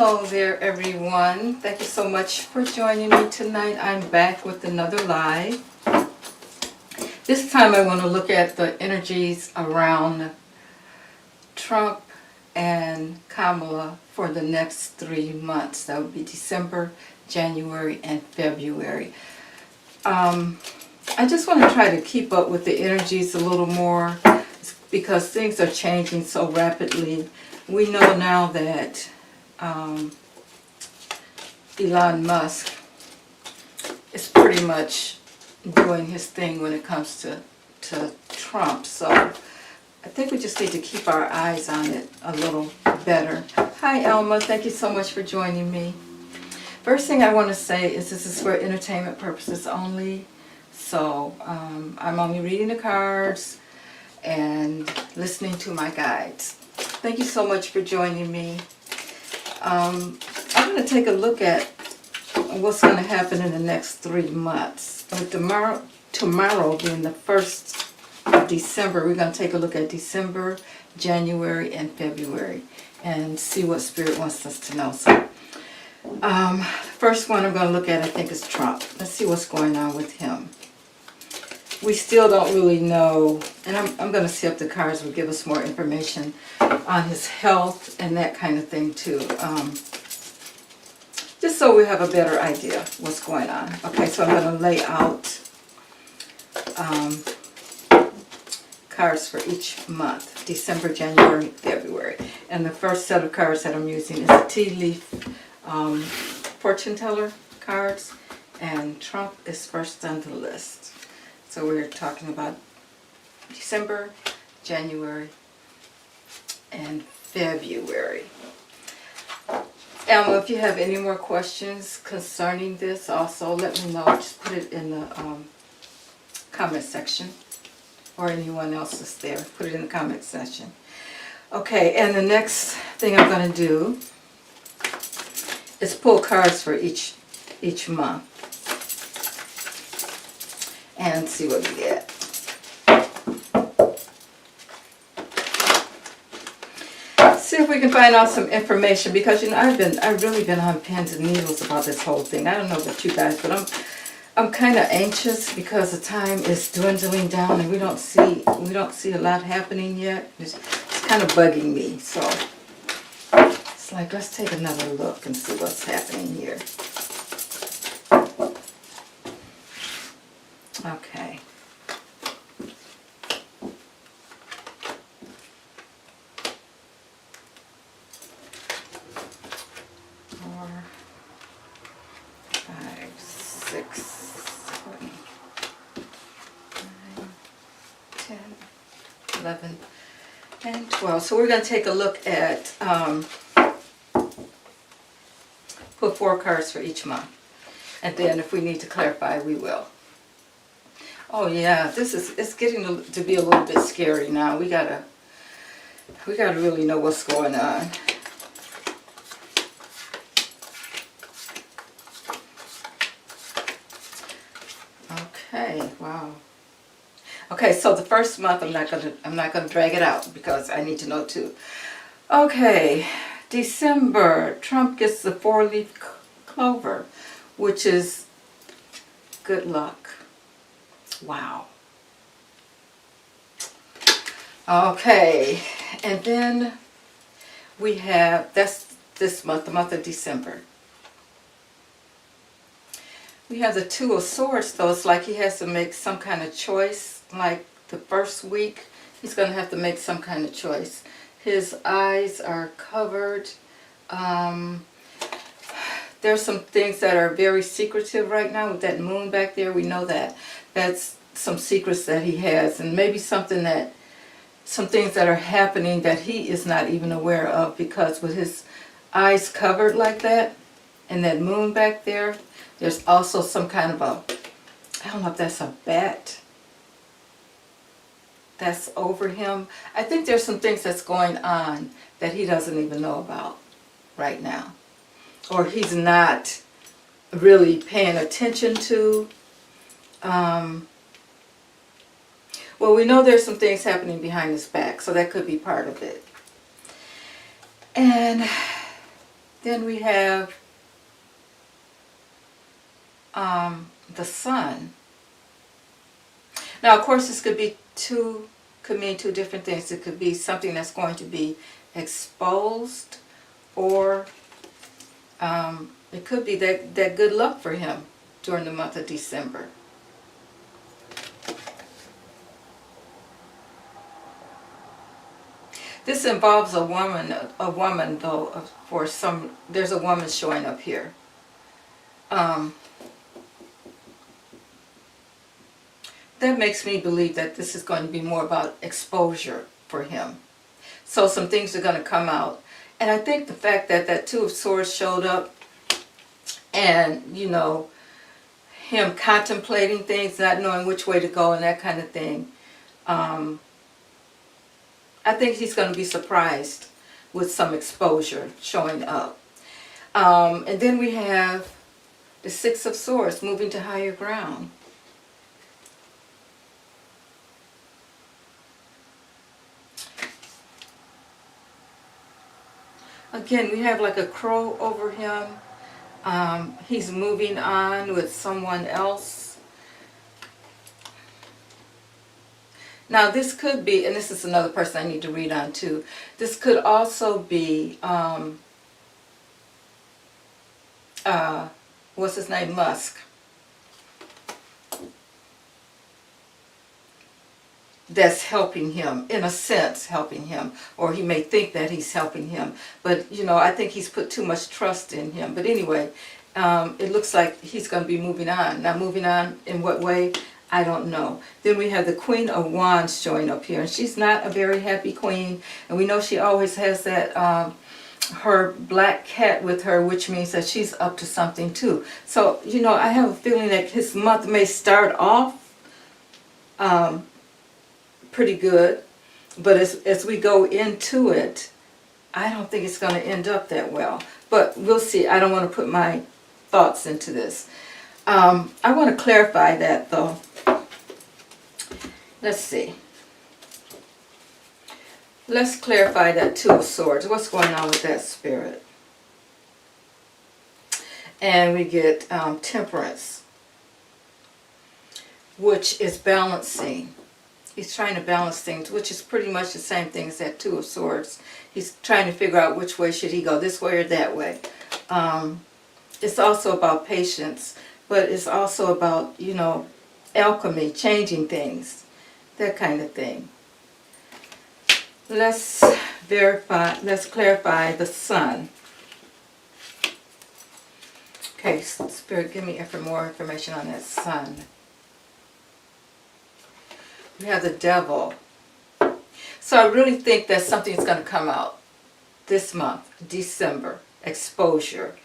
Hello there, everyone. Thank you so much for joining me tonight. I'm back with another live. This time I want to look at the energies around Trump and Kamala for the next 3 months. That would be December, January, and February. I just want to try to keep up with the energies a little more because things are changing so rapidly. We know now that Elon Musk is pretty much doing his thing when it comes to Trump. So I think we just need to keep our eyes on it a little better. Hi Elma, thank you so much for joining me. First thing I want to say is this is for entertainment purposes only. So I'm only reading the cards and listening to my guides. Thank you so much for joining me. I'm going to take a look at what's going to happen in the next 3 months. Tomorrow being the 1st of December, we're going to take a look at December, January, and February and see what Spirit wants us to know. So, first one I'm going to look at, I think, is Trump. Let's see what's going on with him. We still don't really know, and I'm going to see if the cards will give us more information on his health and that kind of thing too. Just so we have a better idea what's going on. Okay, so I'm going to lay out cards for each month, December, January, February. And the first set of cards that I'm using is the tea leaf fortune teller cards, and Trump is first on the list. So we're talking about December, January, and February. Elma, if you have any more questions concerning this, also let me know. Just put it in the comment section, or anyone else is there. Put it in the comment section. Okay, and the next thing I'm going to do is pull cards for each month and see what we get. See if we can find out some information, because you know I've really been on pins and needles about this whole thing. I don't know about you guys, but I'm kind of anxious because the time is dwindling down and we don't see a lot happening yet. It's kind of bugging me. So it's like, let's take another look and see what's happening here. Okay. And 12. So we're going to take a look at put 4 cards for each month, and then if we need to clarify, we will. Oh yeah, it's getting to be a little bit scary now. We gotta really know what's going on. Okay, wow. Okay, so the first month I'm not gonna drag it out because I need to know too. Okay, December, Trump gets the 4-leaf clover, which is good luck. Wow. Okay, and then we have, that's this month, the month of December. We have the 2 of Swords, though. It's like he has to make some kind of choice. Like the first week, he's going to have to make some kind of choice. His eyes are covered. There's some things that are very secretive right now with that moon back there. We know that. That's some secrets that he has, and maybe some things that are happening that he is not even aware of, because with his eyes covered like that and that moon back there, there's also some kind of I don't know if that's a bat that's over him. I think there's some things that's going on that he doesn't even know about right now, or he's not really paying attention to. Well, we know there's some things happening behind. behind his back, so that could be part of it. And then we have the 2 of Pentacles, which is good luck. Wow. Okay, wow. Okay, so the first month I'm not going to drag it out because I need to know too. Okay, December, Trump gets the 4-leaf clover, which is good luck. Wow. Okay, wow. Okay, so the first month I'm not going to drag it out because I need to know too. Okay, Then we have the sun. Now, of course, this could mean two different things. It could be something that's going to be exposed, or it could be that good luck for him during the month of December. This involves a woman though, there's a woman showing up here. That makes me believe that this is going to be more about exposure for him. So some things are going to come out. And I think the fact that that Two of Swords showed up, and, you know, him contemplating things, not knowing which way to go and that kind of thing, I think he's going to be surprised with some exposure showing up. And then we have the Six of Swords, moving to higher ground. Again, we have like a crow over him. He's moving on with someone else. Now this could be, and this is another person I need to read on too, this could also be, what's his name, Musk. That's helping him, in a sense helping him, or he may think that he's helping him, but you know, I think he's put too much trust in him. But anyway, it looks like he's going to be moving on. Now moving on in what way, I don't know. Then we have the Queen of Wands showing up here, and she's not a very happy queen, and we know she always has that her black cat with her, which means that she's up to something too. So, you know, I have a feeling that his month may start off pretty good, but as we go into it, I don't think it's going to end up that well. But we'll see. I don't want to put my thoughts into this. I want to clarify that though. Let's see. Let's clarify that Two of Swords. What's going on with that spirit? And we get Temperance, which is balancing. He's trying to balance things, which is pretty much the same thing as that Two of Swords. He's trying to figure out which way should he go, this way or that way. It's also about patience, but it's also about, you know, alchemy, changing things, that kind of thing. Let's clarify the sun. Okay, Spirit, give me more information on that sun. We have the Devil. So I really think that something's going to come out this month, December, exposure,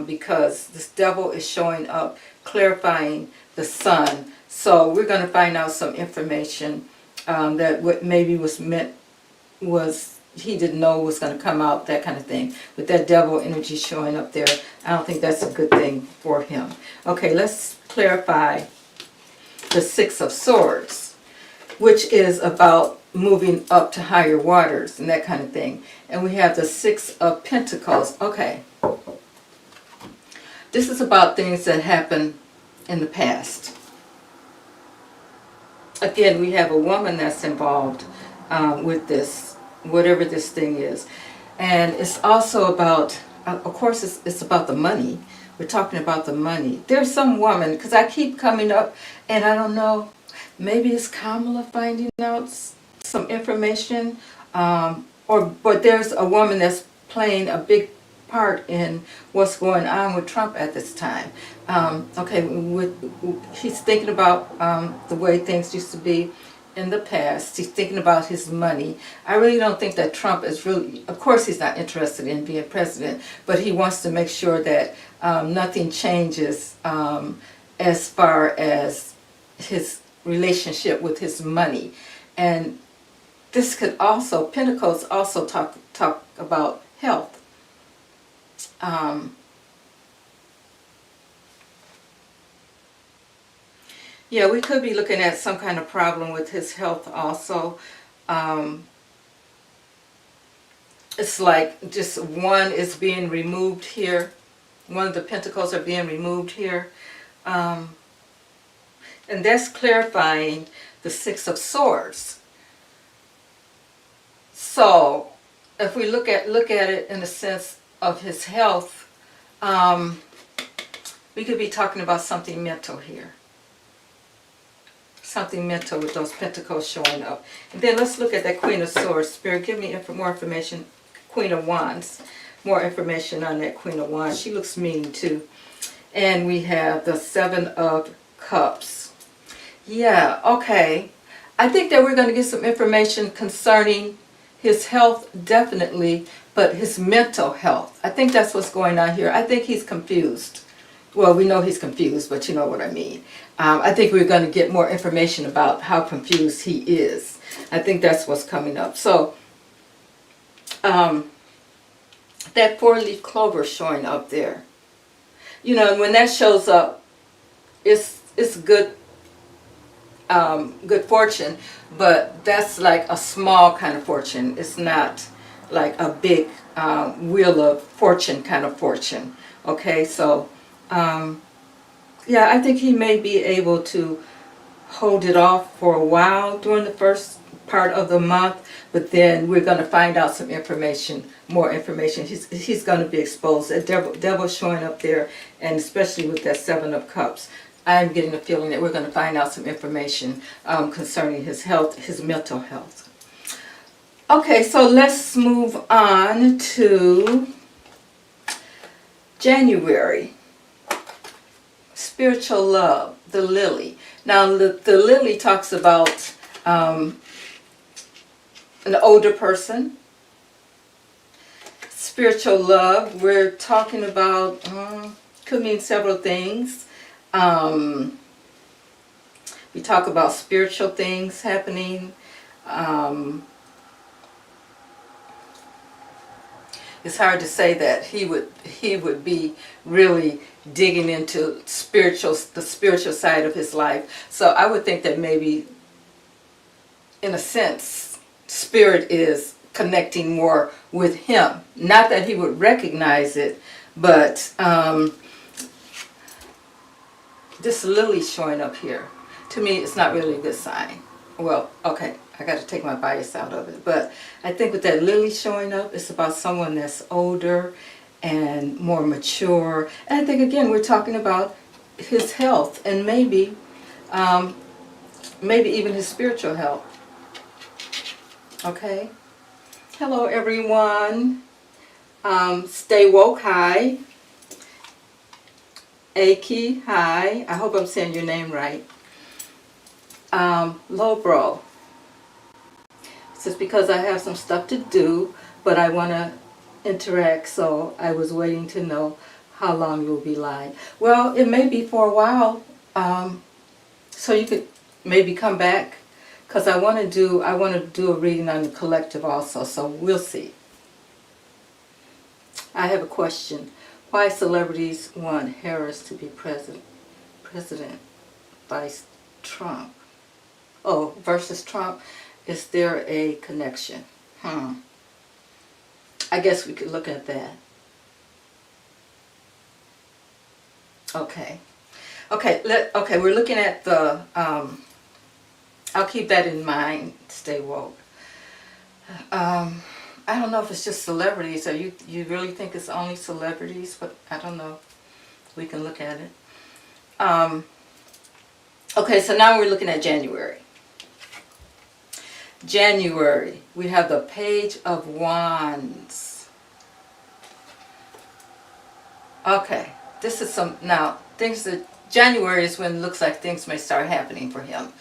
because this Devil is showing up, clarifying the sun. So we're going to find out some information that what maybe he didn't know was going to come out, that kind of thing. With that Devil energy showing up there, I don't think that's a good thing for him. Okay, let's clarify the Six of Swords, which is about moving up to higher waters and that kind of thing. And we have the Six of Pentacles. Okay. This is about things that happened in the past. Again, we have a woman that's involved with this, whatever this thing is. And it's also about, of course, it's about the money. We're talking about the money. There's some woman, because I keep coming up, and I don't know, maybe it's Kamala finding out some information, but there's a woman that's playing a big part in what's going on with Trump at this time. Okay, he's thinking about the way things used to be in the past. He's thinking about his money. I really don't think that Trump is really, of course he's not interested in being president, but he wants to make sure that nothing changes as far as his relationship with his money. And this could also, Pentacles also talk about health. Yeah, we could be looking at some kind of problem with his health also. it's like just one is being removed here. One of the pentacles are being removed here. And that's clarifying the Six of Swords. So if we look at it in the sense of his health, we could be talking about something mental here. Something mental with those pentacles showing up. And then let's look at that Queen of Swords. Spirit, give me more information. Queen of Wands. More information on that Queen of Wands. She looks mean too. And we have the Seven of Cups. Yeah, okay. I think that we're going to get some information concerning his health, definitely, but his mental health. I think that's what's going on here. I think he's confused. Well, we know he's confused, but you know what I mean. I think we're going to get more information about how confused he is. I think that's what's coming up. So, that four-leaf clover showing up there. You know, when that shows up, it's good, good fortune, but that's like a small kind of fortune. It's not like a big wheel of fortune kind of fortune. Okay, so yeah, I think he may be able to hold it off for a while during the first part of the month, but then we're going to find out some information, more information. He's going to be exposed. A devil showing up there, and especially with that Seven of Cups, I'm getting a feeling that we're going to find out some information concerning his health, his mental health. Okay, so let's move on to January. Spiritual love, the lily. Now, the lily talks about an older person. Spiritual love, we're talking about, could mean several things. We talk about spiritual things happening. It's hard to say that he would be really digging into the spiritual side of his life. So I would think that maybe, in a sense, spirit is connecting more with him. Not that he would recognize it, but this lily showing up here, to me, it's not really a good sign. Well, okay, I got to take my bias out of it, but I think with that lily showing up, it's about someone that's older and more mature. And I think, again, we're talking about his health and maybe even his spiritual health. Okay? Hello, everyone. Stay woke, hi. Aki, hi. I hope I'm saying your name right. Lobro. It's just because I have some stuff to do, but I want to interact, so I was waiting to know how long you'll be live. Well, it may be for a while, so you could maybe come back, because I want to do a reading on the collective also, so we'll see. I have a question. Why celebrities want Harris to be president vice Trump? Oh, versus Trump. Is there a connection? I guess we could look at that. Okay. Okay, we're looking at the, I'll keep that in mind, stay woke. I don't know if it's just celebrities, or you really think it's only celebrities, but I don't know. We can look at it. Okay, so now we're looking at January. January, we have the Page of Wands. Okay, this is now, things that, January is when it looks like things may start happening for him,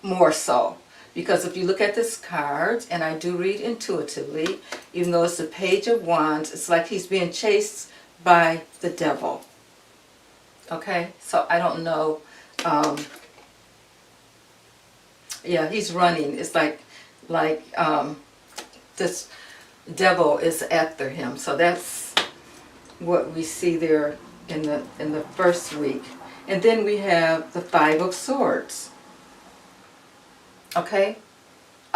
more so. Because if you look at this card, and I do read intuitively, even though it's the Page of Wands, it's like he's being chased by the devil. Okay, so I don't know. Yeah, he's running. It's like this devil is after him. So that's what we see there in the first week. And then we have the Five of Swords. Okay?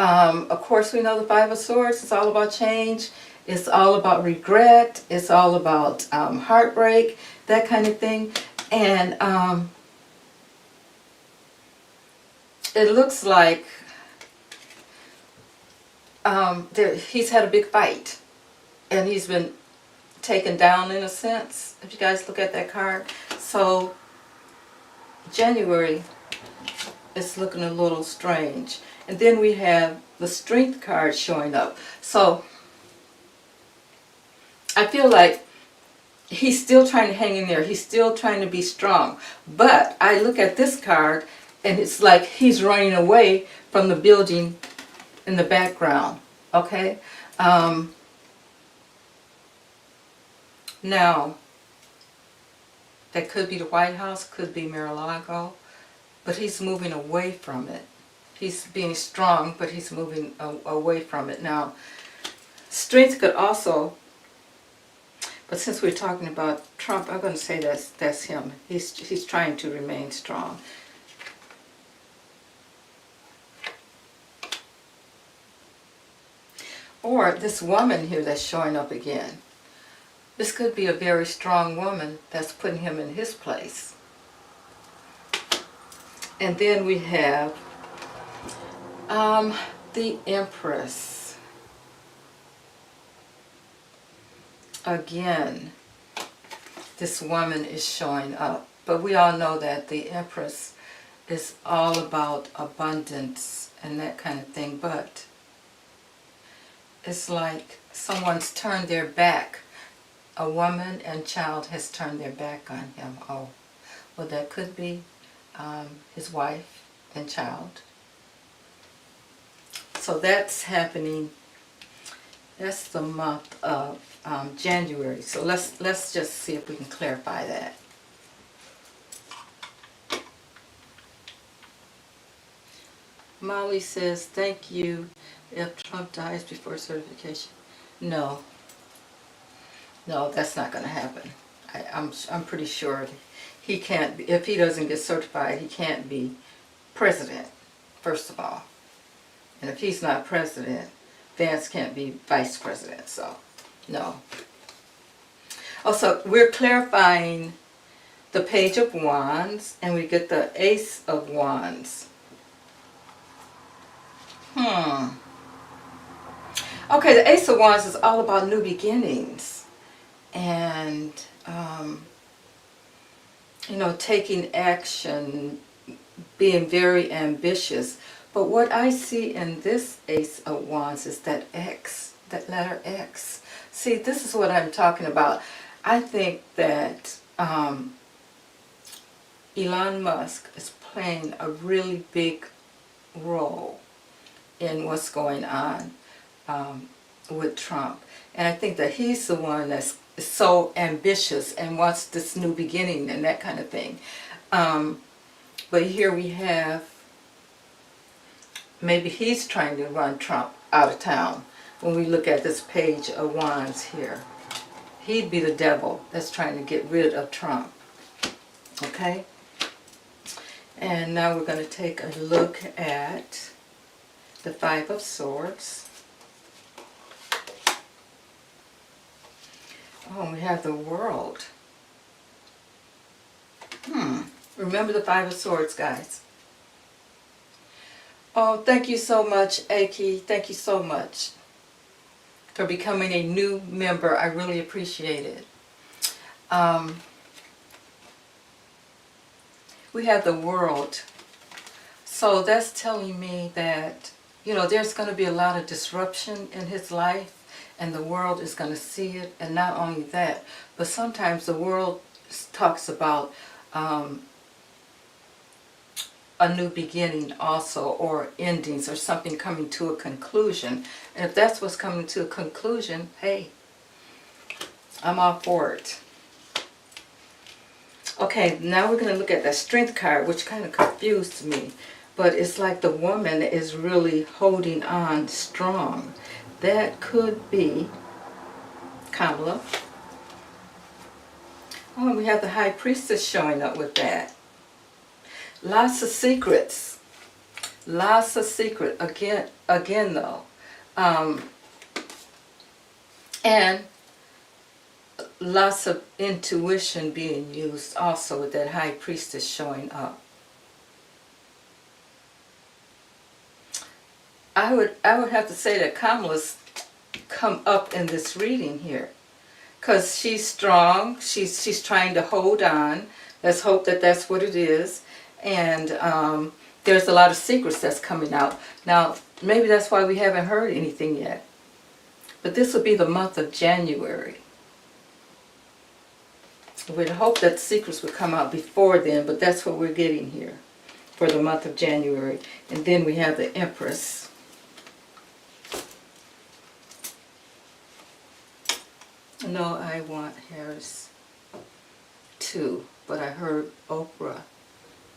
Of course, we know the Five of Swords is all about change. It's all about regret. It's all about heartbreak, that kind of thing. And it looks like he's had a big fight. And he's been taken down in a sense, if you guys look at that card. So, January is looking a little strange. And then we have the Strength card showing up. So, I feel like he's still trying to hang in there. He's still trying to be strong. But I look at this card and it's like he's running away from the building in the background. Okay? Now, that could be the White House, could be Mar-a-Lago, but he's moving away from it. He's being strong, but he's moving away from it. Now, Strength could also, but since we're talking about Trump, I'm going to say that's him. He's trying to remain strong. Or this woman here that's showing up again. This could be a very strong woman that's putting him in his place. And then we have the Empress. Again, this woman is showing up. But we all know that the Empress is all about abundance and that kind of thing. But it's like someone's turned their back. A woman and child has turned their back on him. Oh, well, that could be his wife and child. So that's happening. That's the month of January. So let's just see if we can clarify that. Molly says, thank you. If Trump dies before certification. No, that's not going to happen. I'm pretty sure he can't be, if he doesn't get certified, he can't be president, first of all. And if he's not president, Vance can't be vice president, so no. Also, we're clarifying the Page of Wands, and we get the Ace of Wands. Okay, the Ace of Wands is all about new beginnings and, you know, taking action, being very ambitious. But what I see in this Ace of Wands is that X, that letter X. See, this is what I'm talking about. I think that Elon Musk is playing a really big role in what's going on with Trump. And I think that he's the one that's so ambitious and wants this new beginning and that kind of thing. But here we have, maybe he's trying to run Trump out of town. When we look at this Page of Wands here, he'd be the devil that's trying to get rid of Trump. Okay? And now we're going to take a look at the Five of Swords. Oh, we have the World. Remember the Five of Swords, guys. Oh, thank you so much, Aki. Thank you so much for becoming a new member. I really appreciate it. We have the World. So that's telling me that, you know, there's going to be a lot of disruption in his life, and the world is going to see it. And not only that, but sometimes the world talks about a new beginning also, or endings, or something coming to a conclusion. And if that's what's coming to a conclusion, hey, I'm all for it. Okay, now we're going to look at that Strength card, which kind of confused me. But it's like the woman is really holding on strong. That could be Kamala. Oh, and we have the High Priestess showing up with that. Lots of secrets. Lots of secret, again though. And lots of intuition being used also with that high priestess showing up. I would have to say that Kamala's come up in this reading here, because she's strong. She's trying to hold on. Let's hope that that's what it is. And there's a lot of secrets that's coming out. Now, maybe that's why we haven't heard anything yet. But this will be the month of January. We'd hope that secrets would come out before then, but that's what we're getting here for the month of January. And then we have the Empress. No, I want Harris too, but I heard Oprah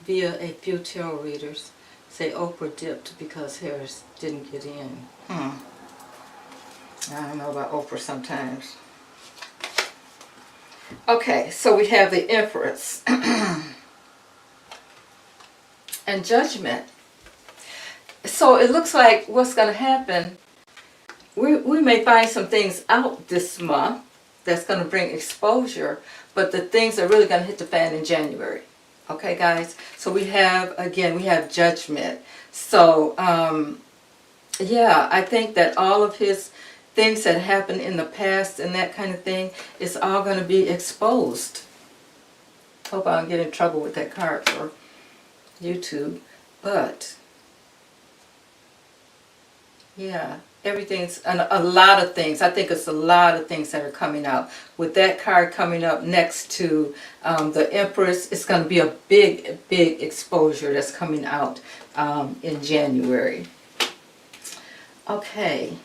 via a few tarot readers say Oprah dipped because Harris didn't get in. I don't know about Oprah sometimes. Okay, so we have the Empress and Judgment. So it looks like what's going to happen, we may find some things out this month that's going to bring exposure, but the things are really going to hit the fan in January. Okay, guys? So we have, again, we have Judgment. So, yeah, I think that all of his things that happened in the past and that kind of thing is all going to be exposed. Hope I don't get in trouble with that card for YouTube. But, yeah, everything's, a lot of things. I think it's a lot of things that are coming out. With that card coming up next to the Empress, it's going to be a big exposure that's coming out in January. Okay.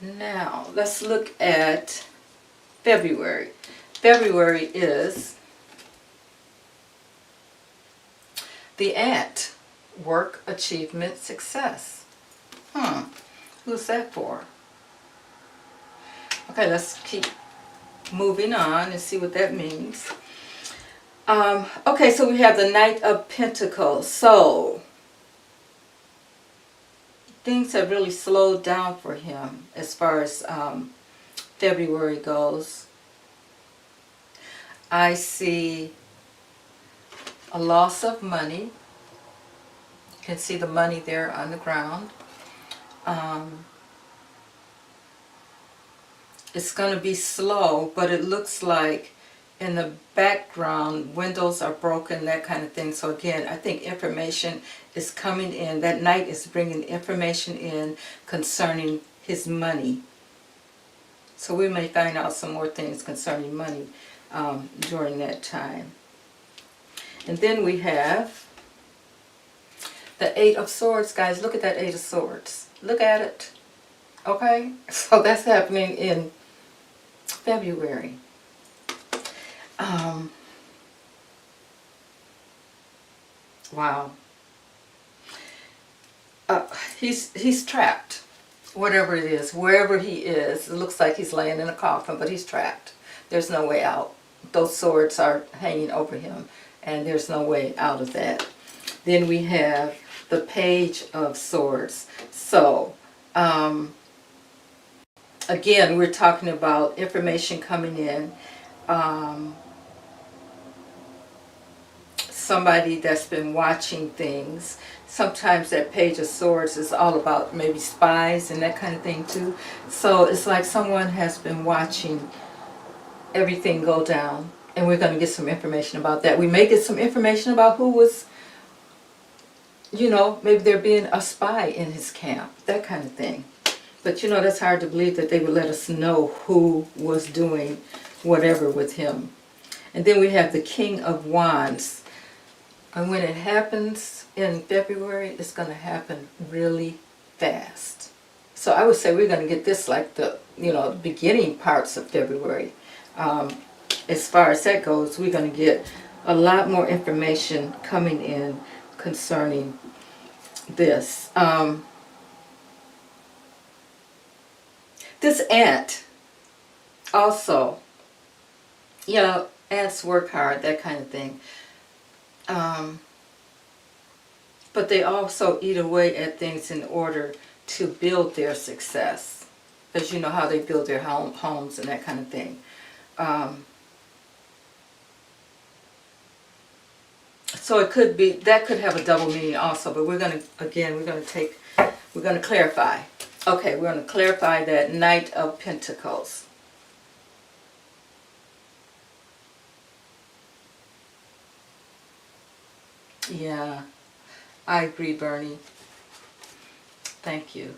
Now, let's look at February. February is the Ant. Work, achievement, success. Who's that for? Okay, let's keep moving on and see what that means. Okay, so we have the Knight of Pentacles. So, things have really slowed down for him as far as February goes. I see a loss of money. You can see the money there on the ground. It's going to be slow, but it looks like in the background windows are broken, that kind of thing. So again, I think information is coming in. That Knight is bringing information in concerning his money. So we may find out some more things concerning money during that time. And then we have the Eight of Swords, guys. Look at that Eight of Swords. Look at it. Okay? So that's happening in February. Wow. He's trapped. Whatever it is, wherever he is, it looks like he's laying in a coffin, but he's trapped. There's no way out. Those swords are hanging over him, and there's no way out of that. Then we have the Page of Swords. So, again, we're talking about information coming in. Somebody that's been watching things. Sometimes that Page of Swords is all about maybe spies and that kind of thing too. So it's like someone has been watching everything go down, and we're going to get some information about that. We may get some information about who was, you know, maybe there being a spy in his camp, that kind of thing. But you know, that's hard to believe that they would let us know who was doing whatever with him. And then we have the King of Wands. And when it happens in February, it's going to happen really fast. So I would say we're going to get this like the, you know, beginning parts of February. As far as that goes, we're going to get a lot more information coming in concerning this. This Ant also, you know, ants work hard, that kind of thing. but they also eat away at things in order to build their success. Because you know how they build their homes and that kind of thing. So it could be, that could have a double meaning also, but we're going to clarify. Okay, we're going to clarify that Knight of Pentacles. Yeah, I agree, Bernie. Thank you.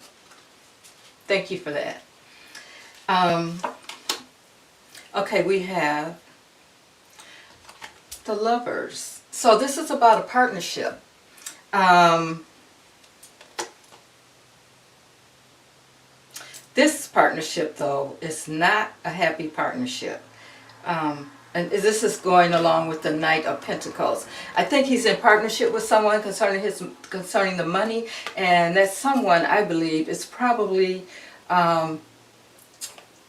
Thank you for that. Okay, we have the Lovers. So this is about a partnership. This partnership, though, is not a happy partnership. And this is going along with the Knight of Pentacles. I think he's in partnership with someone concerning the money, and that someone, I believe, is probably Elon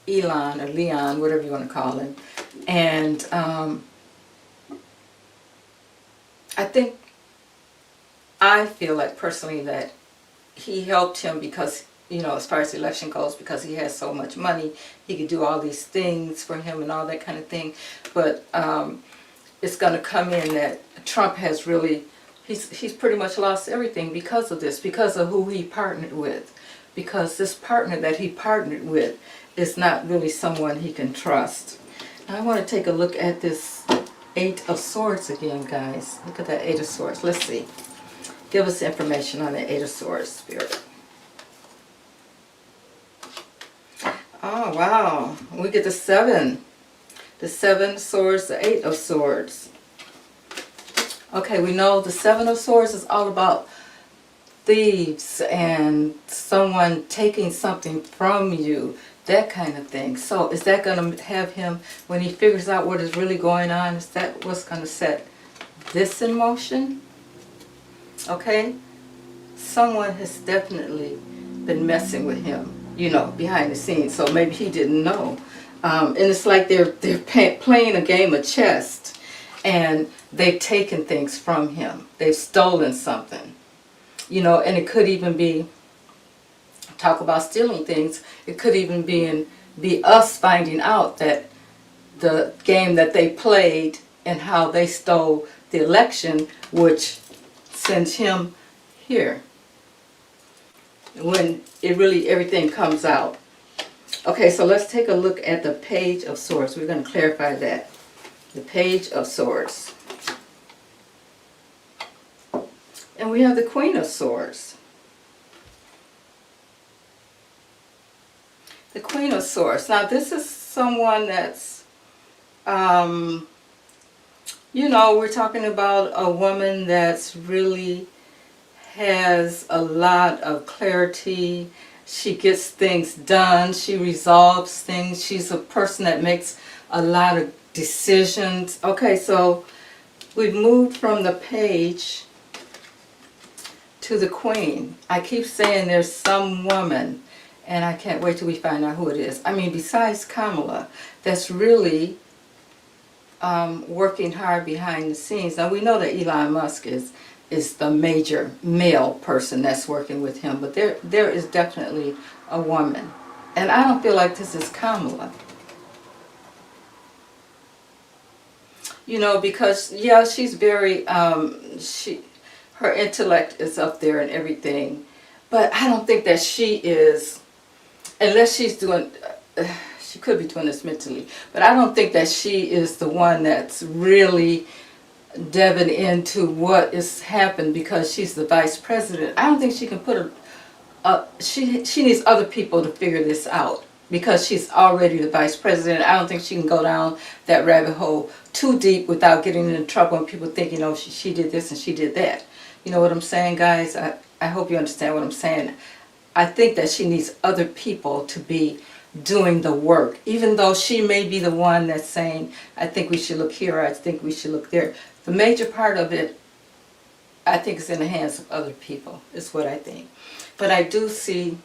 or Leon, whatever you want to call him. And I feel like personally that he helped him because, you know, as far as the election goes, because he has so much money, he could do all these things for him and all that kind of thing. But it's going to come in that Trump has really, he's pretty much lost everything because of this, because of who he partnered with. Because this partner that he partnered with is not really someone he can trust. Now I want to take a look at this Eight of Swords again, guys. Look at that Eight of Swords. Let's see. Give us information on the Eight of Swords, Spirit. Oh, wow. We get the Seven. The Seven of Swords, the Eight of Swords. Okay, we know the Seven of Swords is all about thieves and someone taking something from you, that kind of thing. So is that going to have him, when he figures out what is really going on, is that what's going to set this in motion? Okay? Someone has definitely been messing with him, you know, behind the scenes. So maybe he didn't know. And it's like they're playing a game of chess, and they've taken things from him. They've stolen something. You know, and it could even be, talk about stealing things, it could even be us finding out that the game that they played and how they stole the election, which sends him here. When it really, everything comes out. Okay, so let's take a look at the Page of Swords. We're going to clarify that. The Page of Swords. And we have the Queen of Swords. The Queen of Swords. Now this is someone that's, you know, we're talking about a woman that's really has a lot of clarity. She gets things done. She resolves things. She's a person that makes a lot of decisions. Okay, so we've moved from the Page to the Queen. I keep saying there's some woman, and I can't wait till we find out who it is. I mean, besides Kamala, that's really working hard behind the scenes. Now we know that Elon Musk is the major male person that's working with him, but there is definitely a woman. And I don't feel like this is Kamala. You know, because, yeah, she's very, her intellect is up there and everything, but I don't think that she is, unless she's doing, she could be doing this mentally, but I don't think that she is the one that's really delving into what has happened because she's the vice president. I don't think she can put she needs other people to figure this out because she's already the vice president. I don't think she can go down that rabbit hole too deep without getting into trouble and people thinking, oh, she did this and she did that. You know what I'm saying, guys? I hope you understand what I'm saying. I think that she needs other people to be doing the work, even though she may be the one that's saying, I think we should look here, I think we should look there. The major part of it, I think, is in the hands of other people, is what I think. But I do see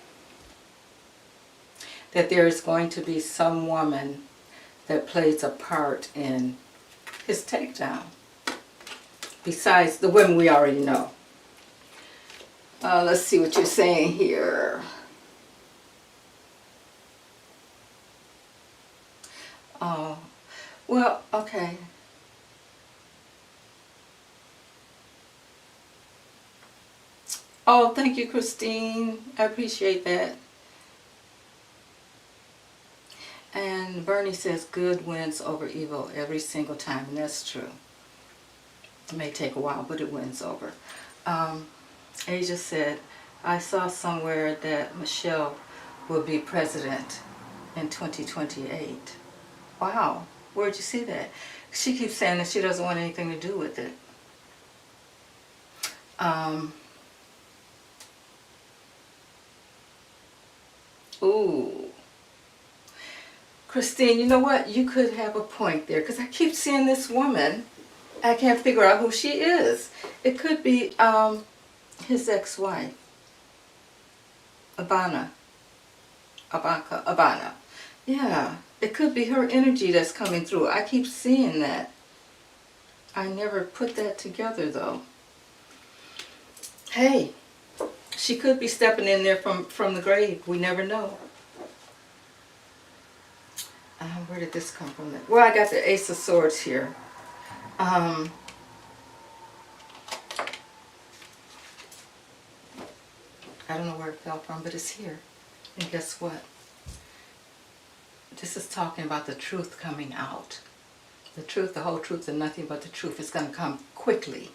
that there is going to be some woman that plays a part in his takedown, besides the women we already know. Let's see what you're saying here. Oh, well, okay. Oh, thank you, Christine. I appreciate that. And Bernie says good wins over evil every single time, and that's true. It may take a while, but it wins over. Asia said, I saw somewhere that Michelle will be president in 2028. Wow, where'd you see that? She keeps saying that she doesn't want anything to do with it. Ooh. Christine, you know what? You could have a point there, because I keep seeing this woman. I can't figure out who she is. It could be his ex-wife, Ivana. Ivana. Yeah, it could be her energy that's coming through. I keep seeing that. I never put that together, though. Hey, she could be stepping in there from the grave. We never know. Where did this come from? Well, I got the Ace of Swords here. I don't know where it fell from, but it's here. And guess what? This is talking about the truth coming out. The truth, the whole truth, and nothing but the truth is going to come quickly.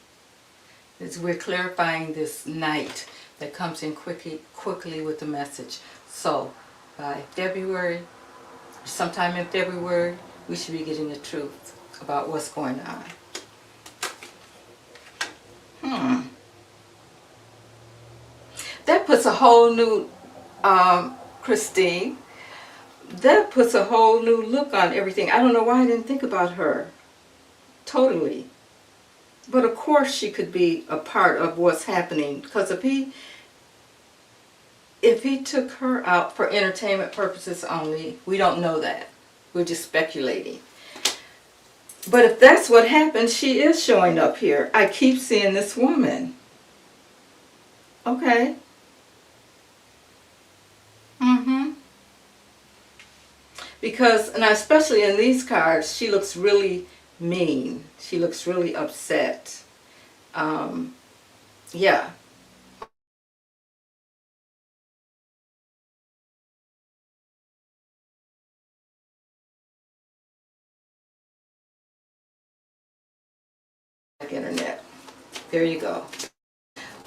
We're clarifying this night that comes in quickly with the message. So, by February, sometime in February, we should be getting the truth about what's going on. That puts a whole new, Christine, that puts a whole new look on everything. I don't know why I didn't think about her. Totally. But of course she could be a part of what's happening. Because if he took her out for entertainment purposes only, we don't know that. We're just speculating. But if that's what happened, she is showing up here. I keep seeing this woman. Okay. Because, and especially in these cards, she looks really mean. She looks really upset. Yeah. Internet. There you go.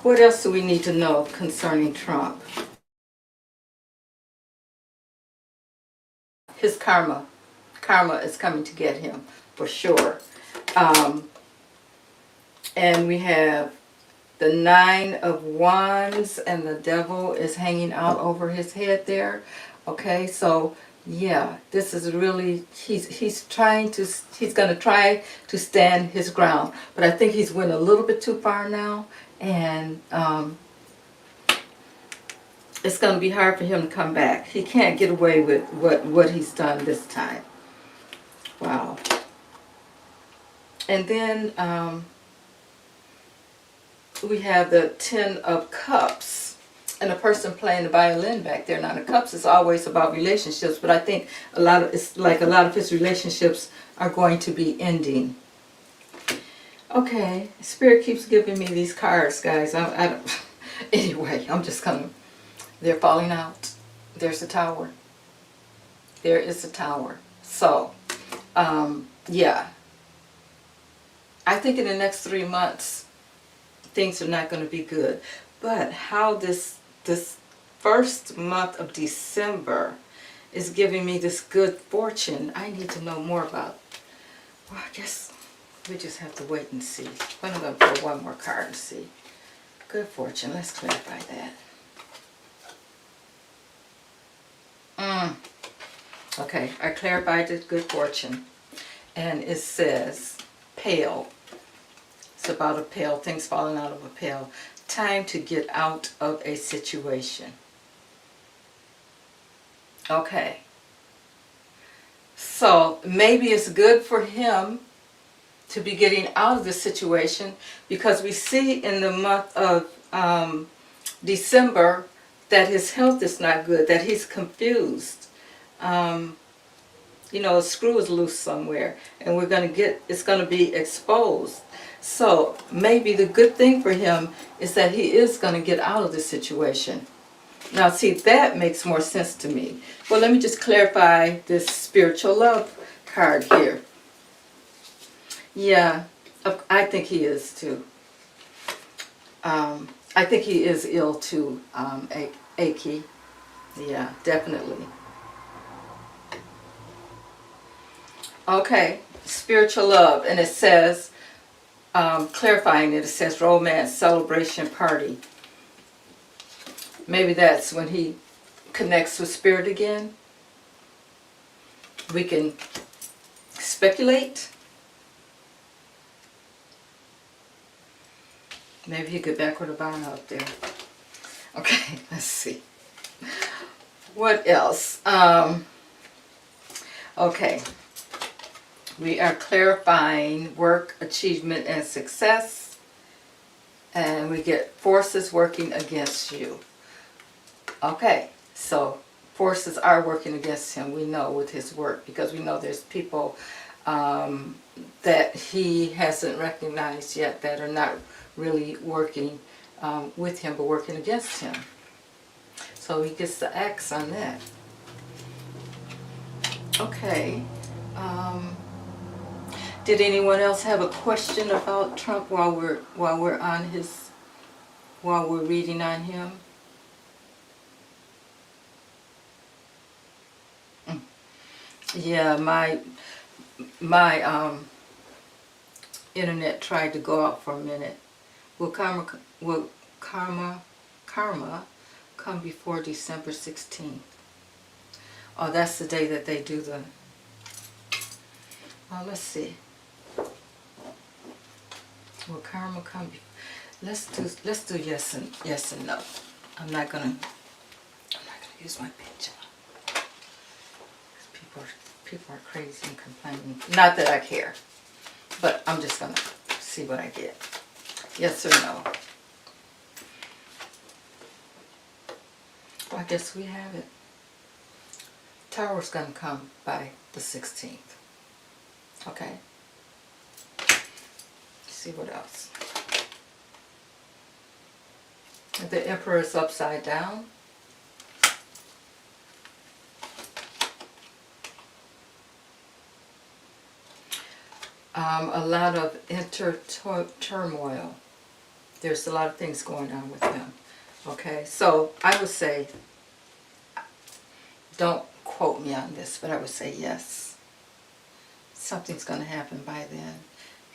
What else do we need to know concerning Trump? His karma. Karma is coming to get him, for sure. And we have the 9 of Wands, and the devil is hanging out over his head there. Okay, so yeah, this is really, he's going to try to stand his ground, but I think he's went a little bit too far now, and it's going to be hard for him to come back. He can't get away with what he's done this time. Wow. And then we have the 10 of Cups, and a person playing the violin back there. Now the Cups is always about relationships, but I think a lot of his relationships are going to be ending. Okay, Spirit keeps giving me these cards, guys. I don't, anyway, I'm just gonna. They're falling out. There's the Tower. There is the Tower. So, yeah. I think in the next 3 months, things are not going to be good. But how this first month of December is giving me this good fortune, I need to know more about. Well, I guess we just have to wait and see. But I'm going to pull one more card and see. Good fortune. Let's clarify that. Okay, I clarified the good fortune. And it says, pail. It's about a pail, things falling out of a pail. Time to get out of a situation. Okay. So maybe it's good for him to be getting out of this situation, because we see in the month of December that his health is not good, that he's confused. You know, a screw is loose somewhere, and it's going to be exposed. So maybe the good thing for him is that he is going to get out of this situation. Now, see, that makes more sense to me. Well, let me just clarify this spiritual love card here. Yeah, I think he is too. I think he is ill too, achy. Yeah, definitely. Okay, spiritual love, and it says, clarifying it says romance, celebration, party. Maybe that's when he connects with spirit again. We can speculate. Maybe he could backward Ivana up there. Okay, let's see. What else? Okay. We are clarifying work, achievement, and success. And we get forces working against you. Okay, so forces are working against him, we know, with his work, because we know there's people that he hasn't recognized yet that are not really working with him, but working against him. So he gets the X on that. Okay. Did anyone else have a question about Trump while we're reading on him? Yeah, my internet tried to go out for a minute. Will karma come before December 16th? Oh, that's the day that they do the. Oh, let's see. Will karma come? Let's do yes and no. I'm not gonna use my pen. People are crazy and complaining. Not that I care, but I'm just gonna see what I get. Yes or no? Well, I guess we have it. Tower's gonna come by the 16th. Okay. Let's see what else. The Emperor is upside down. A lot of turmoil. There's a lot of things going on with him. Okay, so I would say, don't quote me on this, but I would say yes. Something's going to happen by then,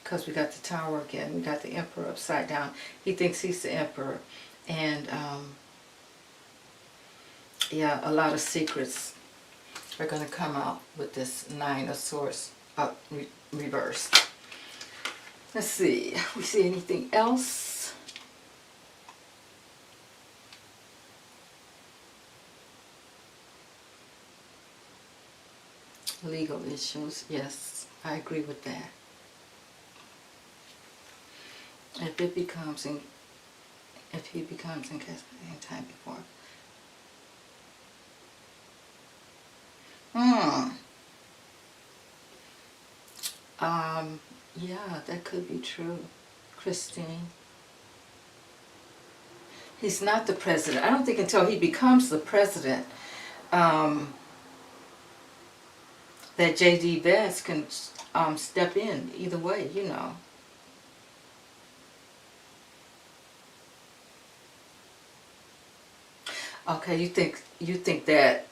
because we got the Tower again. We got the Emperor upside down. He thinks he's the Emperor, and yeah, a lot of secrets are going to come out with this Nine of Swords reversed. Let's see. We see anything else? Legal issues. Yes, I agree with that. If he becomes in custody in time before. Yeah, that could be true. Christine. He's not the president. I don't think until he becomes the president that J.D. Vance can step in either way, you know. Okay, you think that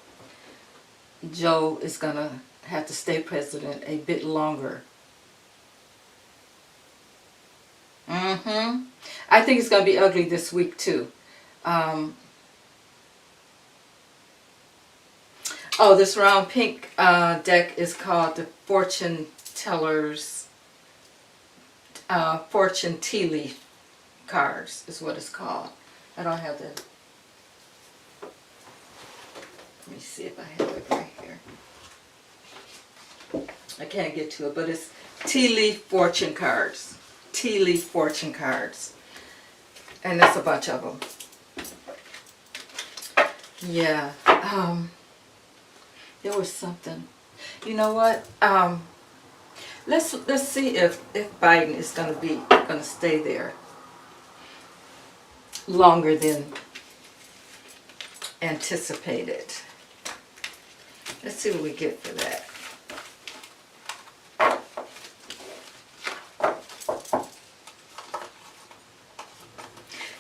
Joe is gonna have to stay president a bit longer? I think it's gonna be ugly this week too. Oh, this round pink deck is called the Fortune Teller's Fortune Tea Leaf cards is what it's called. I don't have the. Let me see if I have it right here. I can't get to it, but it's Tea Leaf Fortune cards. Tea Leaf Fortune cards. And there's a bunch of them. Yeah, there was something. You know what? Let's see if Biden is gonna stay there longer than anticipated. Let's see what we get for that.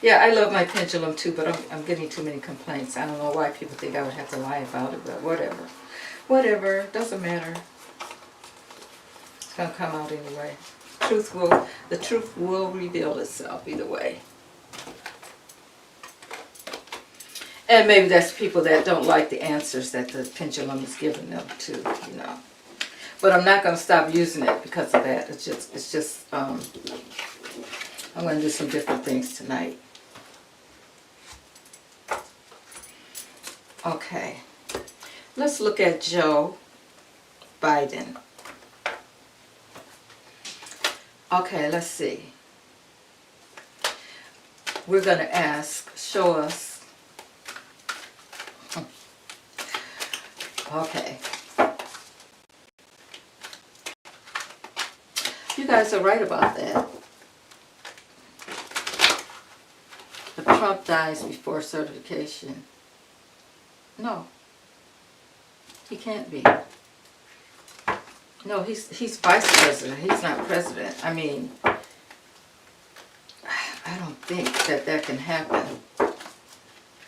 Yeah, I love my pendulum too, but I'm getting too many complaints. I don't know why people think I would have to lie about it, but whatever. Whatever, doesn't matter. It's gonna come out anyway. The truth will reveal itself either way. And maybe that's people that don't like the answers that the pendulum is giving them too, you know. But I'm not gonna stop using it because of that. It's just I'm gonna do some different things tonight. Okay, let's look at Joe Biden. Okay, let's see. We're going to ask, show us. Okay. You guys are right about that. If Trump dies before certification, no, he can't be. No, he's vice president. He's not president. I mean, I don't think that can happen,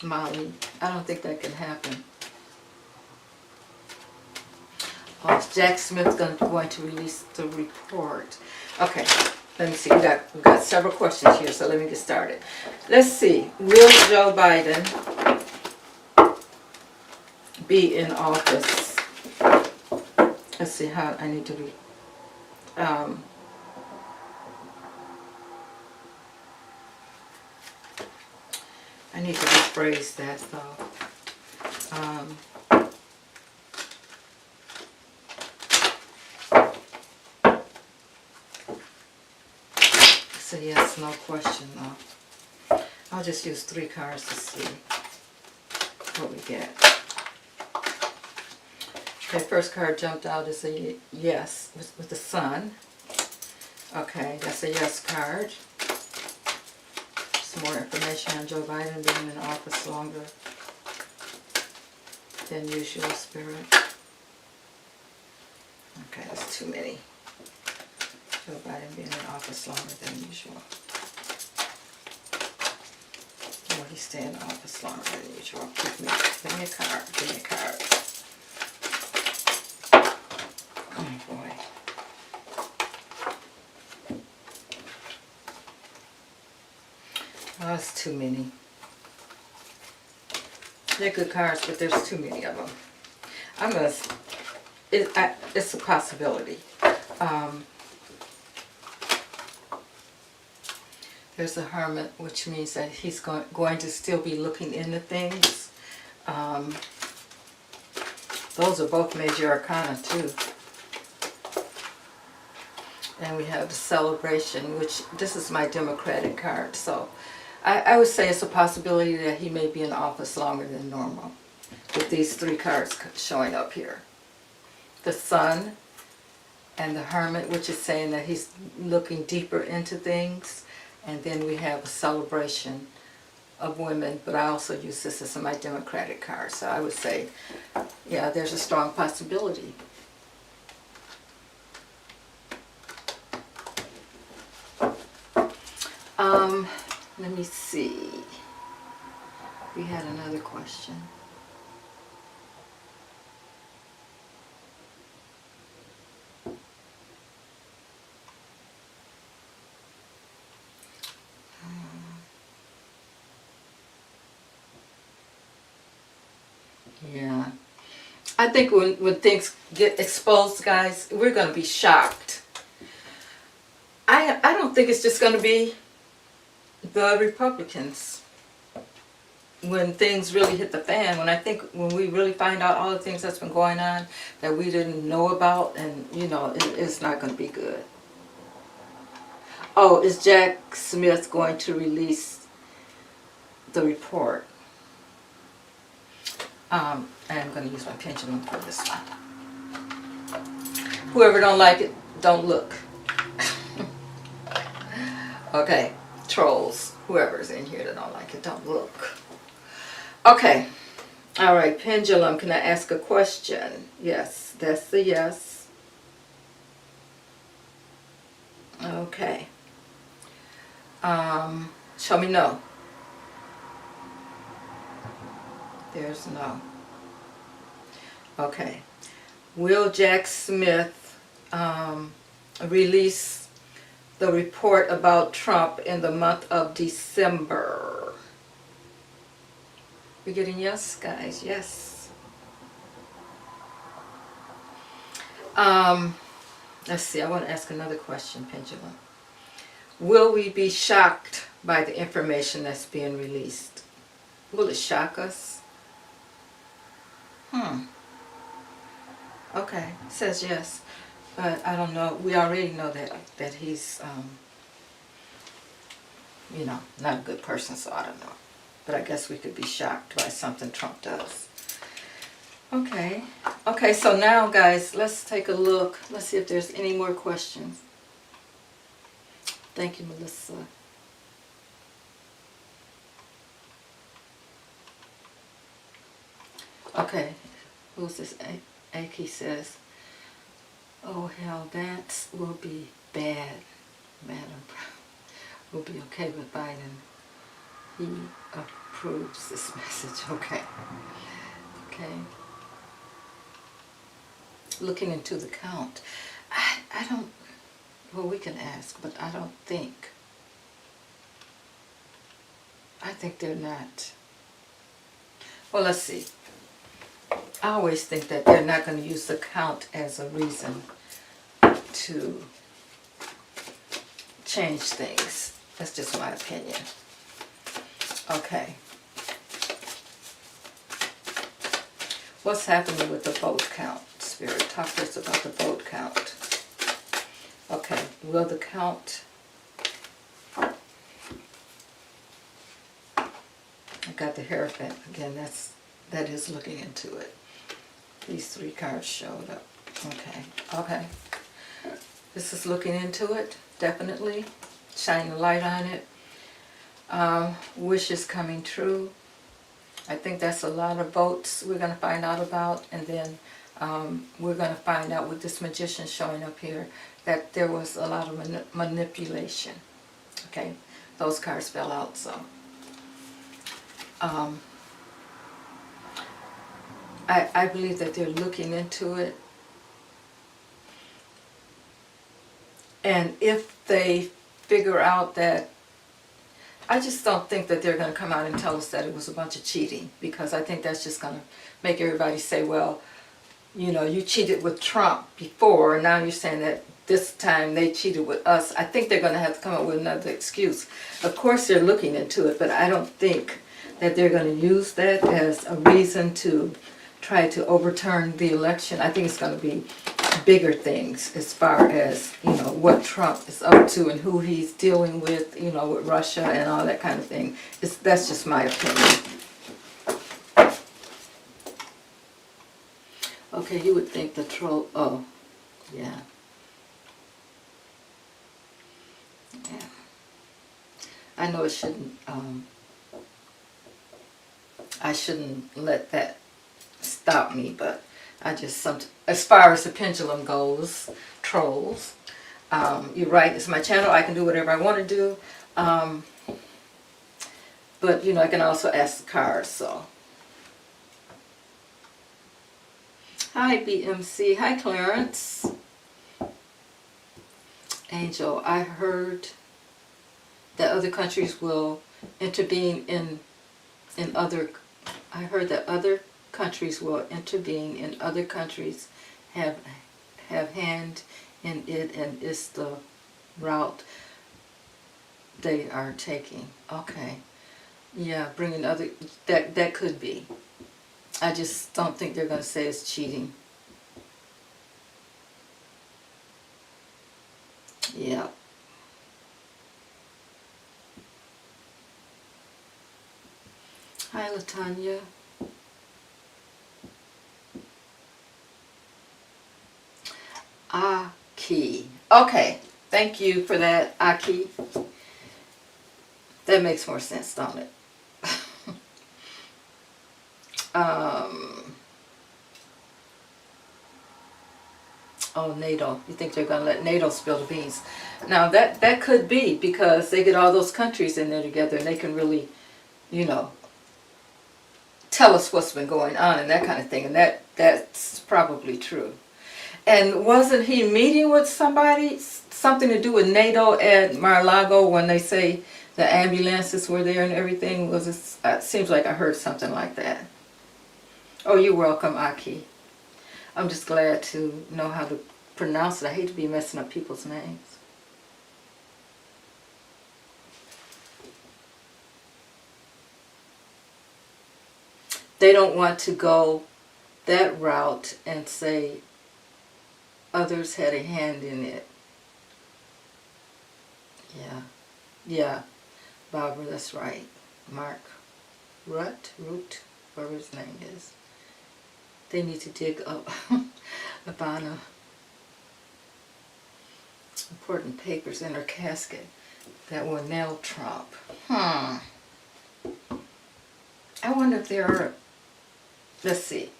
Molly. I don't think that can happen. Oh, is Jack Smith going to release the report? Okay, let me see. We got several questions here, so let me get started. Let's see. Will Joe Biden be in office? Let's see how I need to be. I need to rephrase that though. It's a yes, no question though. I'll just use 3 cards to see what we get. Okay, first card jumped out as a yes with the sun. Okay, that's a yes card. Some more information on Joe Biden being in office longer than usual, Spirit. Okay, that's too many. Joe Biden being in office longer than usual. Will he stay in office longer than usual? Give me a card. Give me a card. Oh boy. Oh, that's too many. They're good cards, but there's too many of them. It's a possibility. There's a hermit, which means that he's going to still be looking into things. Those are both major arcana too. And we have the celebration, which this is my Democratic card. So I would say it's a possibility that he may be in office longer than normal with these 3 cards showing up here. The sun and the hermit, which is saying that he's looking deeper into things. And then we have a celebration of women, but I also use this as my Democratic card. So I would say, yeah, there's a strong possibility. Let me see. We had another question. Yeah. I think when things get exposed, guys, we're going to be shocked. I don't think it's just going to be the Republicans when things really hit the fan. When we really find out all the things that's been going on that we didn't know about, and you know, it's not going to be good. Oh, is Jack Smith going to release the report? I'm going to use my pendulum for this one. Whoever don't like it, don't look. Okay, trolls, whoever's in here that don't like it, don't look. Okay, all right, pendulum, can I ask a question? Yes, that's the yes. Okay. Show me no. There's no. Okay. Will Jack Smith release the report about Trump in the month of December? We're getting yes, guys, yes. Let's see, I want to ask another question, pendulum. Will we be shocked by the information that's being released? Will it shock us? Okay, it says yes, but I don't know. We already know that he's, you know, not a good person, so I don't know. But I guess we could be shocked by something Trump does. Okay. Okay, so now, guys, let's take a look. Let's see if there's any more questions. Thank you, Melissa. Okay, who's this? Aki says, oh hell, Vance will be bad, Madam. Will be okay with Biden. He approves this message. Okay. Okay. Looking into the count. I don't, well, we can ask, but I don't think. I think they're not. Well, let's see. I always think that they're not going to use the count as a reason to change things. That's just my opinion. Okay. What's happening with the vote count? Spirit, talk to us about the vote count. Okay, will the count... I got the Hierophant again. That is looking into it. These three cards showed up. Okay, okay. This is looking into it, definitely. Shining a light on it. Wishes coming true. I think that's a lot of votes we're going to find out about. And then we're going to find out with this magician showing up here that there was a lot of manipulation. Okay, those cards fell out, so. I believe that they're looking into it. And if they figure out that, I just don't think that they're going to come out and tell us that it was a bunch of cheating, because I think that's just going to make everybody say, well, you know, you cheated with Trump before, and now you're saying that this time they cheated with us. I think they're going to have to come up with another excuse. Of course they're looking into it, but I don't think that they're going to use that as a reason to try to overturn the election. I think it's going to be bigger things as far as, you know, what Trump is up to and who he's dealing with, you know, with Russia and all that kind of thing. That's just my opinion. Okay, you would think the troll, oh, yeah. Yeah. I know it shouldn't, I shouldn't let that stop me, but I just, as far as the pendulum goes, trolls, you're right, it's my channel, I can do whatever I want to do, but, you know, I can also ask the cards, so. Hi, BMC. Hi, Clarence. Angel, I heard that other countries will intervene in other, I heard that other countries will intervene in other countries, have hand in it, and it's the route they are taking. Okay. Yeah, bringing other, that could be. I just don't think they're going to say it's cheating. Yeah. Hi, LaTanya. Okay, thank you for that, Aki. That makes more sense, don't it? Oh, NATO. You think they're going to let NATO spill the beans? Now, that could be because they get all those countries in there together and they can really, you know, tell us what's been going on and that kind of thing. And that's probably true. And wasn't he meeting with somebody, something to do with NATO at Mar-a-Lago when they say the ambulances were there and everything? It seems like I heard something like that. Oh, you're welcome, Aki. I'm just glad to know how to pronounce it. I hate to be messing up people's names. They don't want to go that route and say others had a hand in it. Yeah, Barbara, that's right. Mark Root, whatever his name is. They need to dig up Ivana important papers in her casket that will nail Trump. I wonder if there are, let's see.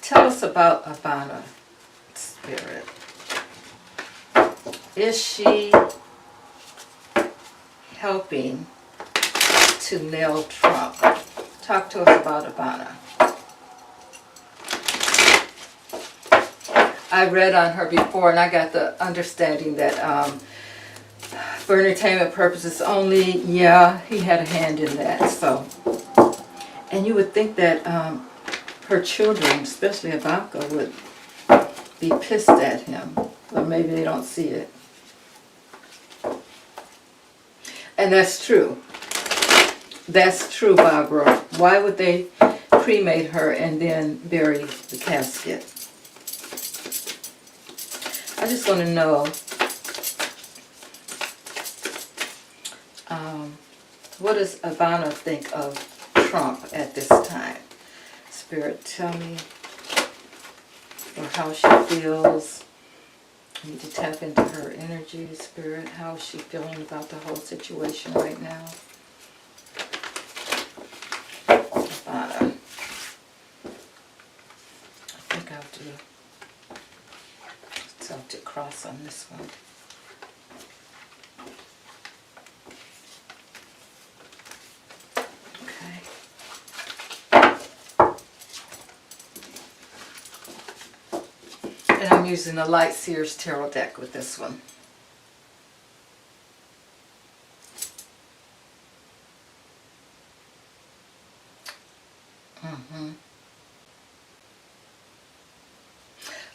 Tell us about Ivana, Spirit. Is she helping to nail Trump? Talk to us about Ivana. I read on her before and I got the understanding that for entertainment purposes only, yeah, he had a hand in that. So, and you would think that her children, especially Ivanka, would be pissed at him, but maybe they don't see it. And that's true. That's true, Barbara. Why would they cremate her and then bury the casket? I just want to know what does Ivana think of Trump at this time? Spirit, tell me, or how she feels. I need to tap into her energy, Spirit. How is she feeling about the whole situation right now? Ivana. I think I'll do Celtic cross on this one. And I'm using the Light Seers Tarot deck with this one.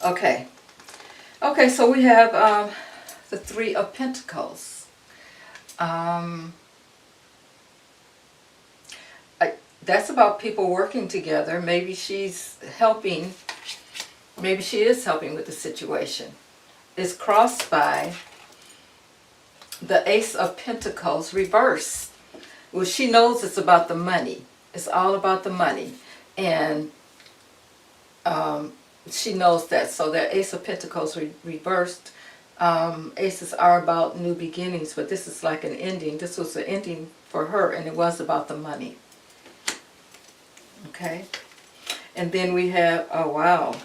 Okay. Okay, so we have the Three of Pentacles. That's about people working together. Maybe she's helping. Maybe she is helping with the situation. It's crossed by the Ace of Pentacles reversed. Well, she knows it's about the money. It's all about the money. And she knows that. So that Ace of Pentacles reversed. Aces are about new beginnings, but this is like an ending. This was an ending for her, and it was about the money. Okay? And then we have, oh wow.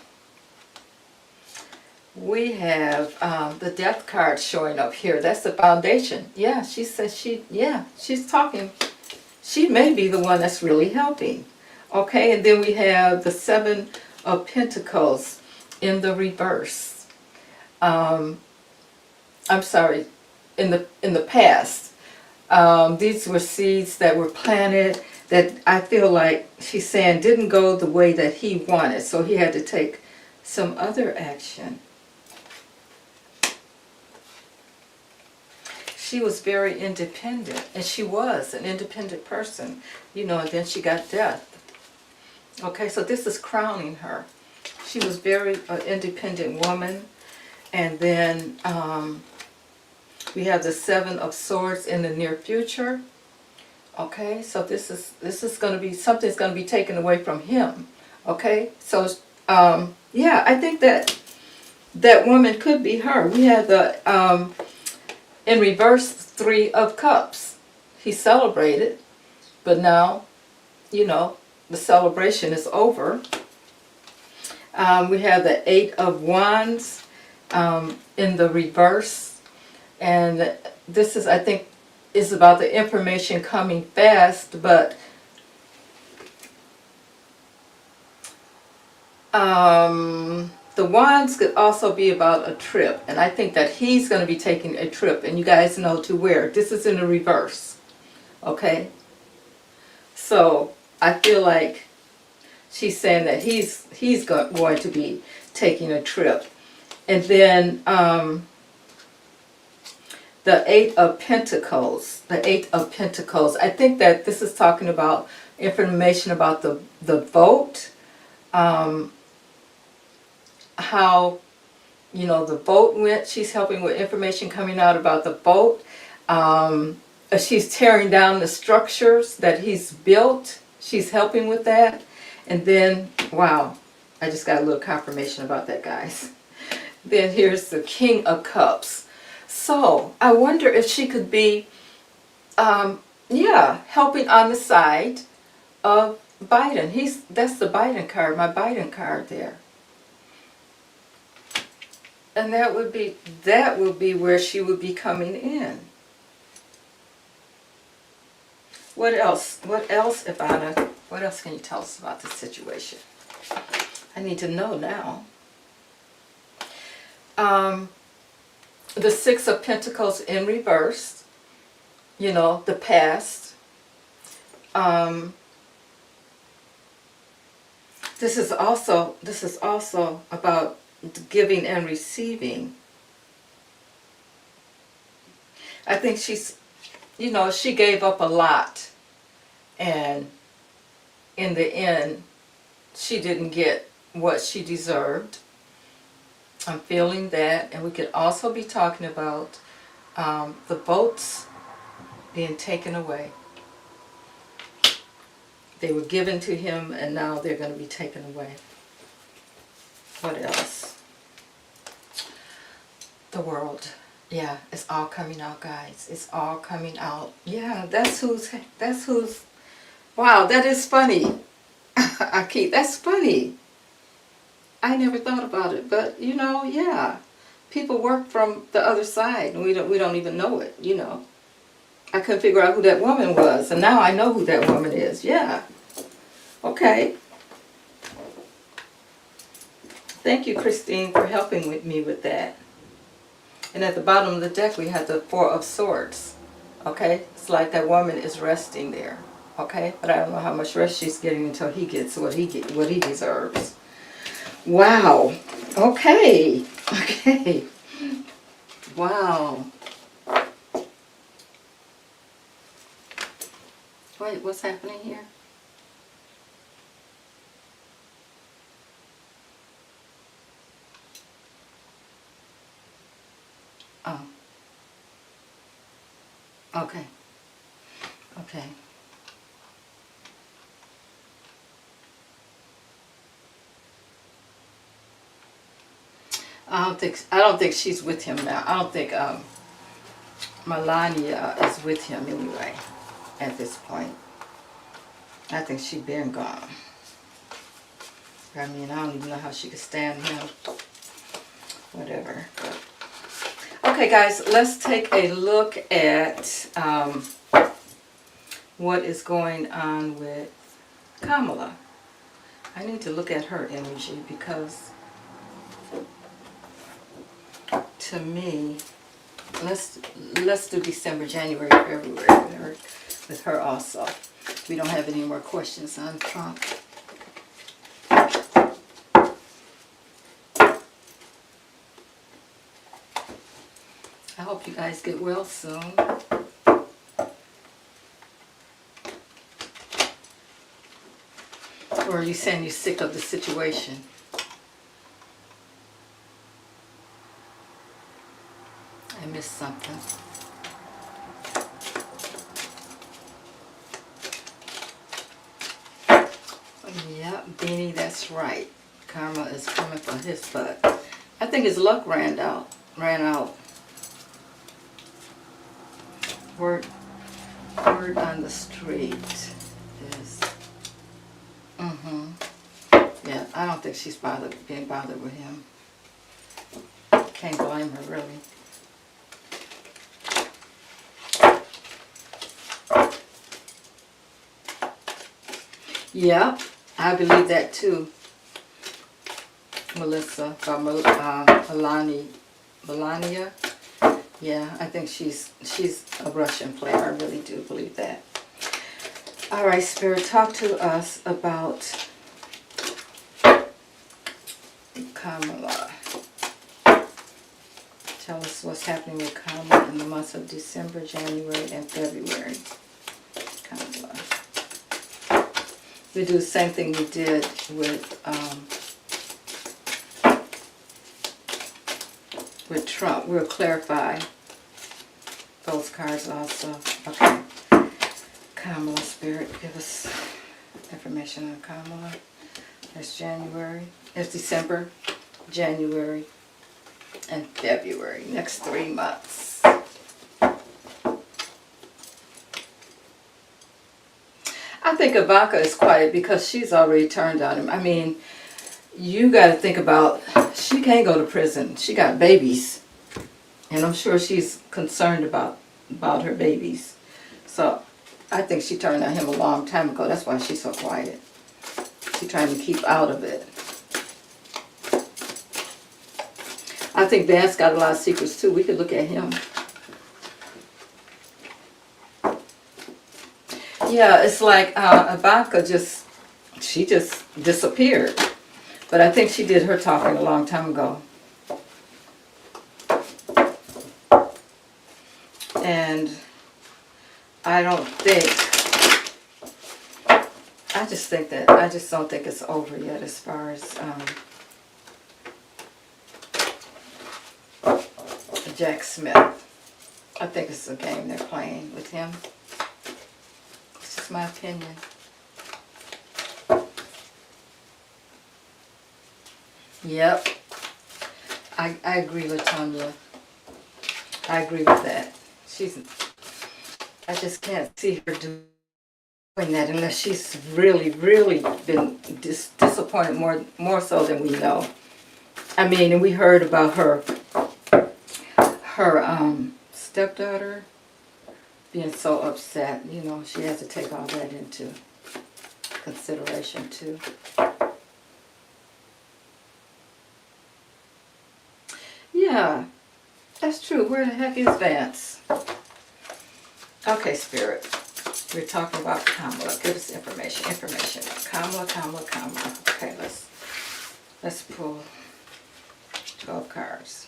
We have the Death card showing up here. That's the foundation. Yeah, she says she's talking. She may be the one that's really helping. Okay, and then we have the Seven of Pentacles in the reverse. I'm sorry, in the past. These were seeds that were planted that I feel like she's saying didn't go the way that he wanted. So he had to take some other action. She was very independent, and she was an independent person, you know, and then she got death. Okay, so this is crowning her. She was very independent woman, and then we have the Seven of Swords in the near future. Okay, so this is going to be, something's going to be taken away from him. Okay, so yeah, I think that that woman could be her. We had the in reverse 3 of Cups. He celebrated, but now, you know, the celebration is over. We have the 8 of Wands in the reverse, and this is, I think, is about the information coming fast, but the Wands could also be about a trip, and I think that he's going to be taking a trip, and you guys know to where. This is in the reverse, okay? So I feel like she's saying that he's going to be taking a trip. And then the 8 of Pentacles, the 8 of Pentacles, I think that this is talking about information about the vote, how, you know, the vote went. She's helping with information coming out about the vote. She's tearing down the structures that he's built. She's helping with that. And then, wow, I just got a little confirmation about that, guys. Then here's the King of Cups. So I wonder if she could be, yeah, helping on the side of Biden. That's the Biden card, my Biden card there. And that would be where she would be coming in. What else? What else, Ivana? What else can you tell us about this situation? I need to know now. The 6 of Pentacles in reverse. You know, the past. This is also about giving and receiving. I think she's, you know, she gave up a lot, and in the end she didn't get what she deserved. I'm feeling that. And we could also be talking about the boats being taken away. They were given to him, and now they're going to be taken away. What else? The World. Yeah, it's all coming out, guys. It's all coming out. Yeah, that's who's, wow, that is funny. That's funny. I never thought about it, but you know, yeah. People work from the other side, and we don't even know it, you know. I couldn't figure out who that woman was, and now I know who that woman is. Yeah. Okay. Thank you, Christine, for helping with me with that. And at the bottom of the deck, we have the 4 of Swords. Okay? It's like that woman is resting there. Okay? But I don't know how much rest she's getting until he gets what he deserves. Wow. Okay. Okay. Wow. Wait, what's happening here? Oh. Okay. Okay. I don't think she's with him now. I don't think Melania is with him anyway at this point. I think she's been gone. I mean, I don't even know how she could stand him. Whatever. Okay, guys, let's take a look at what is going on with Kamala. I need to look at her energy because, to me, let's do December, January, February with her also. We don't have any more questions on Trump. I hope you guys get well soon. Or are you saying you're sick of the situation? I missed something. Yep, Beanie, that's right. Karma is coming for his butt. I think his luck ran out. Word on the street is, yeah, I don't think she's being bothered with him. Can't blame her, really. Yeah, I believe that too. Melissa, Melania. Yeah, I think she's a Russian player. I really do believe that. All right, Spirit, talk to us about Kamala. Tell us what's happening with Kamala in the months of December, January, and February. Kamala. We do the same thing we did with Trump. We'll clarify those cards also. Okay. Kamala, Spirit, give us information on Kamala. That's January. It's December, January, and February. Next 3 months. I think Ivanka is quiet because she's already turned on him. I mean, you got to think about, she can't go to prison. She got babies. And I'm sure she's concerned about her babies. So I think she turned on him a long time ago. That's why she's so quiet. She's trying to keep out of it. I think Vance got a lot of secrets too. We could look at him. Yeah, it's like Ivanka she just disappeared. But I think she did her talking a long time ago. And I don't think, I just don't think it's over yet as far as Jack Smith. I think it's a game they're playing with him. It's just my opinion. Yep. I agree with Tanya. I agree with that. I just can't see her doing that unless she's really, really been disappointed more so than we know. I mean, and we heard about her stepdaughter being so upset. You know, she has to take all that into consideration too. Yeah, that's true. Where the heck is Vance? Okay, Spirit. We're talking about Kamala. Give us information. Kamala. Okay, let's pull 12 cards.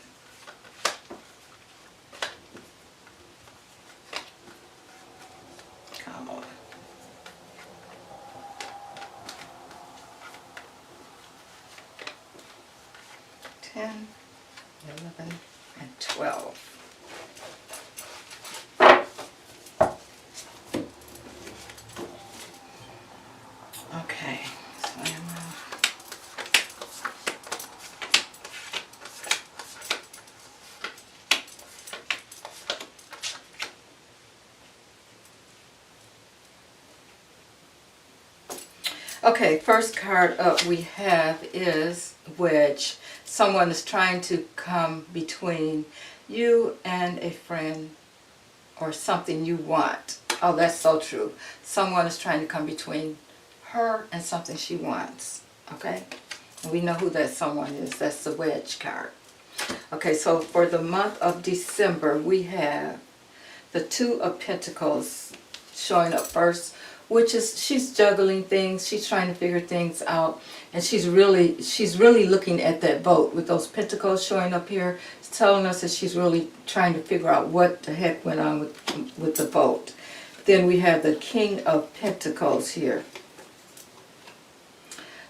Kamala. Ten, 11, and 12. Okay, so okay, first card up we have is Wedge. Someone is trying to come between you and a friend or something you want. Oh, that's so true. Someone is trying to come between her and something she wants. Okay? And we know who that someone is. That's the Wedge card. Okay, so for the month of December, we have the Two of Pentacles showing up first, which is she's juggling things, she's trying to figure things out, and she's really looking at that vote with those pentacles showing up here. It's telling us that she's really trying to figure out what the heck went on with the vote. Then we have the King of Pentacles here.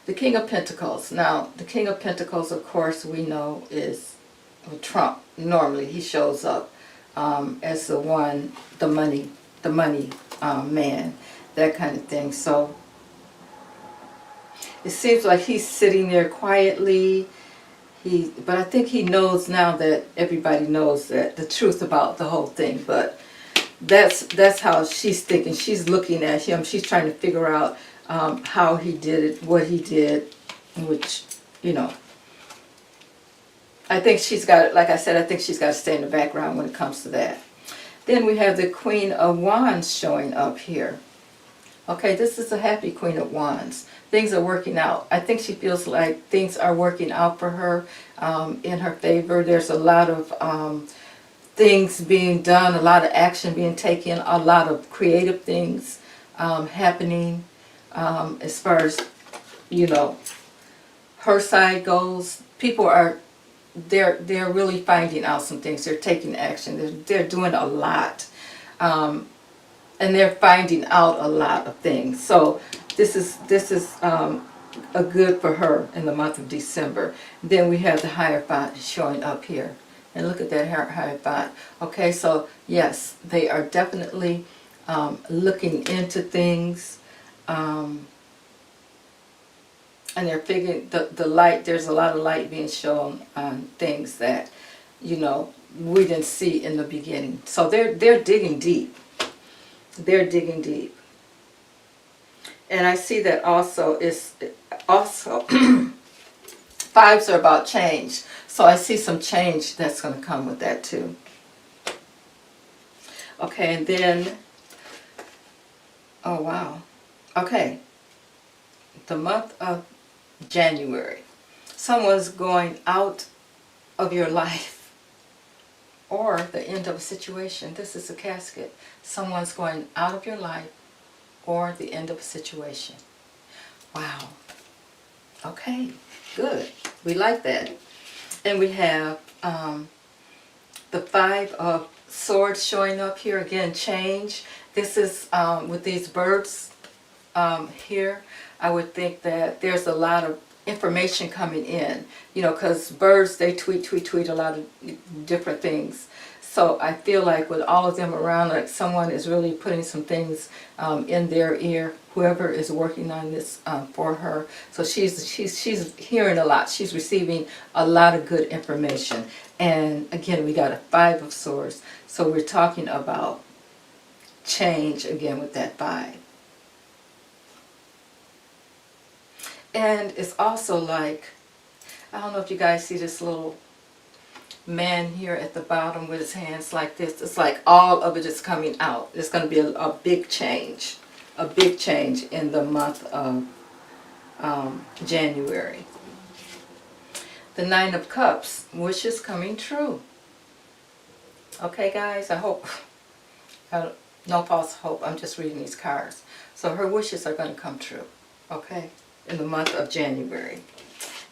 The King of Pentacles. Now, the King of Pentacles, of course, we know is Trump. Normally, he shows up as the money man, that kind of thing. So It seems like he's sitting there quietly. But I think he knows now that everybody knows that the truth about the whole thing. But that's how she's thinking. She's looking at him. She's trying to figure out how he did it, what he did, which, you know, I think she's got, like I said, I think she's got to stay in the background when it comes to that. Then we have the Queen of Wands showing up here. Okay, this is a happy Queen of Wands. Things are working out. I think she feels like things are working out for her in her favor. There's a lot of things being done, a lot of action being taken, a lot of creative things happening as far as, you know, her side goes. People are, they're really finding out some things. They're taking action. They're doing a lot. And they're finding out a lot of things. So this is a good for her in the month of December. Then we have the Hierophant showing up here. And look at that Hierophant. Okay, so yes, they are definitely looking into things. And they're figuring the light, there's a lot of light being shown on things that, you know, we didn't see in the beginning. So they're digging deep. They're digging deep. And I see that also fives are about change. So I see some change that's going to come with that too. Okay, and then, oh wow. Okay, the month of January. Someone's going out of your life. Or the end of a situation. This is a casket. Someone's going out of your life or the end of a situation. Wow. Okay, good. We like that. And we have the Five of Swords showing up here. Again, change. This is with these birds here. I would think that there's a lot of information coming in, you know, because birds, they tweet a lot of different things. So I feel like with all of them around, like someone is really putting some things in their ear, whoever is working on this for her. So she's hearing a lot. She's receiving a lot of good information. And again, we got a Five of Swords. So we're talking about change again with that five. And it's also like, I don't know if you guys see this little man here at the bottom with his hands like this. It's like all of it is coming out. It's going to be a big change. A big change in the month of January. The Nine of Cups, wishes coming true. Okay guys, I hope, no false hope, I'm just reading these cards. So her wishes are going to come true. Okay, in the month of January.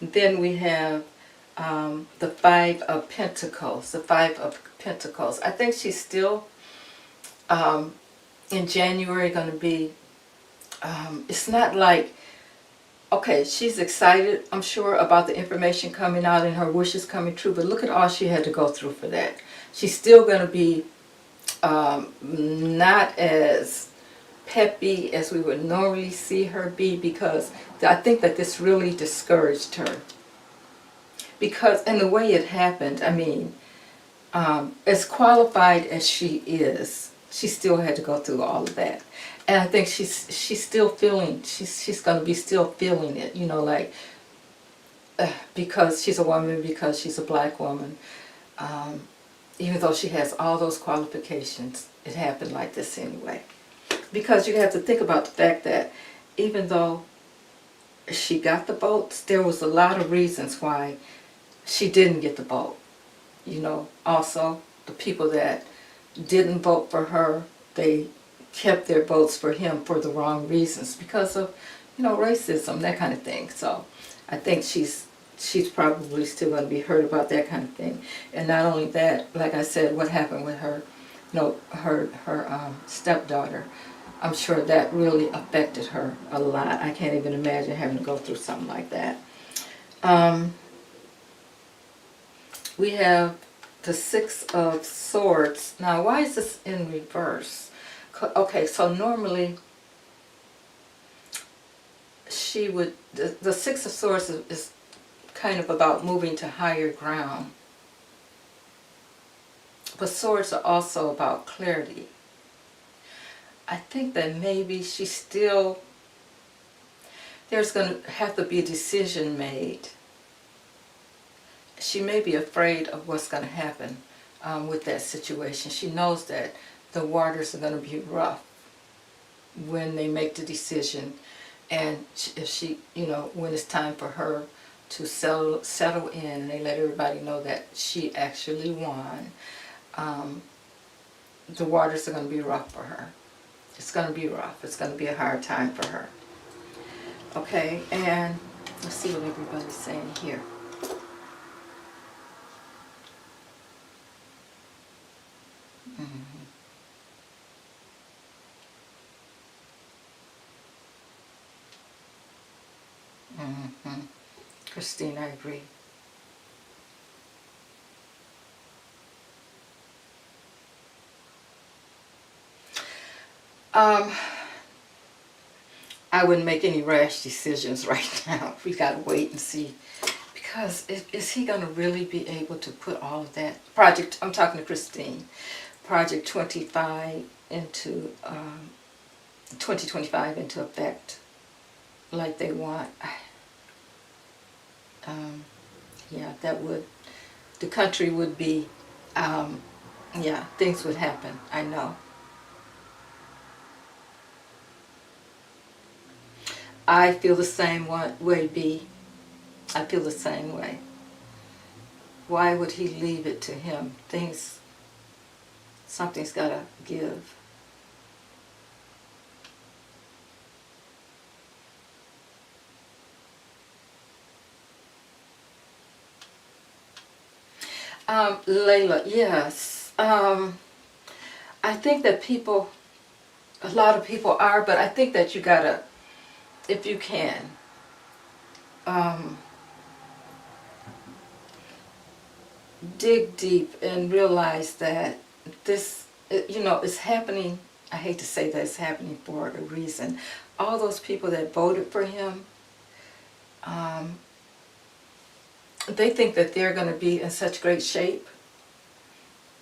Then we have the Five of Pentacles. The Five of Pentacles. I think she's still in January going to be, it's not like, okay, she's excited, I'm sure, about the information coming out and her wishes coming true, but look at all she had to go through for that. She's still going to be not as peppy as we would normally see her be, because I think that this really discouraged her. Because, and the way it happened, I mean, as qualified as she is, she still had to go through all of that. And I think she's still feeling, she's going to be still feeling it, you know, like, because she's a woman, because she's a black woman, even though she has all those qualifications, it happened like this anyway. Because you have to think about the fact that even though she got the votes, there was a lot of reasons why she didn't get the vote. You know, also the people that didn't vote for her, they kept their votes for him for the wrong reasons because of, you know, racism, that kind of thing. So I think she's probably still going to be hurt about that kind of thing. And not only that, like I said, what happened with her, you know, her stepdaughter, I'm sure that really affected her a lot. I can't even imagine having to go through something like that. We have the Six of Swords. Now, why is this in reverse? Okay, so normally she would, the Six of Swords is kind of about moving to higher ground. But swords are also about clarity. I think that maybe she still, there's going to have to be a decision made. She may be afraid of what's going to happen with that situation. She knows that the waters are going to be rough when they make the decision. And if she, you know, when it's time for her to settle in and they let everybody know that she actually won, the waters are going to be rough for her. It's going to be rough. It's going to be a hard time for her. Okay, and let's see what everybody's saying here. Mm-hmm. Christine, I agree. I wouldn't make any rash decisions right now. We got to wait and see. Because is he going to really be able to put all of that project, I'm talking to Christine, Project 25 into 2025 into effect like they want? Yeah, that would, the country would be, yeah, things would happen, I know. I feel the same way, B. I feel the same way. Why would he leave it to him? Something's got to give. Layla, yes. I think that a lot of people are, but I think that you gotta, if you can, dig deep and realize that this, you know, is happening. I hate to say that it's happening for a reason. All those people that voted for him, they think that they're going to be in such great shape,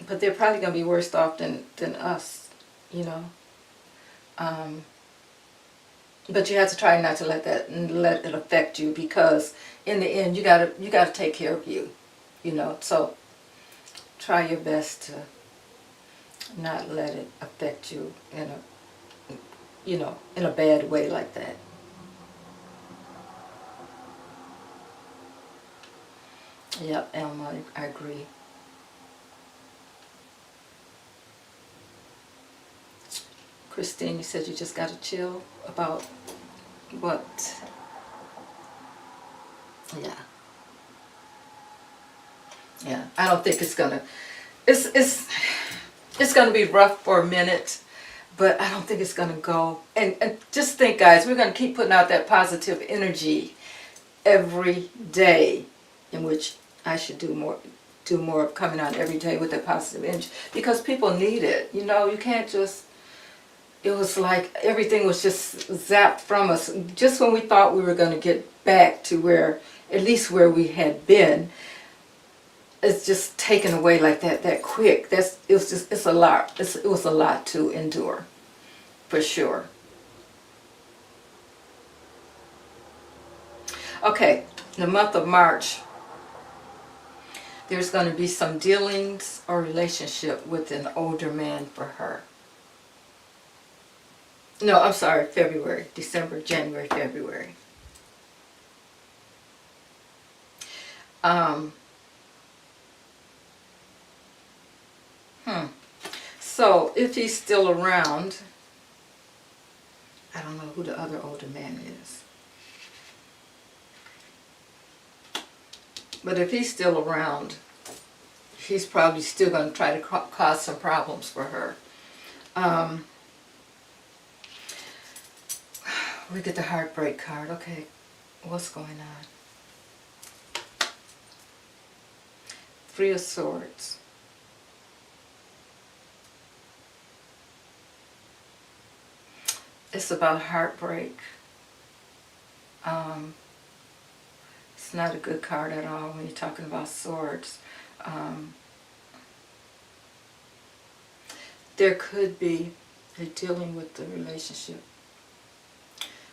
but they're probably going to be worse off than us, you know. But you have to try not to let it affect you, because in the end you gotta take care of you, you know. So try your best to not let it affect you in a bad way like that. Yep, Elma, I agree. Christine, you said you just got to chill about what? Yeah. Yeah, I don't think it's gonna. It's gonna be rough for a minute, but I don't think it's gonna go. And just think, guys, we're gonna keep putting out that positive energy every day, in which I should do more of coming out every day with that positive energy, because people need it. You know, you can't just. It was like everything was just zapped from us. Just when we thought we were going to get back to where, at least where we had been, it's just taken away like that quick. It's a lot. It was a lot to endure, for sure. Okay, the month of March, there's going to be some dealings or relationship with an older man for her. No, I'm sorry, February, December, January, February. So if he's still around, I don't know who the other older man is. But if he's still around, he's probably still going to try to cause some problems for her. We get the heartbreak card. Okay, what's going on? Three of Swords. It's about heartbreak. It's not a good card at all when you're talking about swords. There could be a dealing with the relationship.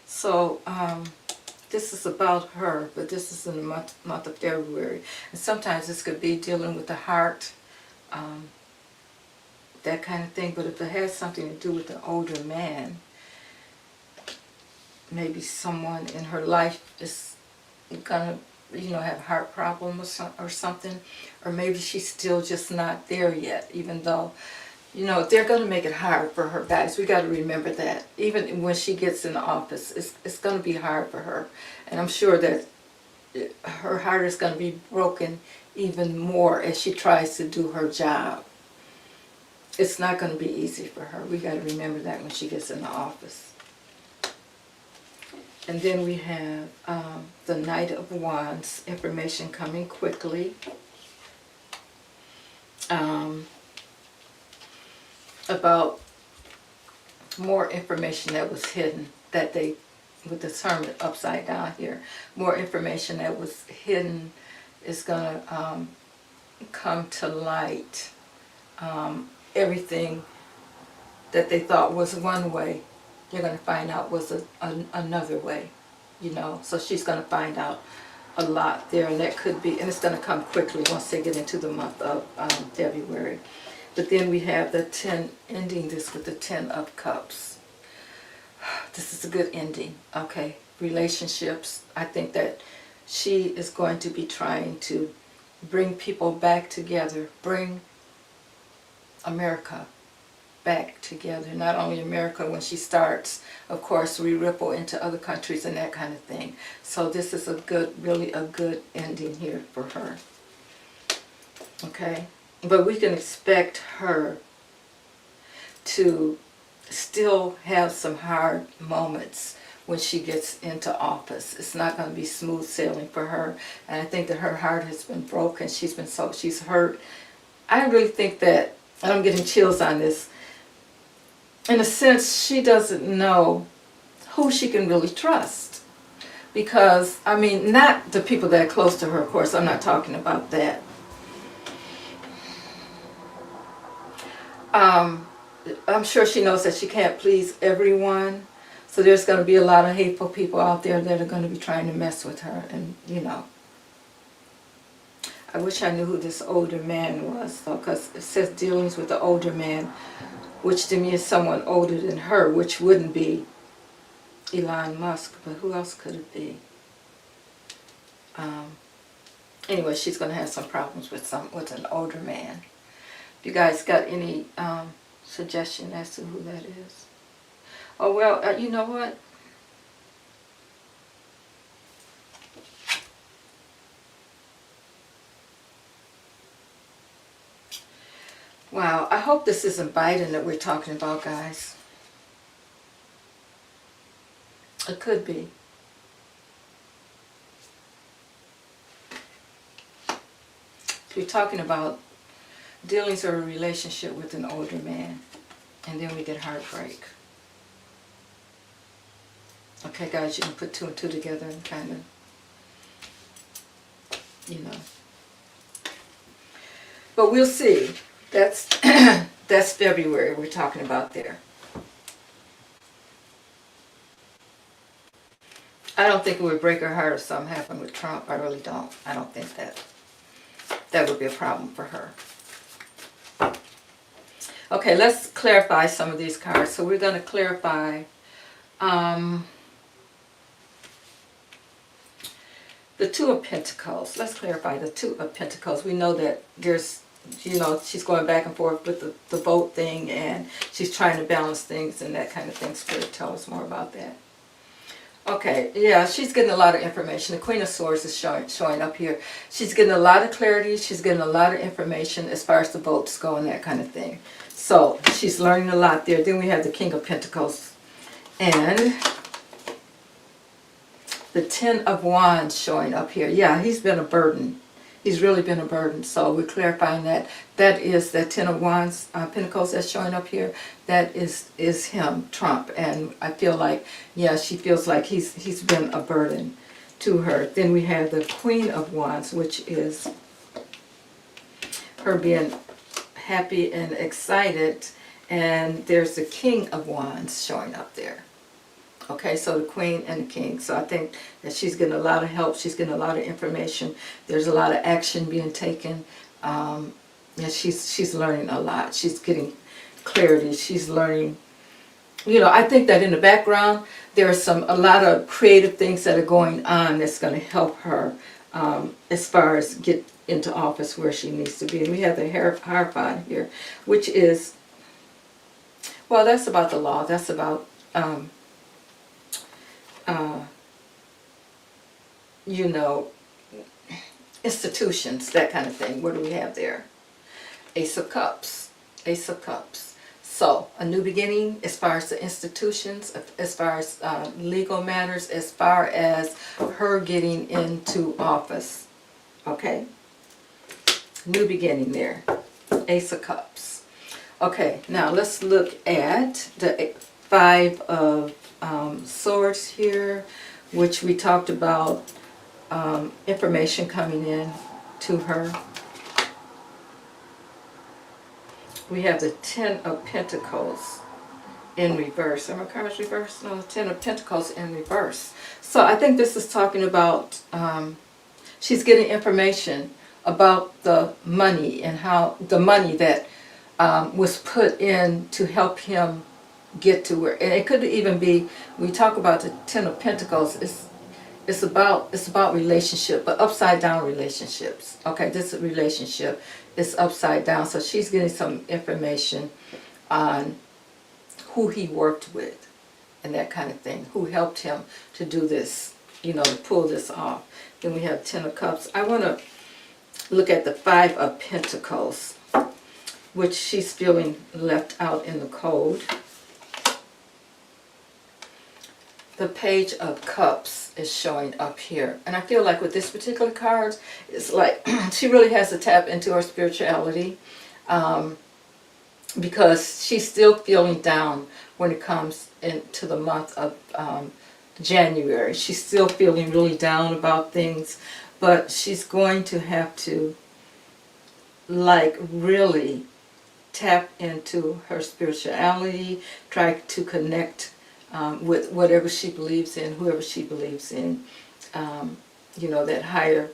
So this is about her, but this is in the month of February. And sometimes this could be dealing with the heart, that kind of thing. But if it has something to do with an older man, maybe someone in her life is gonna, have a heart problem or something, or maybe she's still just not there yet, even though, they're gonna make it hard for her, guys. We got to remember that. Even when she gets in the office, it's gonna be hard for her, and I'm sure that her heart is gonna be broken even more as she tries to do her job. It's not gonna be easy for her. We got to remember that when she gets in the office. And then we have the Knight of Wands, information coming quickly. About more information that was hidden, that they, with the Hermit upside down here, more information that was hidden is going to come to light. Everything that they thought was one way, you're going to find out was another way, So she's going to find out a lot there, and that could be, and it's going to come quickly once they get into the month of February. But then we have the 10, ending this with the 10 of Cups. This is a good ending, okay? Relationships, I think that she is going to be trying to bring people back together, bring America back together. Not only America, when she starts, of course, we ripple into other countries and that kind of thing. So this is a good, really a good ending here for her. Okay? But we can expect her to still have some hard moments when she gets into office. It's not going to be smooth sailing for her. And I think that her heart has been broken. She's hurt. I really think that, and I'm getting chills on this, in a sense, she doesn't know who she can really trust. Because, not the people that are close to her, of course, I'm not talking about that. I'm sure she knows that she can't please everyone. So there's going to be a lot of hateful people out there that are going to be trying to mess with her. And, I wish I knew who this older man was, though, because it says dealings with the older man, which to me is someone older than her, which wouldn't be Elon Musk, but who else could it be? Anyway, she's going to have some problems with an older man. If you guys got any suggestion as to who that is? Oh, well, you know what? Wow, I hope this isn't Biden that we're talking about, guys. It could be. We're talking about dealings or a relationship with an older man, and then we get heartbreak. Okay, guys, you can put 2 and 2 together and kind of, But we'll see. That's that's February we're talking about there. I don't think it would break her heart if something happened with Trump. I really don't. I don't think that would be a problem for her. Okay, let's clarify some of these cards. So we're going to clarify the 2 of Pentacles. Let's clarify the 2 of Pentacles. We know that there's, she's going back and forth with the vote thing, and she's trying to balance things and that kind of thing. Spirit, tell us more about that. Okay, yeah, she's getting a lot of information. The Queen of Swords is showing up here. She's getting a lot of clarity. She's getting a lot of information as far as the votes go and that kind of thing. So she's learning a lot there. Then we have the King of Pentacles and the 10 of Wands showing up here. Yeah, he's been a burden. He's really been a burden. So we're clarifying that. That is that Ten of Wands, Pentacles that's showing up here. That is him, Trump. And I feel like, yeah, she feels like he's been a burden to her. Then we have the Queen of Wands, which is her being happy and excited. And there's the King of Wands showing up there. Okay, so the Queen and the King. So I think that she's getting a lot of help. She's getting a lot of information. There's a lot of action being taken. Yeah, she's learning a lot. She's getting clarity. She's learning. You know, I think that in the background there are a lot of creative things that are going on that's going to help her as far as get into office where she needs to be. And we have the Hierophant here, which is, well, that's about the law. That's about you know, institutions, that kind of thing. What do we have there? Ace of Cups. Ace of Cups. So, a new beginning as far as the institutions, as far as legal matters, as far as her getting into office. Okay? New beginning there. Ace of Cups. Okay, now let's look at the Five of Swords here, which we talked about information coming in to her. We have the Ten of Pentacles in reverse. Are my cards reversed? No, the Ten of Pentacles in reverse. So I think this is talking about she's getting information about the money and how the money that was put in to help him get to where, and it could even be, we talk about the Ten of Pentacles, it's about relationship, but upside down relationships. Okay, this relationship is upside down. So she's getting some information on who he worked with and that kind of thing, who helped him to do this, you know, to pull this off. Then we have Ten of Cups. I want to look at the Five of Pentacles, which she's feeling left out in the cold. The Page of Cups is showing up here. And I feel like with this particular card, it's like she really has to tap into her spirituality because she's still feeling down when it comes into the month of January. She's still feeling really down about things, but she's going to have to like really tap into her spirituality, try to connect with whatever she believes in, whoever she believes in, you know, that her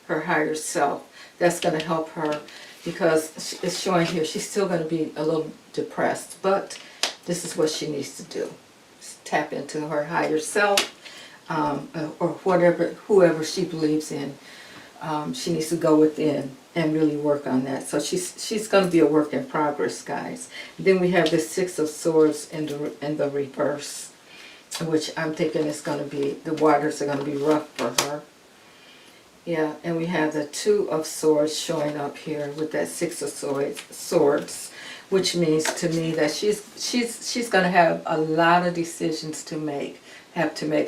higher self. That's going to help her because it's showing here she's still going to be a little depressed, but this is what she needs to do. Tap into her higher self, or whoever she believes in. She needs to go within and really work on that. So she's going to be a work in progress, guys. Then we have the Six of Swords in the reverse, which I'm thinking is going to be, the waters are going to be rough for her. Yeah, and we have the Two of Swords showing up here with that Six of Swords, which means to me that she's going to have a lot of decisions to make.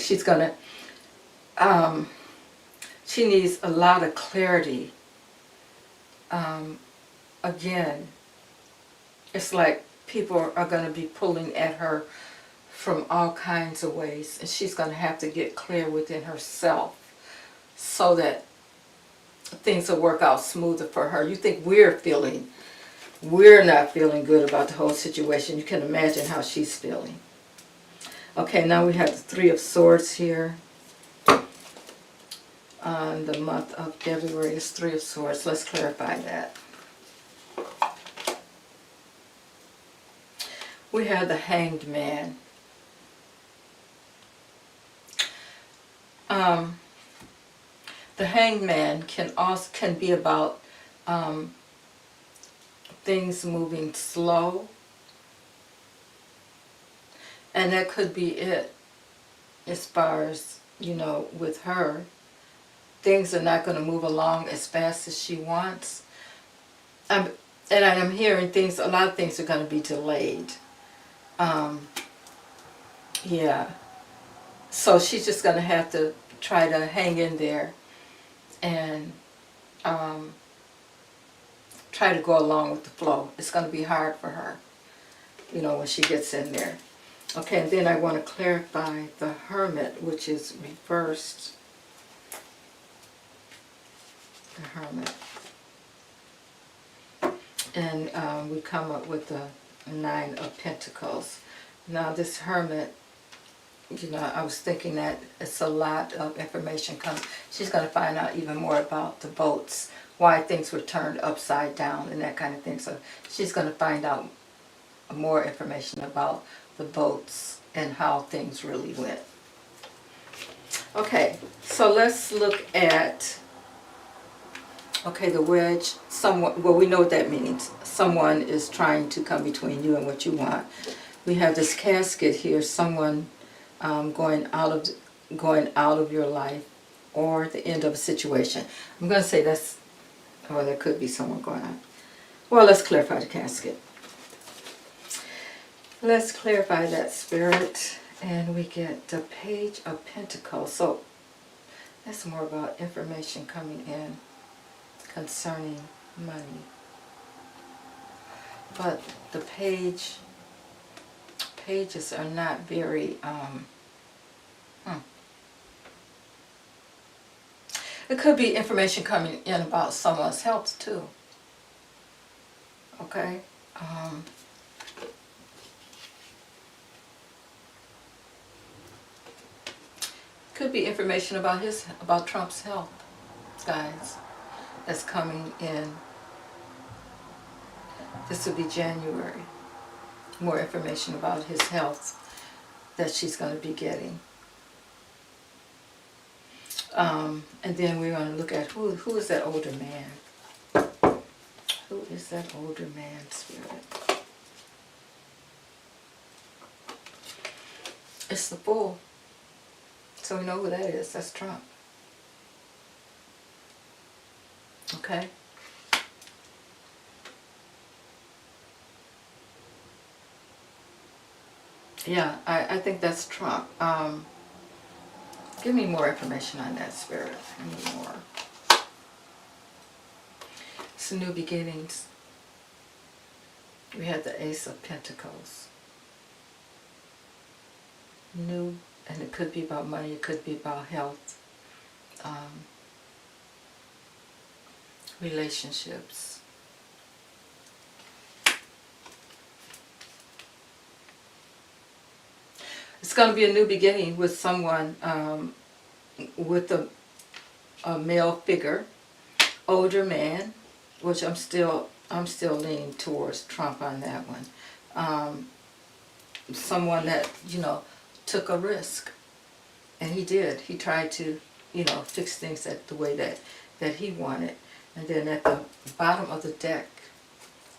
She's going to she needs a lot of clarity. Again, it's like people are going to be pulling at her from all kinds of ways, and she's going to have to get clear within herself so that things will work out smoother for her. You think we're not feeling good about the whole situation. You can imagine how she's feeling. Okay, now we have the Three of Swords here. On the month of February is Three of Swords. Let's clarify that. We have the Hanged Man. The Hanged Man can be about things moving slow, and that could be it as far as, you know, with her. Things are not going to move along as fast as she wants. And I'm hearing a lot of things are going to be delayed. Yeah. So she's just going to have to try to hang in there and try to go along with the flow. It's going to be hard for her, you know, when she gets in there. Okay, and then I want to clarify the Hermit, which is reversed. The Hermit. And we come up with the Nine of Pentacles. Now this Hermit, you know, I was thinking that it's a lot of information comes. She's going to find out even more about the boats, why things were turned upside down and that kind of thing. So she's going to find out more information about the boats and how things really went. Okay, so let's look at, okay, the wedge. Someone, well, we know what that means. Someone is trying to come between you and what you want. We have this casket here, someone going out of your life, or the end of a situation. I'm going to say that's, or there could be someone going on. Well, let's clarify the casket. Let's clarify that, Spirit, and we get the Page of Pentacles. So that's more about information coming in concerning money. But the pages are not very, it could be information coming in about someone's health too. Okay? Could be information about Trump's health, guys, that's coming in. This will be January. More information about his health that she's going to be getting. And then we're going to look at who is that older man? Who is that older man, Spirit? It's the Bull. So we know who that is. That's Trump. Okay? Yeah, I think that's Trump. Give me more information on that, Spirit. I need more. It's new beginnings. We had the Ace of Pentacles. New, and it could be about money, it could be about health. Relationships. It's going to be a new beginning with someone, with a male figure, older man, which I'm still leaning towards Trump on that one. Someone that, you know, took a risk, and he did. He tried to, you know, fix things the way that he wanted. And then at the bottom of the deck,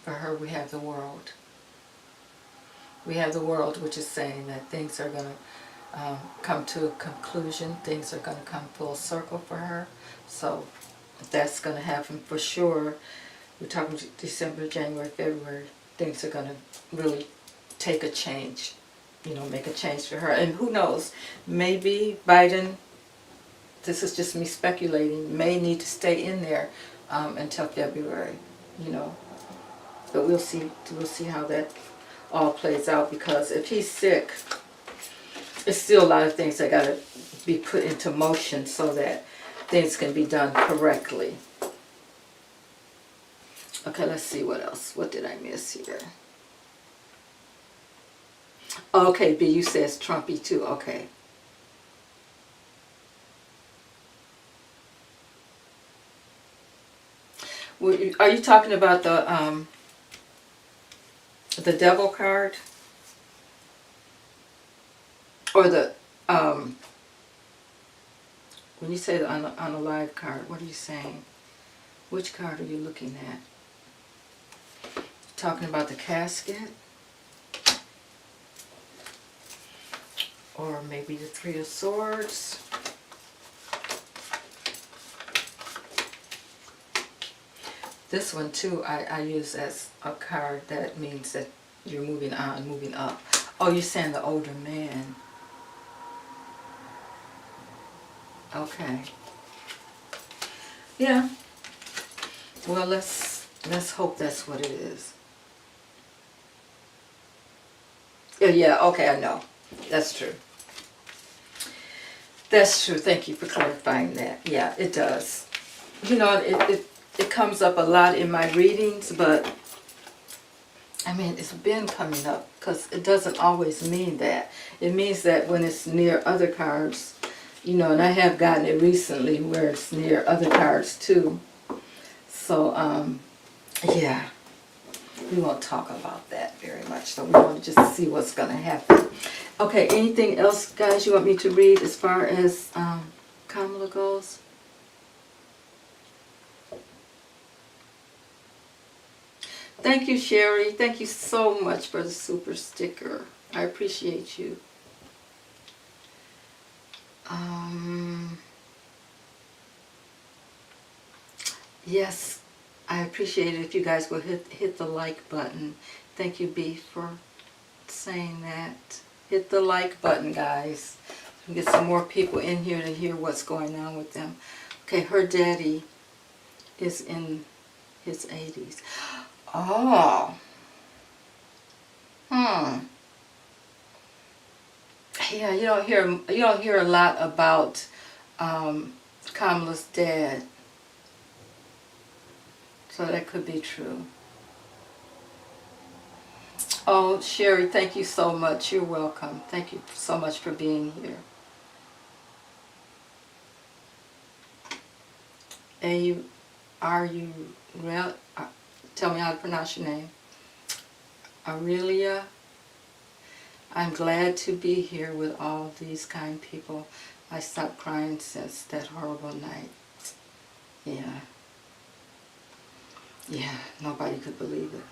for her, we have the World. We have the World, which is saying that things are going to come to a conclusion. Things are going to come full circle for her. So that's going to happen for sure. We're talking December, January, February. Things are going to really take a change. You know, make a change for her. And who knows, maybe Biden, this is just me speculating, may need to stay in there until February, you know. But we'll see how that all plays out, because if he's sick, it's still a lot of things that got to be put into motion so that things can be done correctly. Okay, let's see what else. What did I miss here? Okay, B, you says Trumpy too. Okay. Are you talking about the Devil card, or the when you say on a live card? What are you saying? Which card are you looking at? Talking about the casket? Or maybe the Three of Swords. This one too, I use as a card that means that you're moving on, moving up. Oh, you're saying the older man. Okay. Yeah. Well, let's hope that's what it is. Yeah, okay, I know. That's true. That's true. Thank you for clarifying that. Yeah, it does. You know, it comes up a lot in my readings, but I mean, it's been coming up because it doesn't always mean that. It means that when it's near other cards, you know, and I have gotten it recently where it's near other cards too. So, yeah, we won't talk about that very much. So we want to just see what's going to happen. Okay, anything else, guys, you want me to read as far as Kamala goes? Thank you, Sherry. Thank you so much for the super sticker. I appreciate you. Yes, I appreciate it if you guys will hit the like button. Thank you, B, for saying that. Hit the like button, guys. We get some more people in here to hear what's going on with them. Okay, her daddy is in his 80s. Oh. Yeah, you don't hear a lot about Kamala's dad. So that could be true. Oh, Sherry, thank you so much. You're welcome. Thank you so much for being here. Tell me how to pronounce your name. Aurelia, I'm glad to be here with all these kind people. I stopped crying since that horrible night. Yeah. Yeah, nobody could believe it.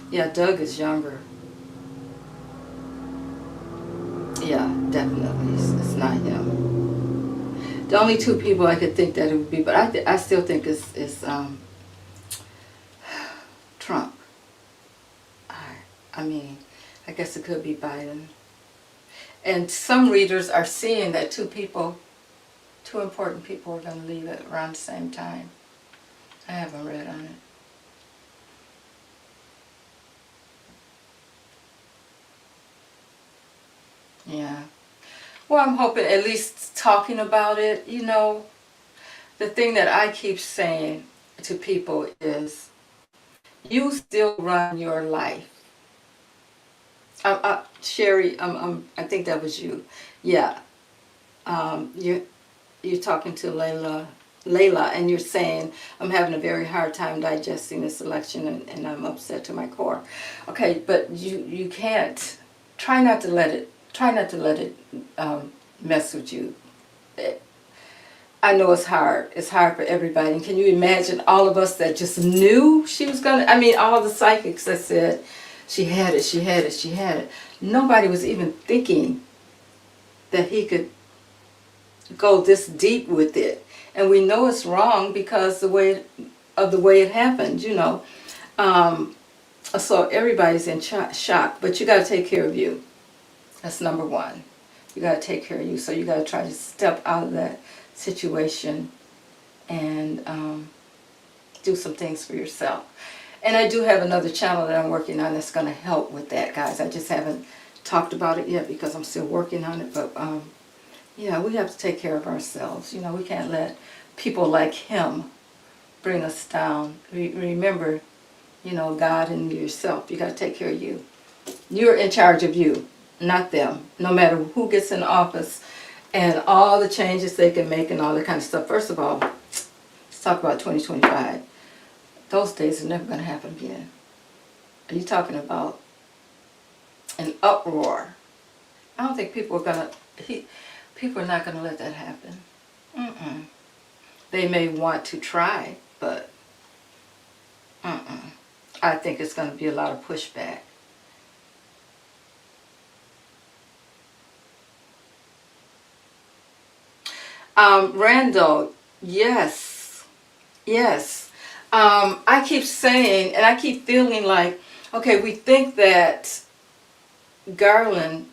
Yeah, Doug is younger. Yeah, definitely. It's not him. The only two people I could think that it would be, but I still think it's Trump. I mean, I guess it could be Biden. And some readers are seeing that two important people are going to leave at around the same time. I haven't read on it. Yeah. Well, I'm hoping at least talking about it, you know, the thing that I keep saying to people is, you still run your life. Sherry, I think that was you. Yeah. You're talking to Layla, and you're saying, I'm having a very hard time digesting this election, and I'm upset to my core. Okay, but you can't, try not to let it mess with you. I know it's hard. It's hard for everybody. And can you imagine all of us that just knew she was going to, I mean, all the psychics that said, she had it, she had it, she had it. Nobody was even thinking that he could go this deep with it. And we know it's wrong because the way it happened, you know. So everybody's in shock, but you got to take care of you. That's number one. You got to take care of you. So you got to try to step out of that situation and do some things for yourself. And I do have another channel that I'm working on that's going to help with that, guys. I just haven't talked about it yet because I'm still working on it. But yeah, we have to take care of ourselves. You know, we can't let people like him bring us down. Remember, you know, God and yourself. You got to take care of you. You're in charge of you, not them. No matter who gets in office and all the changes they can make and all that kind of stuff. First of all, let's talk about 2025. Those days are never going to happen again. Are you talking about an uproar? I don't think people are going to... People are not going to let that happen. They may want to try, but I think it's going to be a lot of pushback. Randall, yes. I keep saying, and I keep feeling like, okay, we think that Garland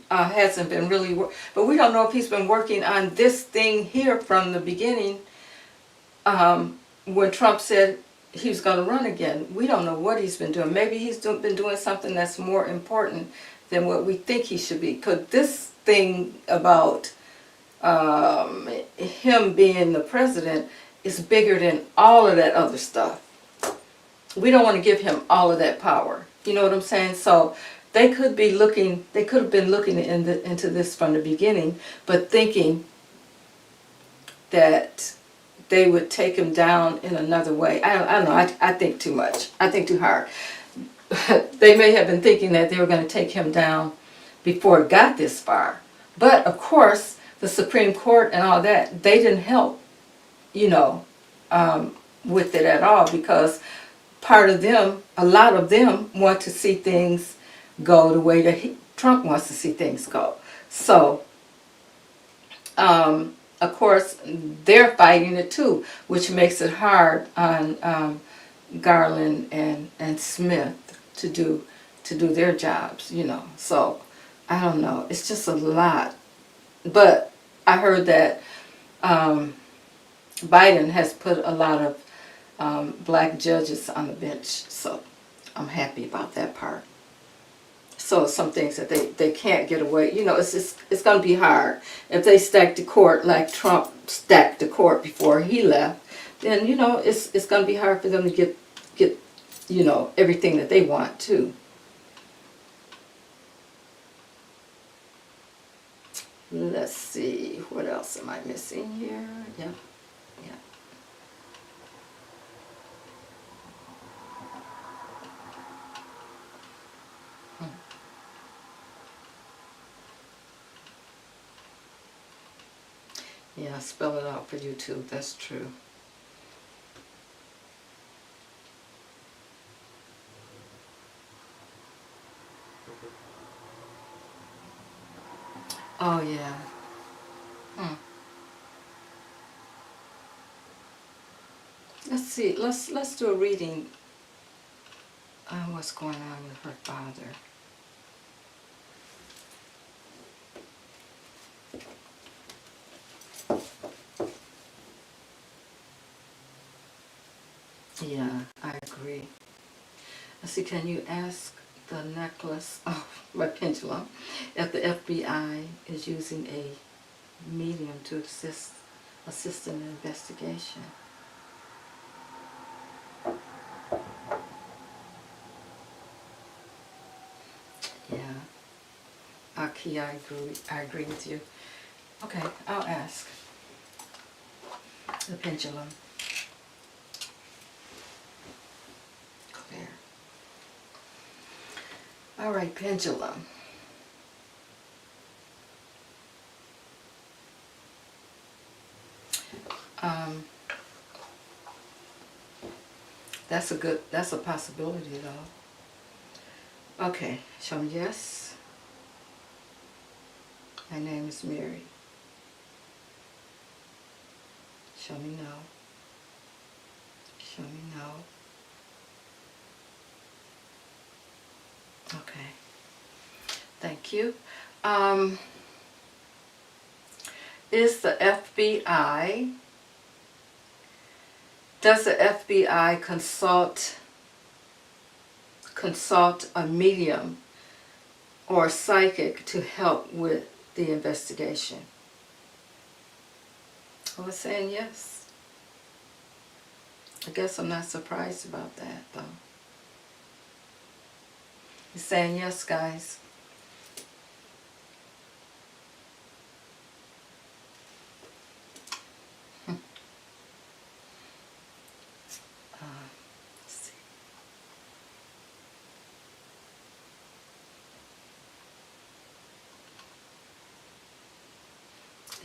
hasn't been really, but we don't know if he's been working on this thing here from the beginning. When Trump said he was going to run again, we don't know what he's been doing. Maybe he's been doing something that's more important than what we think he should be. Because this thing about him being the president is bigger than all of that other stuff. We don't want to give him all of that power. You know what I'm saying? So they could be looking. They could have been looking into this from the beginning, but thinking that they would take him down in another way. I don't know. I think too much. I think too hard. They may have been thinking that they were going to take him down before it got this far. But of course, the Supreme Court and all that, they didn't help, you know, with it at all, because part of them, a lot of them want to see things go the way that Trump wants to see things go. So, of course, they're fighting it too, which makes it hard on Garland and Smith to do their jobs, you know. So, I don't know. It's just a lot. But I heard that Biden has put a lot of black judges on the bench, so I'm happy about that part. So some things that they can't get away, you know, it's going to be hard. If they stack the court like Trump stacked the court before he left, then, you know, it's going to be hard for them to get you know, everything that they want too. Let's see, what else am I missing here? Yeah. Yeah, spell it out for you too, that's true. Oh yeah. Let's see, let's do a reading on what's going on with her father. Yeah, I agree. Let's see, can you ask the necklace, oh, my pendulum, if the FBI is using a medium to assist in the investigation? Yeah, Aki, I agree with you. Okay, I'll ask the pendulum. Clear. All right, pendulum. That's a possibility though. Okay, show me yes. My name is Mary. Show me no. Show me no. Okay. Thank you. Is the FBI, does the FBI consult a medium or a psychic to help with the investigation? I was saying yes. I guess I'm not surprised about that though. You're saying yes, guys. Let's see.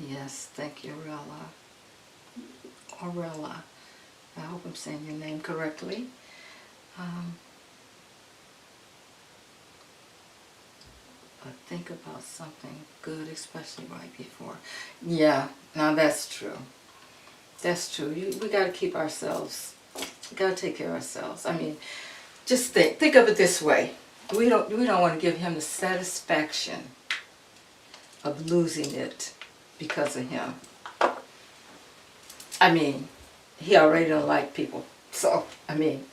Yes, thank you, Aurelia. I hope I'm saying your name correctly. But think about something good, especially right before. Yeah, now that's true. That's true. We got to keep ourselves. We got to take care of ourselves. I mean, just think of it this way. We don't want to give him the satisfaction of losing it because of him. I mean, he already don't like people. So, I mean,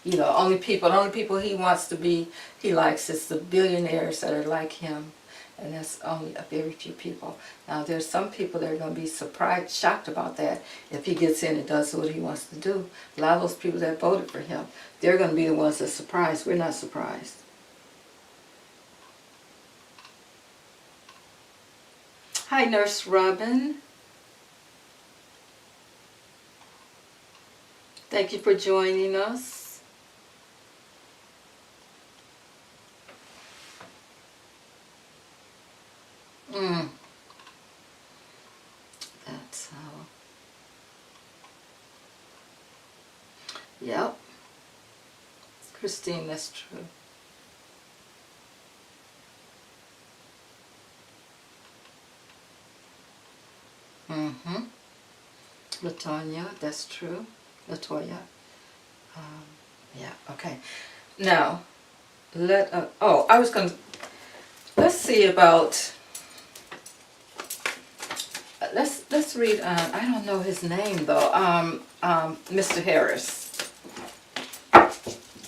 you know, the only people he wants to be, he likes is the billionaires that are like him. And that's only a very few people. Now, there's some people that are going to be surprised, shocked about that if he gets in and does what he wants to do. A lot of those people that voted for him, they're going to be the ones that are surprised. We're not surprised. Hi, Nurse Robin. Thank you for joining us. That's how. Yep. Christine, that's true. Mm-hmm. Latonya, that's true. Latoya. Yeah, okay. Now, let's see about, let's read, I don't know his name though, Mr. Harris,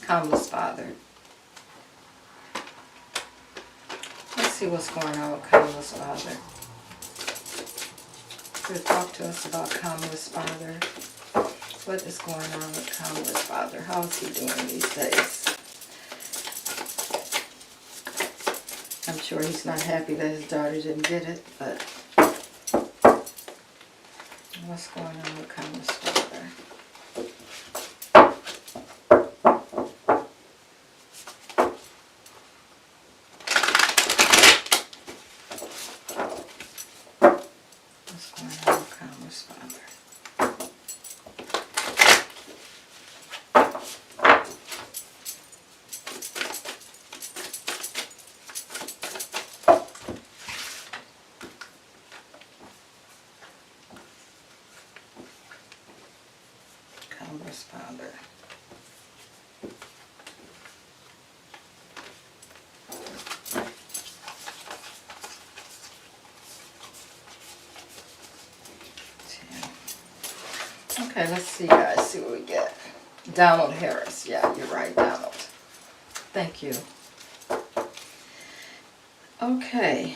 Kamala's father. Let's see what's going on with Kamala's father. He'll talk to us about Kamala's father. What is going on with Kamala's father? How is he doing these days? I'm sure he's not happy that his daughter didn't get it, but what's going on with Kamala's father? What's going on with Kamala's father? Kamala's father. Okay, let's see, guys. See what we get. Donald Harris. Yeah, you're right, Donald. Thank you. Okay.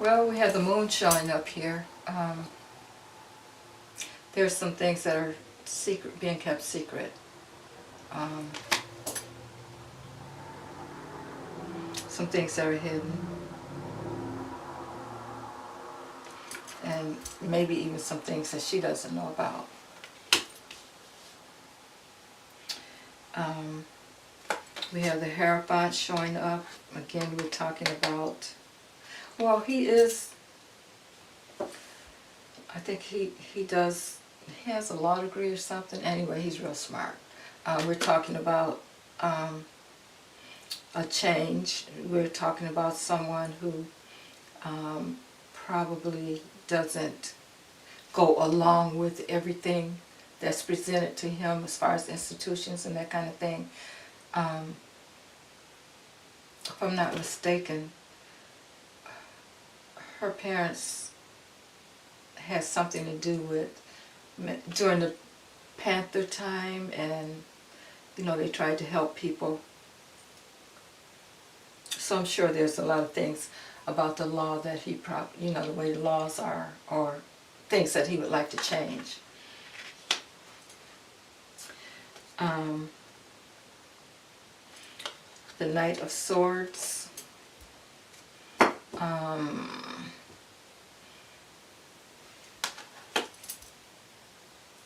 Well, we have the moon showing up here. There's some things that are secret, being kept secret. Some things that are hidden. And maybe even some things that she doesn't know about. We have the Hierophant showing up. Again, we're talking about, well, he is, I think he has a law degree or something. Anyway, he's real smart. We're talking about a change. We're talking about someone who probably doesn't go along with everything that's presented to him as far as institutions and that kind of thing. If I'm not mistaken, her parents had something to do with during the Panther time, and you know, they tried to help people. So I'm sure there's a lot of things about the law that he you know, the way the laws are, or things that he would like to change. The Knight of Swords.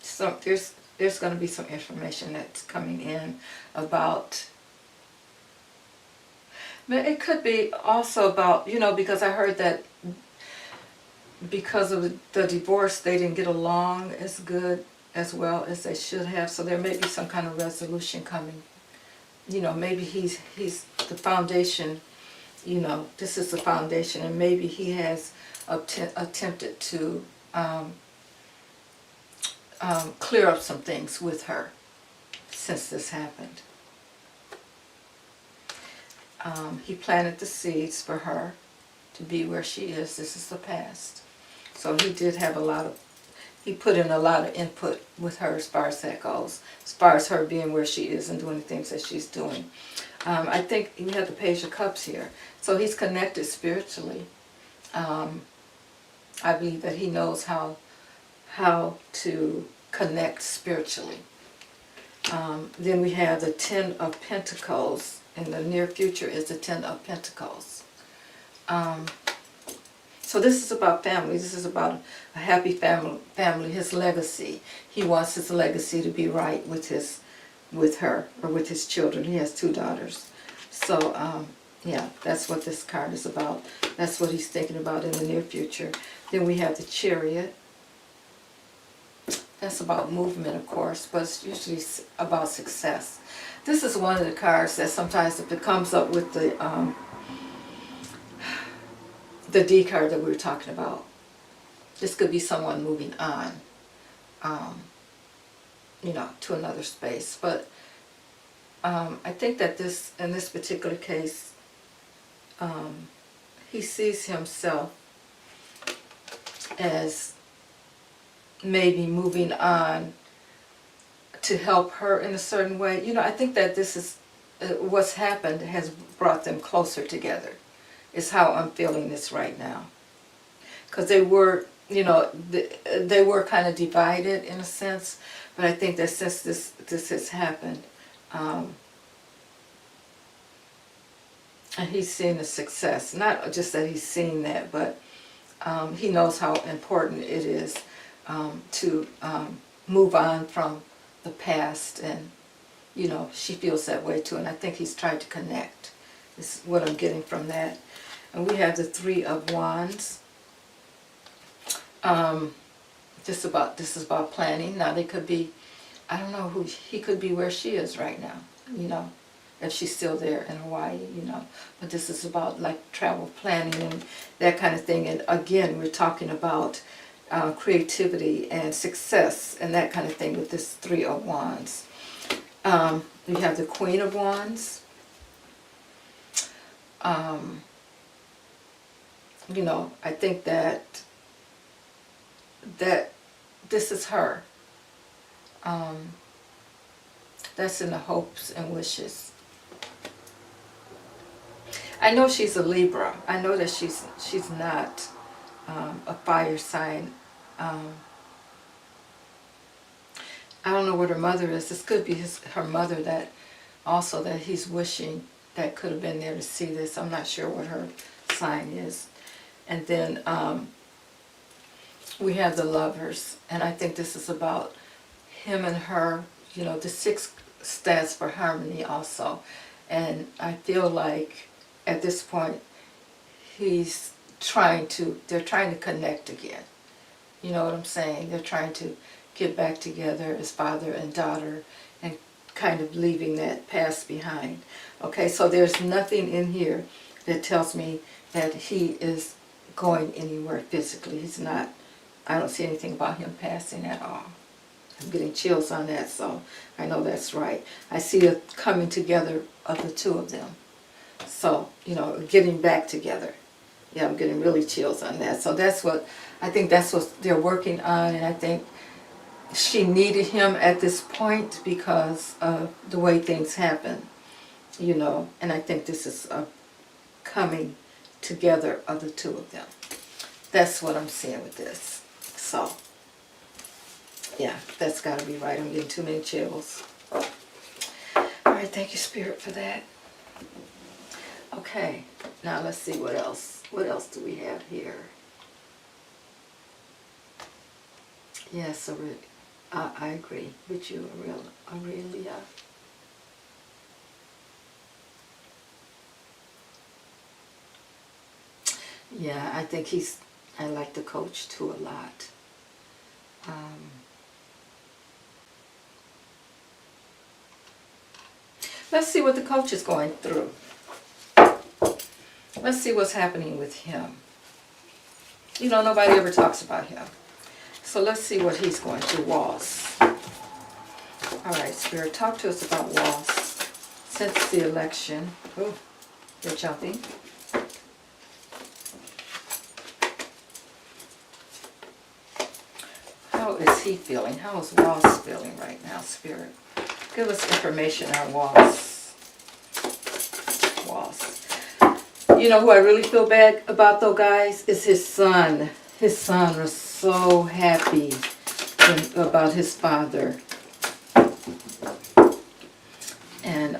So there's going to be some information that's coming in about, but it could be also about, you know, because I heard that because of the divorce they didn't get along as good as well as they should have, so there may be some kind of resolution coming. You know, maybe he's the foundation, you know, this is the foundation, and maybe he has attempted to clear up some things with her since this happened. He planted the seeds for her to be where she is. This is the past. So he did have he put in a lot of input with her as far as that goes, as far as her being where she is and doing the things that she's doing. I think we have the Page of Cups here. So he's connected spiritually. I believe that he knows how to connect spiritually. Then we have the Ten of Pentacles. In the near future is the Ten of Pentacles. So this is about family. This is about a happy family, his legacy. He wants his legacy to be right with her, or with his children. He has 2 daughters. So, yeah, that's what this card is about. That's what he's thinking about in the near future. Then we have the Chariot. That's about movement, of course, but it's usually about success. This is one of the cards that sometimes, if it comes up with the D card that we were talking about, this could be someone moving on, you know, to another space. But I think that in this particular case, he sees himself as maybe moving on to help her in a certain way. You know, I think that this is what's happened has brought them closer together, is how I'm feeling this right now. Because they were, you know, they were kind of divided in a sense, but I think that since this has happened, and he's seeing the success. Not just that he's seeing that, but he knows how important it is to move on from the past, and you know, she feels that way too, and I think he's tried to connect. This is what I'm getting from that. And we have the Three of Wands. This is about planning. Now they could be, I don't know, he could be where she is right now, you know, if she's still there in Hawaii, you know. But this is about like travel planning and that kind of thing. And again, we're talking about creativity and success and that kind of thing with this Three of Wands. We have the Queen of Wands. You know, I think that this is her. That's in the hopes and wishes. I know she's a Libra. I know that she's not a fire sign. I don't know what her mother is. This could be her mother that he's wishing that could have been there to see this. I'm not sure what her sign is. And then we have the Lovers, and I think this is about him and her. You know, the 6 stands for harmony also, and I feel like at this point they're trying to connect again. You know what I'm saying? They're trying to get back together as father and daughter and kind of leaving that past behind. Okay, so there's nothing in here that tells me that he is going anywhere physically. He's not. I don't see anything about him passing at all. I'm getting chills on that, so I know that's right. I see a coming together of the 2 of them. So, you know, getting back together. Yeah, I'm getting really chills on that. So I think that's what they're working on, and I think she needed him at this point because of the way things happen, you know, and I think this is a coming together of the 2 of them. That's what I'm seeing with this. So, yeah, that's got to be right. I'm getting too many chills. All right, thank you, Spirit, for that. Okay, now let's see what else. What else do we have here? Yes, I agree with you, Aurelia. Yeah, I think I like the coach too a lot. Let's see what the coach is going through. Let's see what's happening with him. You know, nobody ever talks about him. So let's see what he's going through, Walz. All right, Spirit, talk to us about Walz since the election. Oh, They're jumping. How is he feeling? How is Walz feeling right now, Spirit? Give us information on Walz. Walz. You know who I really feel bad about though, guys? Is his son. His son was so happy about his father. And,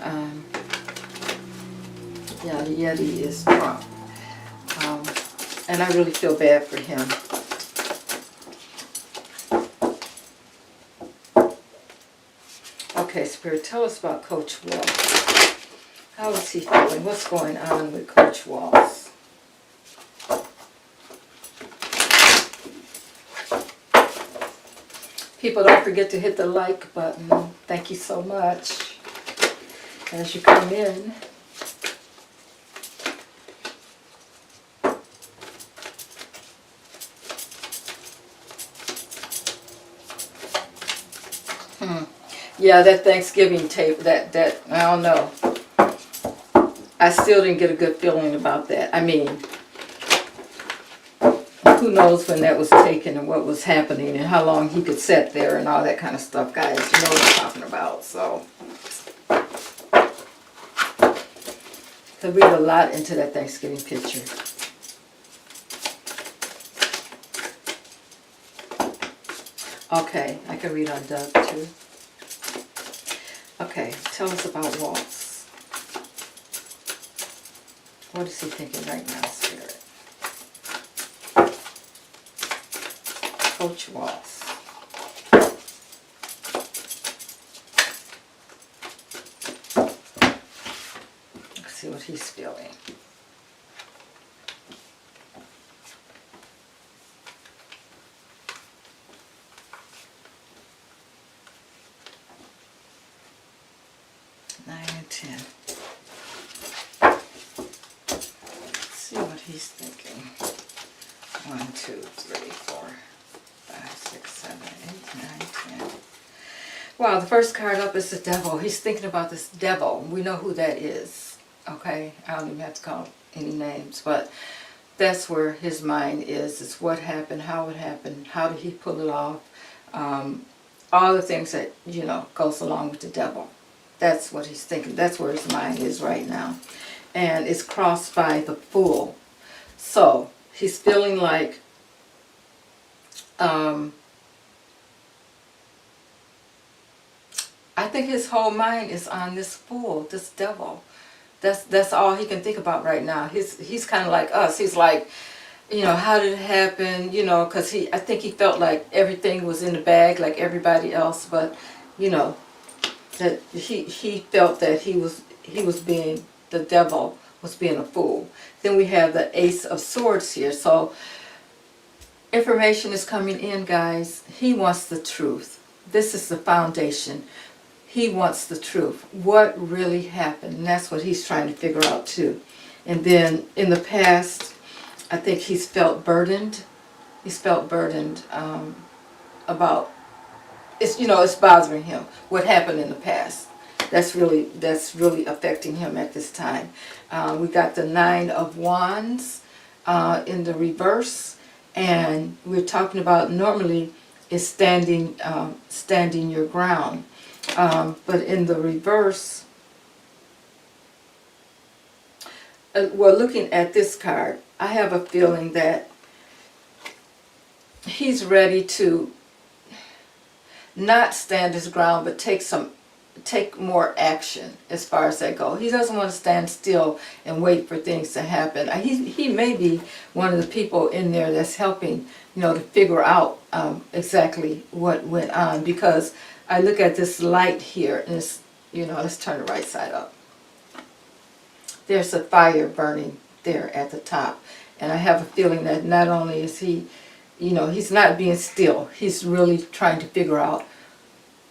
yeah, the Yeti is Trump. And I really feel bad for him. Okay, Spirit, tell us about Coach Walz. How is he feeling? What's going on with Coach Walz? People, don't forget to hit the like button. Thank you so much as you come in. Yeah, that Thanksgiving tape, that I don't know. I still didn't get a good feeling about that. I mean, who knows when that was taken and what was happening and how long he could sit there and all that kind of stuff, guys. You know what I'm talking about, so. Could read a lot into that Thanksgiving picture. Okay, I can read on Doug too. Okay, tell us about Walz. What is he thinking right now, Spirit? Coach Walz. Let's see what he's feeling. He's thinking 1, 2, 3, 4, 5, 6, 7, 8, 9, 10. Wow, the first card up is the devil. He's thinking about this devil. We know who that is. Okay, I don't even have to call any names, but that's where his mind is. It's what happened, how it happened, how did he pull it off, all the things that, you know, goes along with the devil. That's what he's thinking. That's where his mind is right now. And it's crossed by the Fool. So, he's feeling like I think his whole mind is on this fool, this devil. That's all he can think about right now. He's kind of like us. He's like, you know, how did it happen? You know, because I think he felt like everything was in the bag like everybody else, but you know, that he felt that he was being, the devil was being a fool. Then we have the Ace of Swords here. So information is coming in, guys. He wants the truth. This is the foundation. He wants the truth. What really happened? And that's what he's trying to figure out too. And then in the past, I think he's felt burdened. He's felt burdened about, it's, you know, it's bothering him what happened in the past. That's really affecting him at this time. We got the 9 of Wands in the reverse, and we're talking about normally is standing your ground, but in the reverse, well, looking at this card, I have a feeling that he's ready to not stand his ground, but take more action as far as that goes. He doesn't want to stand still and wait for things to happen. He may be one of the people in there that's helping, you know, to figure out exactly what went on, because I look at this light here and it's, you know, let's turn the right side up. There's a fire burning there at the top, and I have a feeling that not only is he, you know, he's not being still, he's really trying to figure out,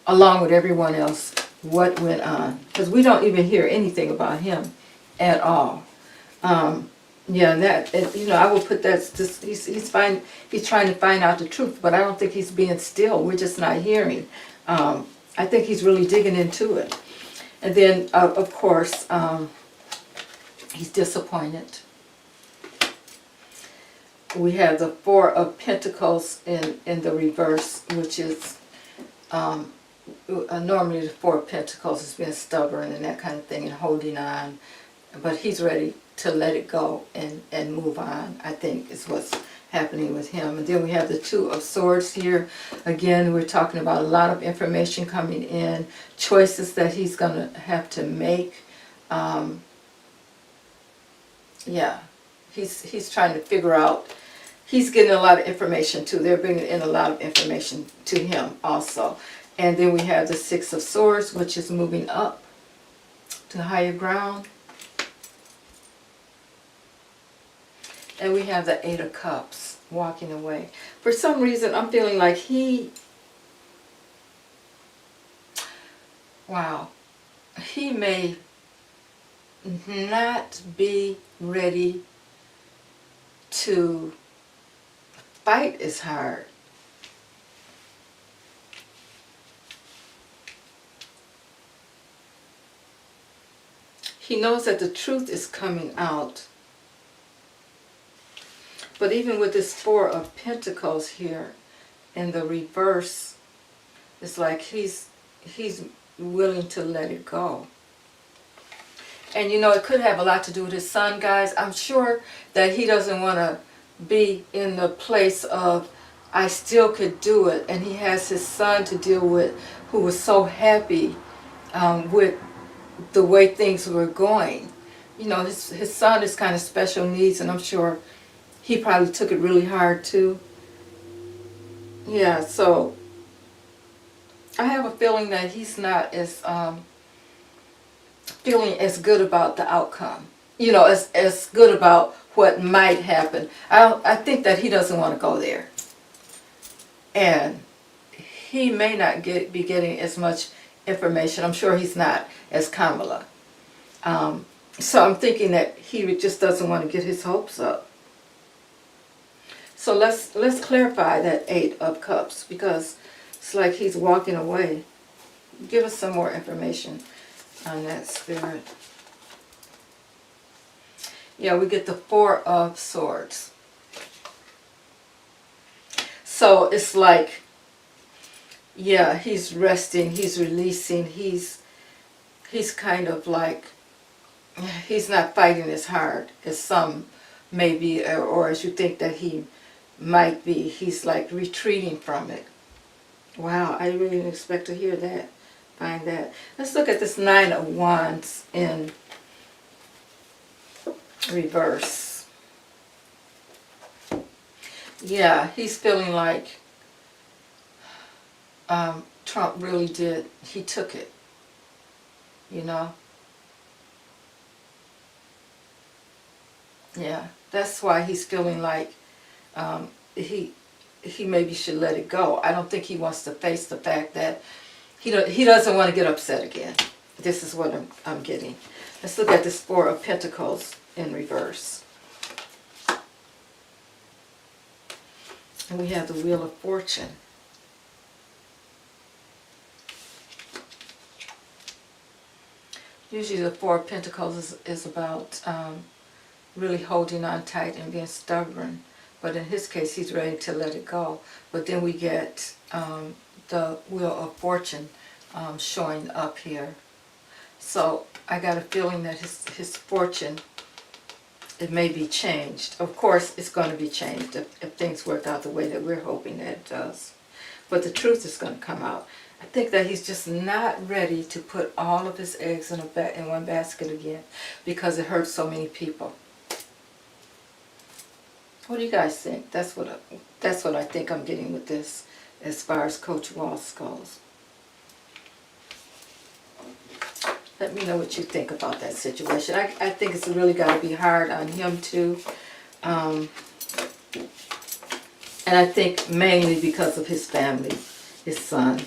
along with everyone else, what went on, because we don't even hear anything about him at all. Yeah, that, you know, I will put that. He's trying to find out the truth, but I don't think he's being still. We're just not hearing. I think he's really digging into it. And then, of course, He's disappointed. We have the Four of Pentacles in the reverse, which is normally the Four of Pentacles is being stubborn and that kind of thing and holding on. But he's ready to let it go and move on, I think is what's happening with him. And then we have the Two of Swords here. Again, we're talking about a lot of information coming in, choices that he's going to have to make. Yeah, he's trying to figure out. He's getting a lot of information too. They're bringing in a lot of information to him also. And then we have the Six of Swords, which is moving up to higher ground. And we have the Eight of Cups, walking away. For some reason, I'm feeling like he may not be ready to fight as hard. He knows that the truth is coming out. But even with this Four of Pentacles here in the reverse, it's like he's willing to let it go. And you know, it could have a lot to do with his son, guys. I'm sure that he doesn't want to be in the place of, I still could do it. And he has his son to deal with, who was so happy with the way things were going. You know, his son is kind of special needs, and I'm sure he probably took it really hard too. Yeah, so I have a feeling that he's not as feeling as good about the outcome. You know, as good about what might happen. I think that he doesn't want to go there. And he may not be getting as much information. I'm sure he's not as Kamala. So I'm thinking that he just doesn't want to get his hopes up. So let's clarify that Eight of Cups, because it's like he's walking away. Give us some more information on that, Spirit. Yeah, we get the Four of Swords. So it's like, yeah, he's resting, he's releasing, he's kind of like, he's not fighting as hard as some may be, or as you think that he might be. He's like retreating from it. Wow, I really didn't expect to hear that, find that. Let's look at this Nine of Wands in reverse. Yeah, he's feeling like Trump really did, he took it, you know. Yeah, that's why he's feeling like he maybe should let it go. I don't think he wants to face the fact that he doesn't want to get upset again. This is what I'm getting. Let's look at this Four of Pentacles in reverse. And we have the Wheel of Fortune. Usually the Four of Pentacles is about really holding on tight and being stubborn. But in his case, he's ready to let it go. But then we get the Wheel of Fortune showing up here. So I got a feeling that his fortune, it may be changed. Of course, it's going to be changed if things work out the way that we're hoping that it does. But the truth is going to come out. I think that he's just not ready to put all of his eggs in one basket again, because it hurts so many people. What do you guys think? That's what I think I'm getting with this, as far as Coach Walz goes. Let me know what you think about that situation. I think it's really got to be hard on him too. And I think mainly because of his family, his son.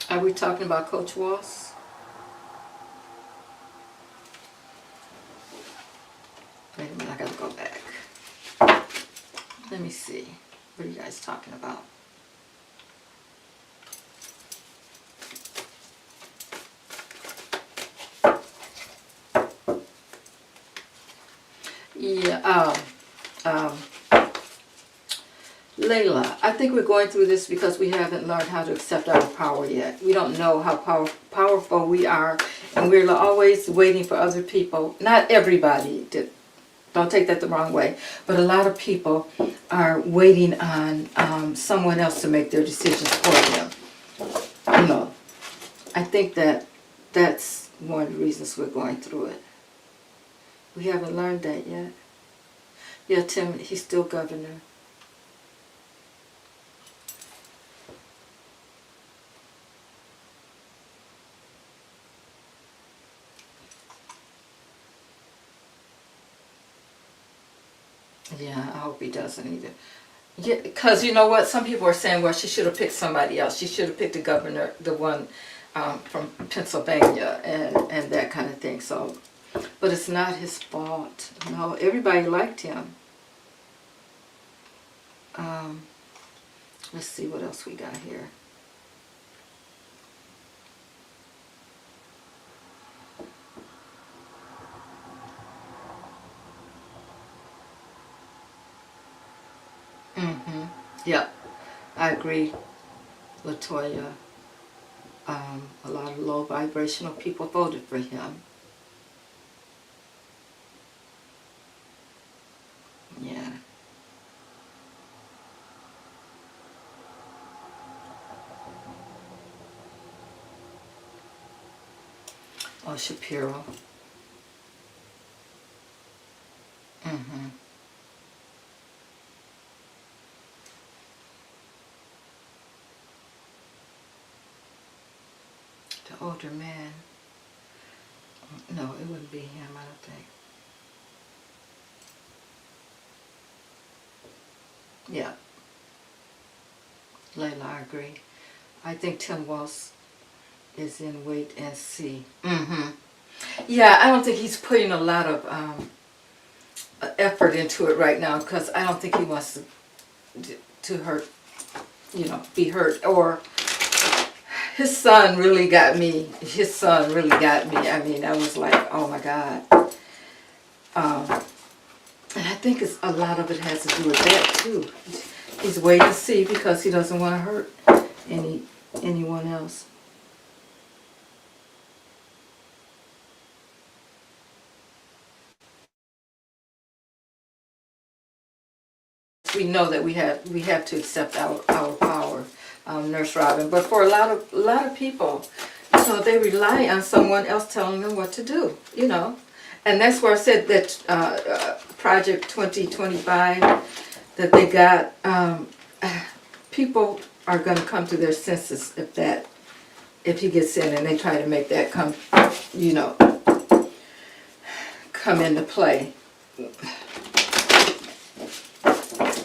Are we talking about Coach Walz? Wait a minute, I gotta go back. Let me see. What are you guys talking about? Yeah, um, Layla, I think we're going through this because we haven't learned how to accept our power yet. We don't know how powerful we are, and we're always waiting for other people. Not everybody, don't take that the wrong way, but a lot of people are waiting on someone else to make their decisions for them. You know, I think that's one of the reasons we're going through it. We haven't learned that yet. Yeah, Tim, he's still governor. Yeah, I hope he doesn't either. Yeah, because you know what? Some people are saying, well, she should have picked somebody else. She should have picked the governor, the one from Pennsylvania, and that kind of thing. So, but it's not his fault. No, everybody liked him. Let's see what else we got here. Yeah, I agree, Latoya. A lot of low vibrational people voted for him. Yeah. Oh, Shapiro. The older man. No, it wouldn't be him, I don't think. Yeah. Layla, I agree. I think Tim Walz is in wait and see. Yeah, I don't think he's putting a lot of effort into it right now because I don't think he wants to hurt, be hurt. Or his son really got me. His son really got me. I mean, I was like, oh my God. And I think a lot of it has to do with that too. He's waiting to see because he doesn't want to hurt anyone else. We know that we have to accept our power, Nurse Robin. But for a lot of people, they rely on someone else telling them what to do. And that's where I said that Project 2025 that they got. People are going to come to their senses if he gets in and they try to make that come into play.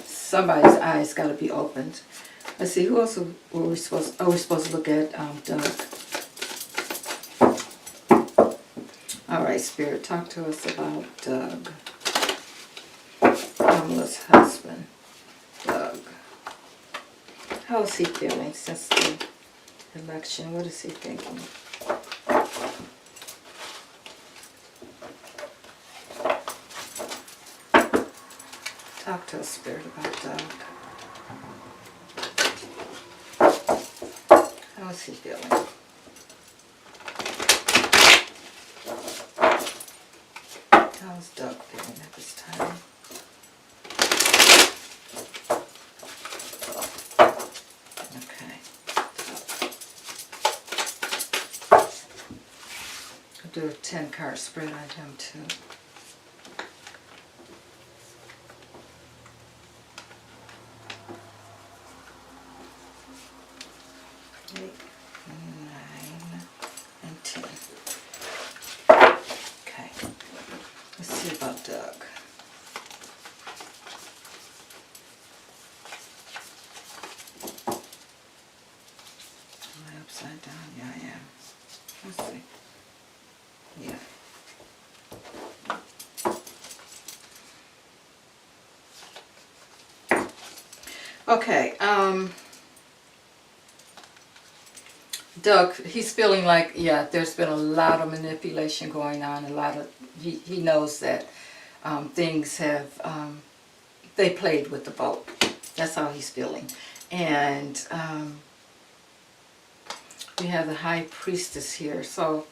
Somebody's eyes got to be opened. Let's see, who else were we supposed? Oh, we're supposed to look at Doug. All right, Spirit, talk to us about Doug, Kamala's husband, Doug. How is he feeling since the election? What is he thinking? Talk to us, Spirit, about Doug. How is he feeling? How's Doug feeling at this time? Okay. I'll do a 10-card spread on him too. Doug. Am I upside down? Yeah, I am. Let's see. Yeah. Okay, Doug, he's feeling like, yeah, there's been a lot of manipulation going on, he knows that things have, they played with the vote. That's how he's feeling. And we have the High Priestess here. So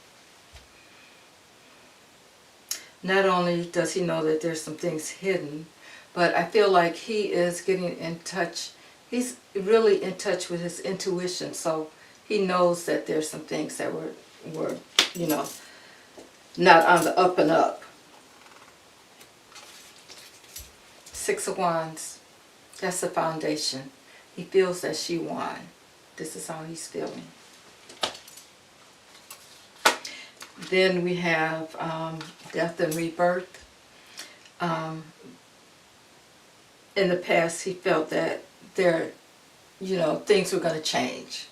not only does he know that there's some things hidden, but I feel like he is getting in touch. He's really in touch with his intuition. So he knows that there's some things that were, you know, not on the up and up. Six of Wands, that's the foundation. He feels that she won. This is how he's feeling. Then we have death and rebirth. In the past, he felt that things were going to change.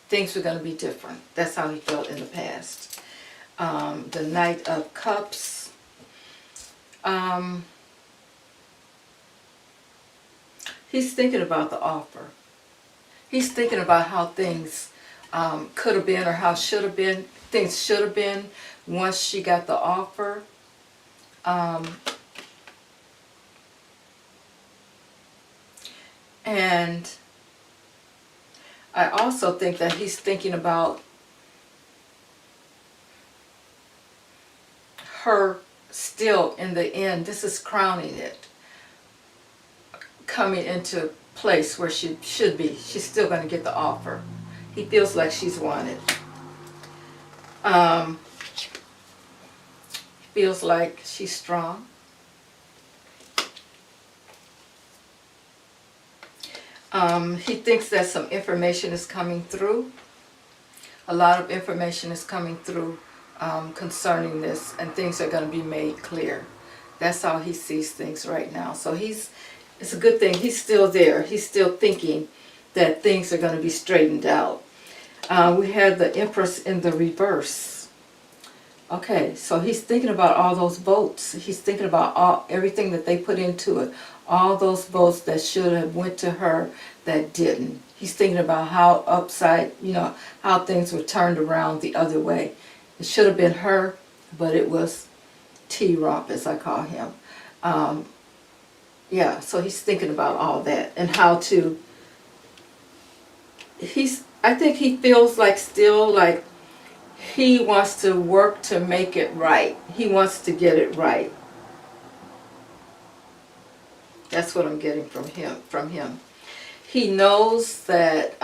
Things were going to be different. That's how he felt in the past. The Knight of Cups. He's thinking about the offer. He's thinking about how things could have been or how should have been. Things should have been once she got the offer. And I also think that he's thinking about her still in the end. This is crowning it. Coming into place where she should be. She's still going to get the offer. He feels like she's wanted. Feels like she's strong. He thinks that some information is coming through. A lot of information is coming through concerning this, and things are going to be made clear. That's how he sees things right now. So it's a good thing. He's still there. He's still thinking that things are going to be straightened out. We had the Empress in the reverse. Okay, so he's thinking about all those votes. He's thinking about everything that they put into it. All those votes that should have went to her that didn't. He's thinking about how how things were turned around the other way. It should have been her, but it was T-Romp, as I call him. Yeah, so he's thinking about all that and how to, I think he feels like still like he wants to work to make it right. He wants to get it right. That's what I'm getting from him. He knows that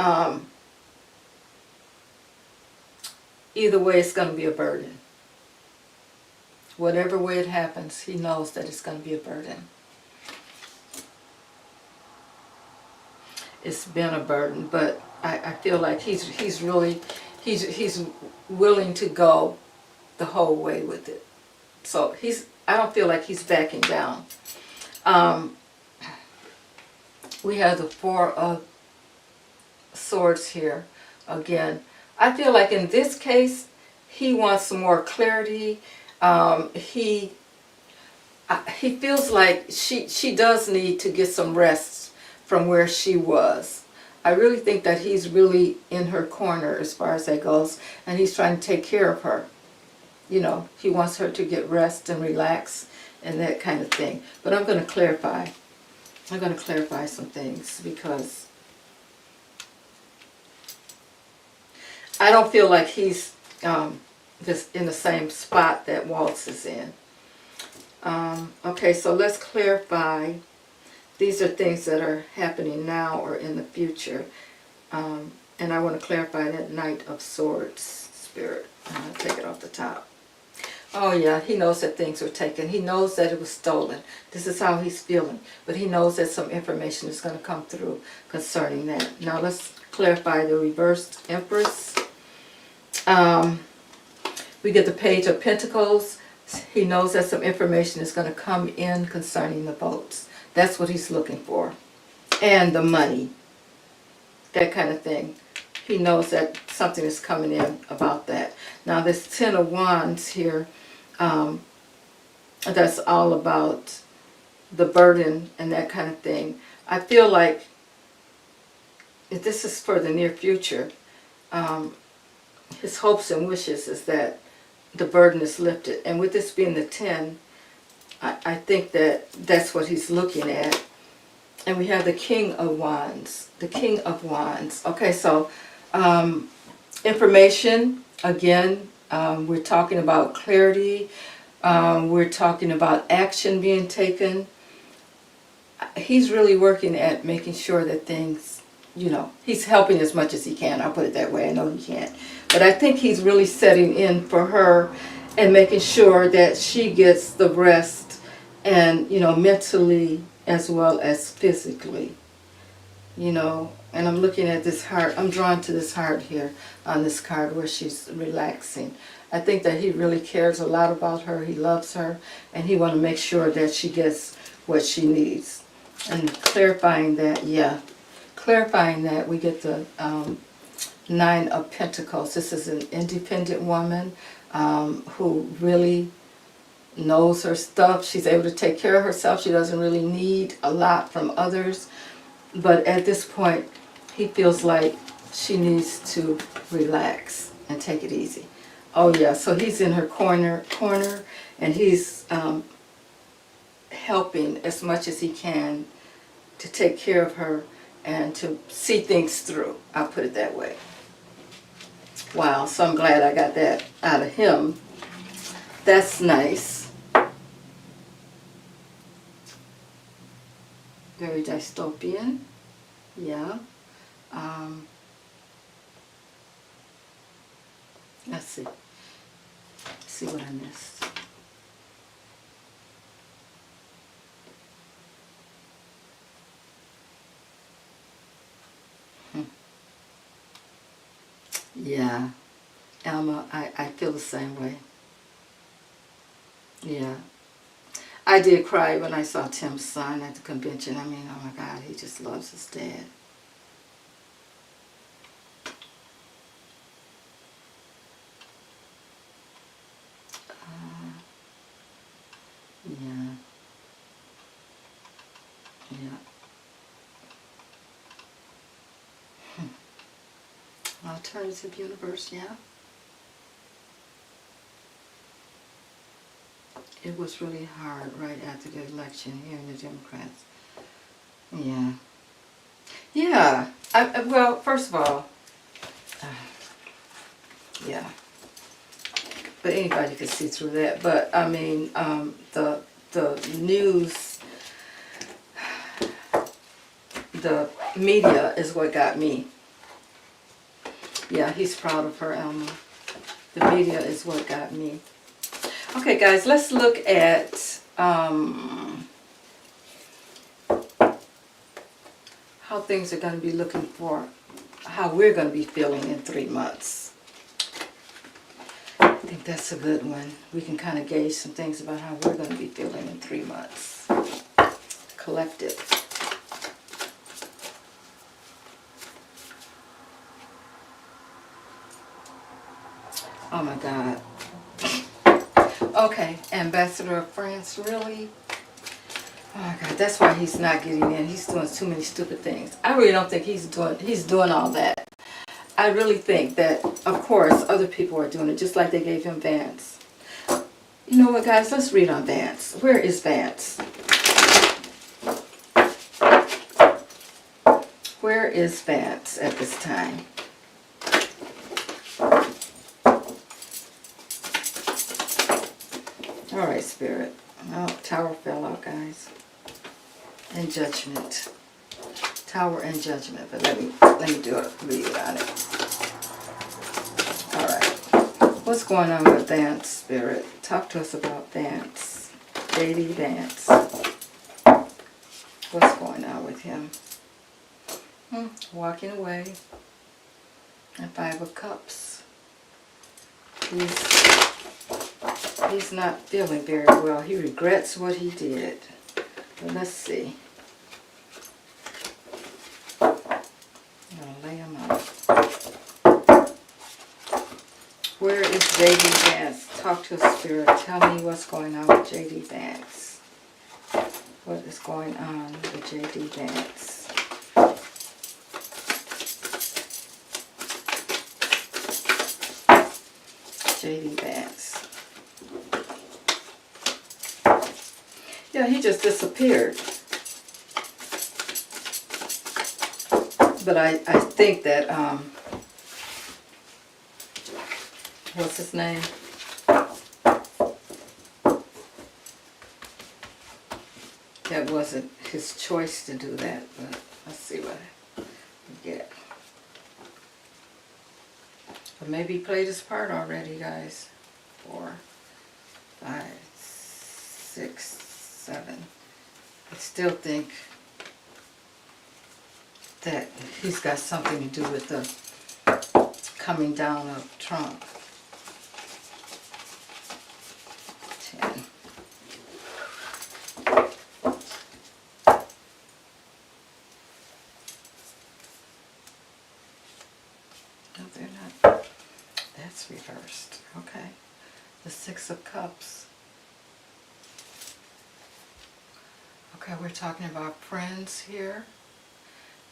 either way it's going to be a burden. Whatever way it happens, he knows that it's going to be a burden. It's been a burden, but I feel like he's willing to go the whole way with it. So I don't feel like he's backing down. We have the Four of Swords here again. I feel like in this case he wants some more clarity. He feels like she does need to get some rest from where she was. I really think that he's really in her corner as far as that goes, and he's trying to take care of her. You know, he wants her to get rest and relax and that kind of thing. But I'm going to clarify. I'm going to clarify some things because I don't feel like he's just in the same spot that Walz is in. Okay, so let's clarify. These are things that are happening now or in the future. And I want to clarify that Knight of Swords spirit. I'm going to take it off the top. Oh yeah, he knows that things were taken. He knows that it was stolen. This is how he's feeling. But he knows that some information is going to come through concerning that. Now let's clarify the reversed Empress. We get the Page of Pentacles. He knows that some information is going to come in concerning the votes. That's what he's looking for. And the money. That kind of thing. He knows that something is coming in about that. Now this Ten of Wands here, that's all about the burden and that kind of thing. I feel like if this is for the near future, his hopes and wishes is that the burden is lifted. And with this being the 10, I think that that's what he's looking at. And we have the King of Wands. The King of Wands. Okay, so information, again, we're talking about clarity. We're talking about action being taken. He's really working at making sure that things, you know, he's helping as much as he can. I'll put it that way. I know he can't. But I think he's really setting in for her and making sure that she gets the rest and, you know, mentally as well as physically. You know, and I'm looking at this heart. I'm drawn to this heart here on this card where she's relaxing. I think that he really cares a lot about her. He loves her. And he wants to make sure that she gets what she needs. And clarifying that, yeah. Clarifying that, we get the Nine of Pentacles. This is an independent woman who really knows her stuff. She's able to take care of herself. She doesn't really need a lot from others. But at this point, he feels like she needs to relax and take it easy. Oh yeah, so he's in her corner, and he's helping as much as he can to take care of her and to see things through. I'll put it that way. Wow, so I'm glad I got that out of him. That's nice. Very dystopian. Yeah. Let's see. Let's see what I missed. Yeah. Alma, I feel the same way. Yeah. I did cry when I saw Tim's son at the convention. I mean, oh my God, he just loves his dad. Yeah. Yeah. Alternative universe, yeah. It was really hard right after the election here in the Democrats. Yeah. Yeah. Well, first of all, yeah. But anybody could see through that. But I mean, the news, the media is what got me. Yeah, he's proud of her, Elma. The media is what got me. Okay, guys, let's look at how things are going to be looking for, how we're going to be feeling in 3 months. I think that's a good one. We can kind of gauge some things about how we're going to be feeling in 3 months. Collective. Oh my God. Okay, Ambassador of France, really? Oh my God, that's why he's not getting in. He's doing too many stupid things. I really don't think he's doing all that. I really think that, of course, other people are doing it, just like they gave him Vance. You know what, guys? Let's read on Vance. Where is Vance? Where is Vance at this time? All right, Spirit. Oh, Tower fell out, guys. And Judgment. Tower and Judgment. But let me do a read on it. All right. What's going on with Vance, Spirit? Talk to us about Vance. J.D. Vance. What's going on with him? Walking away. And 5 of Cups. He's not feeling very well. He regrets what he did. But let's see. I'm going to lay him out. Where is J.D. Vance? Talk to a spirit. Tell me what's going on with J.D. Vance. What is going on with J.D. Vance? J.D. Vance. Yeah, he just disappeared. But I think that, what's his name? That wasn't his choice to do that, but let's see what we get. But maybe he played his part already, guys. 4, 5, 6, 7. I still think that he's got something to do with the coming down of Trump. 10. No, they're not. That's reversed. Okay. The 6 of Cups. Okay, we're talking about friends here.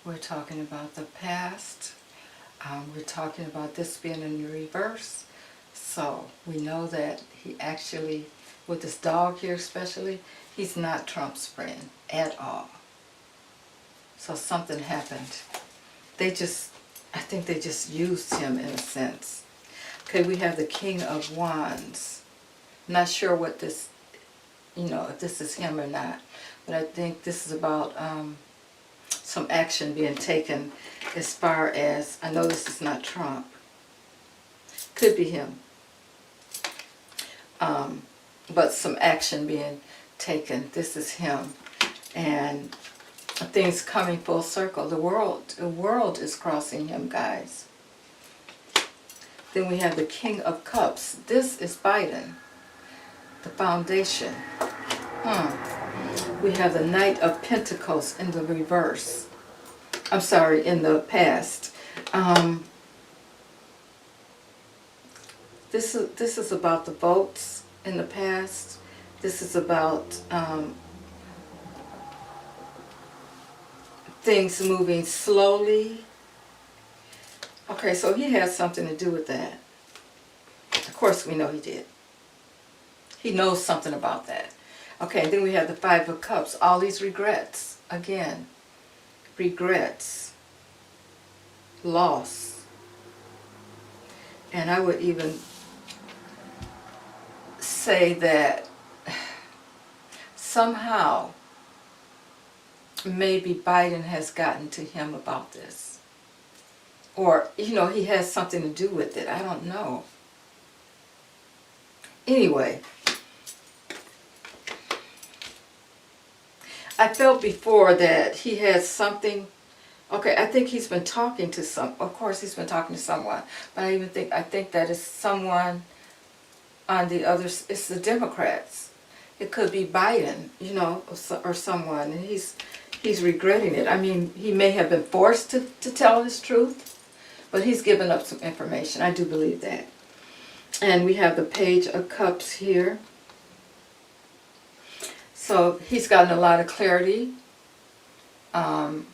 We're talking about the past. We're talking about this being in reverse. So we know that he actually, with this dog here especially, he's not Trump's friend at all. So something happened. I think they just used him in a sense. Okay, we have the King of Wands. Not sure what this, if this is him or not. But I think this is about some action being taken as far as, I know this is not Trump. Could be him. But some action being taken. This is him. And things coming full circle. The world is crossing him, guys. Then we have the King of Cups. This is Biden. The foundation. We have the Knight of Pentacles in the reverse. I'm sorry, in the past. This is about the votes in the past. This is about things moving slowly. Okay, so he has something to do with that. Of course we know he did. He knows something about that. Okay, then we have the 5 of Cups. All these regrets. Again, regrets. Loss. And I would even say that somehow maybe Biden has gotten to him about this. Or, he has something to do with it. I don't know. Anyway, I felt before that he has something. Okay, I think he's been talking to of course he's been talking to someone, but I think that is someone on the other, it's the Democrats. It could be Biden, or someone, and he's regretting it. I mean, he may have been forced to tell his truth, but he's given up some information. I do believe that. And we have the Page of Cups here. So he's gotten a lot of clarity. And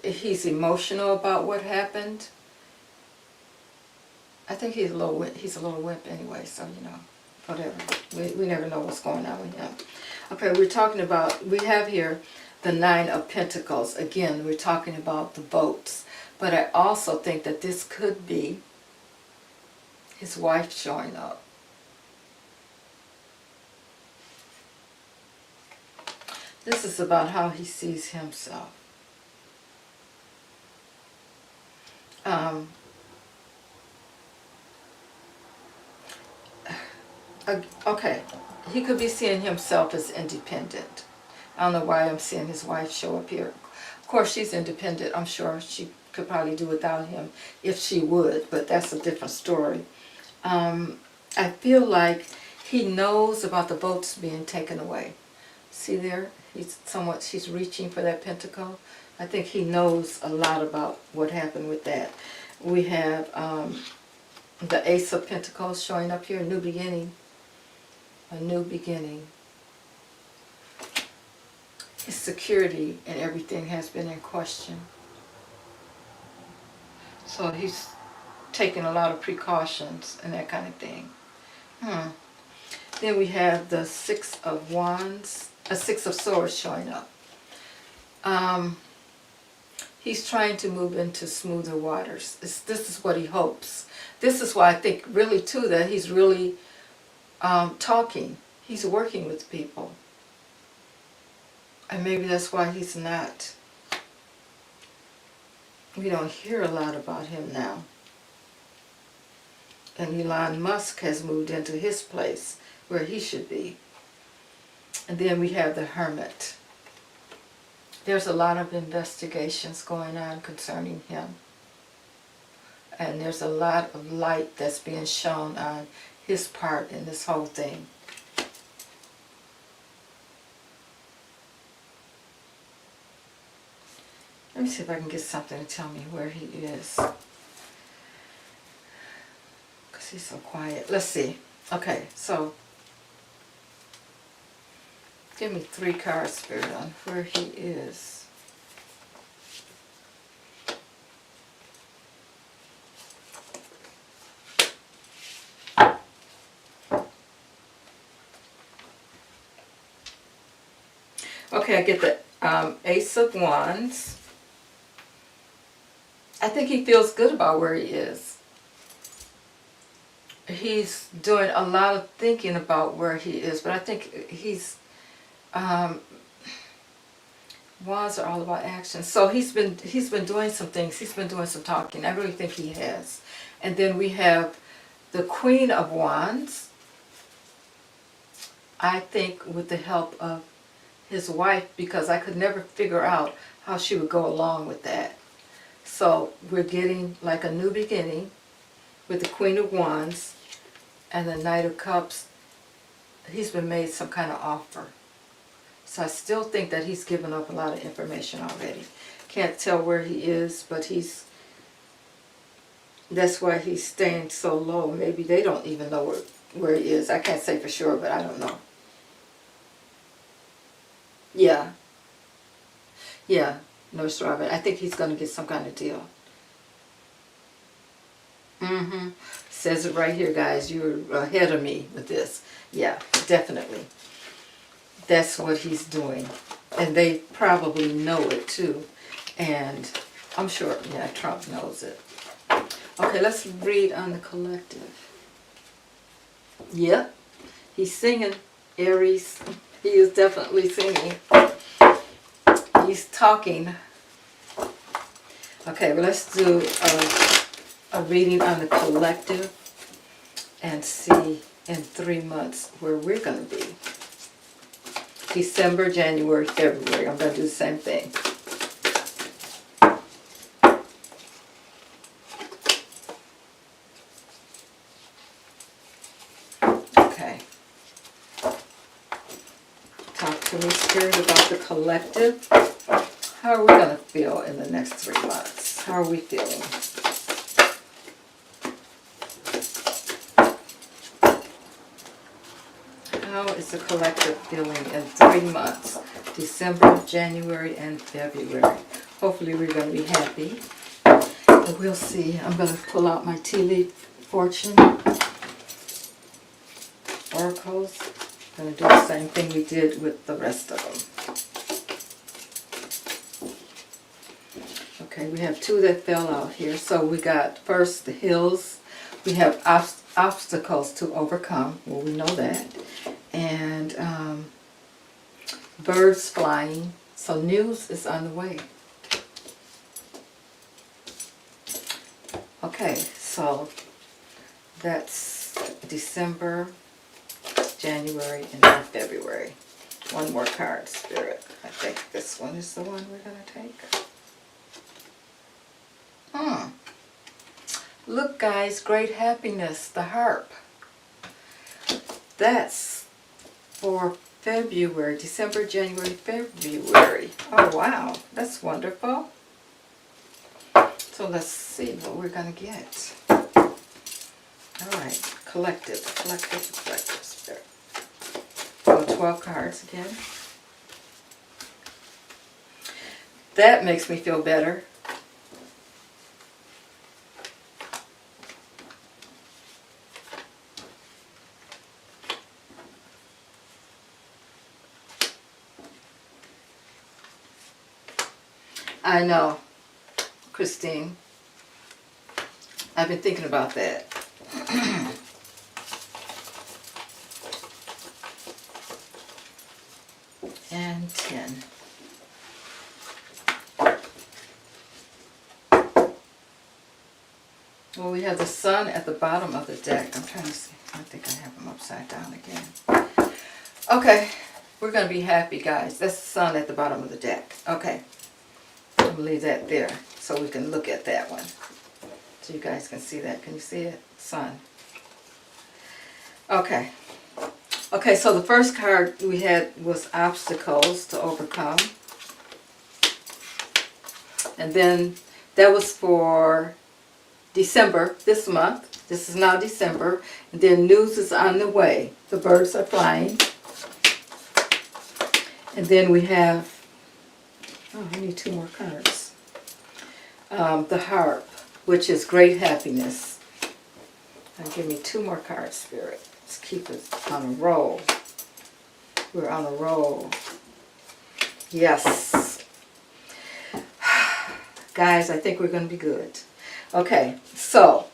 he's emotional about what happened. I think he's a little wimp anyway, so whatever. We never know what's going on with him. Okay, we have here the 9 of Pentacles. Again, we're talking about the votes. But I also think that this could be his wife showing up. This is about how he sees himself. Okay, he could be seeing himself as independent. I don't know why I'm seeing his wife show up here. Of course, she's independent. I'm sure she could probably do without him if she would, but that's a different story. I feel like he knows about the votes being taken away. See there? She's reaching for that pentacle. I think he knows a lot about what happened with that. We have the Ace of Pentacles showing up here, a new beginning. A new beginning. His security and everything has been in question. So he's taking a lot of precautions and that kind of thing. Then we have the Six of Wands, a Six of Swords showing up. He's trying to move into smoother waters. This is what he hopes. This is why I think really too that he's really talking. He's working with people. And maybe that's why he's not, we don't hear a lot about him now. And Elon Musk has moved into his place where he should be. And then we have the Hermit. There's a lot of investigations going on concerning him. And there's a lot of light that's being shown on his part in this whole thing. Let me see if I can get something to tell me where he is. Because he's so quiet. Let's see. Okay, so give me 3 cards, Spirit, on where he is. Okay, I get the Ace of Wands. I think he feels good about where he is. He's doing a lot of thinking about where he is, but I think he's Wands are all about action. So he's been doing some things. He's been doing some talking. I really think he has. And then we have the Queen of Wands. I think with the help of his wife, because I could never figure out how she would go along with that. So we're getting like a new beginning with the Queen of Wands and the Knight of Cups. He's been made some kind of offer. So I still think that he's given up a lot of information already. Can't tell where he is, but that's why he's staying so low. Maybe they don't even know where he is. I can't say for sure, but I don't know. Yeah. Yeah, Nurse Robin. I think he's going to get some kind of deal. Says it right here, guys. You're ahead of me with this. Yeah, definitely. That's what he's doing. And they probably know it too. And I'm sure, yeah, Trump knows it. Okay, let's read on the collective. Yep, he's singing, Aries. He is definitely singing. He's talking. Okay, well, let's do a reading on the collective and see in 3 months where we're going to be. December, January, February. I'm going to do the same thing. Okay. Talk to me, Spirit, about the collective. How are we going to feel in the next 3 months? How are we feeling? How is the collective feeling in 3 months? December, January, and February. Hopefully we're going to be happy. But we'll see. I'm going to pull out my tea leaf fortune oracles. I'm going to do the same thing we did with the rest of them. Okay, we have 2 that fell out here. So we got first the hills. We have obstacles to overcome. Well, we know that. And birds flying. So news is on the way. Okay, so that's December, January, and then February. 1 more card, Spirit. I think this one is the one we're going to take. Look, guys, great happiness, the harp. That's for February, December, January, February. Oh, wow, that's wonderful. So let's see what we're going to get. All right, collective, Spirit. So 12 cards again. That makes me feel better. I know, Christine. I've been thinking about that. And 10. Well, we have the sun at the bottom of the deck. I'm trying to see. I think I have them upside down again. Okay, we're going to be happy, guys. That's the sun at the bottom of the deck. Okay, I'm going to leave that there so we can look at that one. So you guys can see that. Can you see it? Sun. Okay. Okay, so the first card we had was obstacles to overcome. And then that was for December, this month. This is now December. And then news is on the way. The birds are flying. And then we have, oh, I need 2 more cards. The harp, which is great happiness. And give me 2 more cards, Spirit. Let's keep it on a roll. We're on a roll. Yes. Guys, I think we're going to be good. Okay, so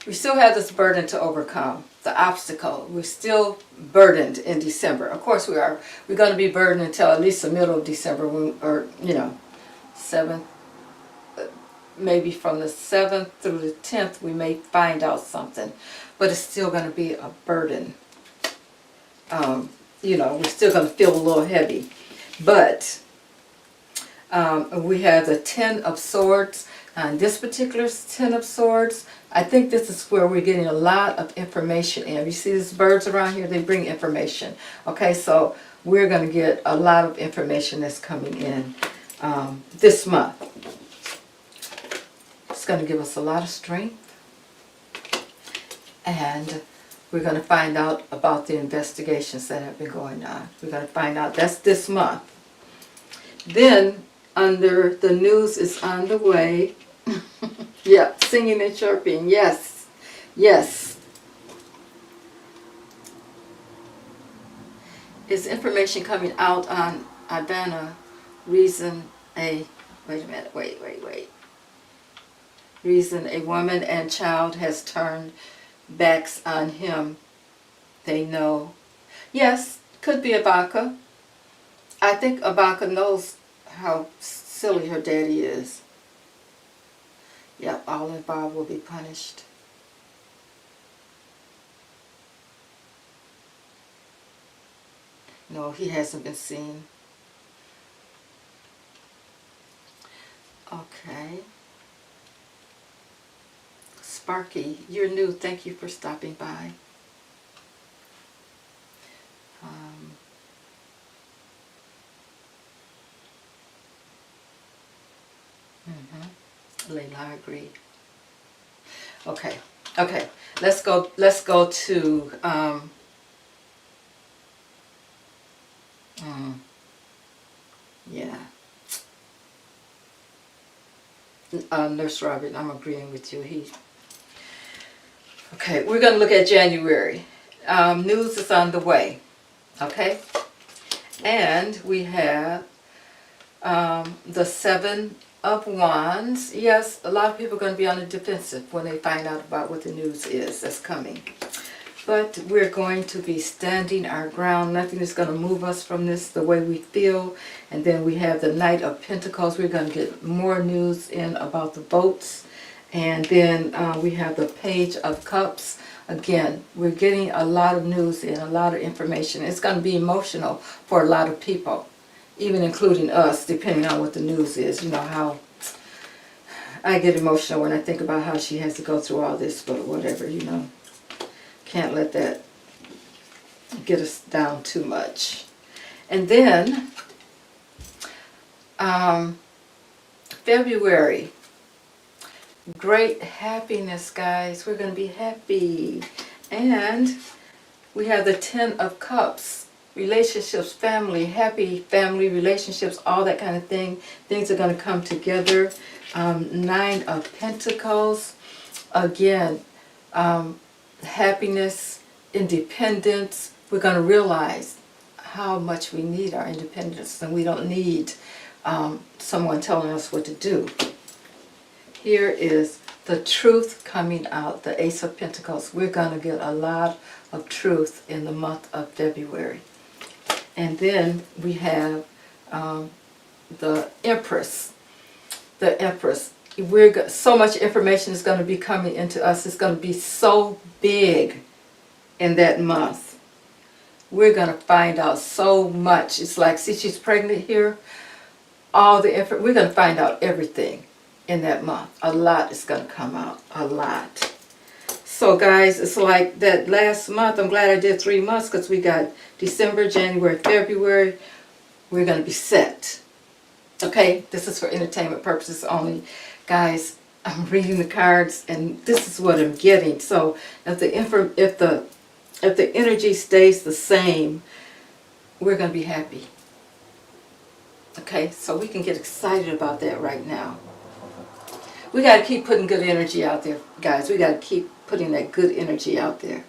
we still have this burden to overcome, the obstacle. We're still burdened in December. Of course we are. We're going to be burdened until at least the middle of December, or, you know, 7th. Maybe from the 7th through the 10th we may find out something. But it's still going to be a burden. You know, we're still going to feel a little heavy. But we have the 10 of Swords. And this particular 10 of Swords, I think this is where we're getting a lot of information in. You see these birds around here? They bring information. Okay, so we're going to get a lot of information that's coming in this month. It's going to give us a lot of strength. And we're going to find out about the investigations that have been going on. We're going to find out. That's this month. Then, under the news is on the way. Yeah, singing and chirping. Yes. Yes. Is information coming out on Ivana reason a... Wait a minute. Wait. Reason a woman and child has turned backs on him. They know. Yes, could be Ivanka. I think Ivanka knows how silly her daddy is. Yep, all involved will be punished. No, he hasn't been seen. Okay. Sparky, you're new. Thank you for stopping by. Layla, I agree. Okay. Let's go to yeah. Nurse Robin, I'm agreeing with you. Okay, we're going to look at January. News is on the way. Okay? And we have the 7 of Wands. Yes, a lot of people are going to be on the defensive when they find out about what the news is that's coming. But we're going to be standing our ground. Nothing is going to move us from this the way we feel. And then we have the Knight of Pentacles. We're going to get more news in about the votes. And then we have the Page of Cups. Again, we're getting a lot of news in, a lot of information. It's going to be emotional for a lot of people, even including us, depending on what the news is. You know how I get emotional when I think about how she has to go through all this, but whatever, you know. Can't let that get us down too much. And then, February. Great happiness, guys. We're going to be happy. And we have the 10 of Cups. Relationships, family, happy family relationships, all that kind of thing. Things are going to come together. 9 of Pentacles. Again, happiness, independence. We're going to realize how much we need our independence, and we don't need someone telling us what to do. Here is the truth coming out, the Ace of Pentacles. We're going to get a lot of truth in the month of February. And then we have the Empress. The Empress. So much information is going to be coming into us. It's going to be so big in that month. We're going to find out so much. It's like, see, she's pregnant here. We're going to find out everything in that month. A lot is going to come out. A lot. So guys, it's like that last month. I'm glad I did 3 months because we got December, January, February. We're going to be set. Okay, this is for entertainment purposes only. Guys, I'm reading the cards and this is what I'm getting. So if the energy stays the same, we're going to be happy. Okay, so we can get excited about that right now. We got to keep putting good energy out there, guys. We got to keep putting that good energy out there.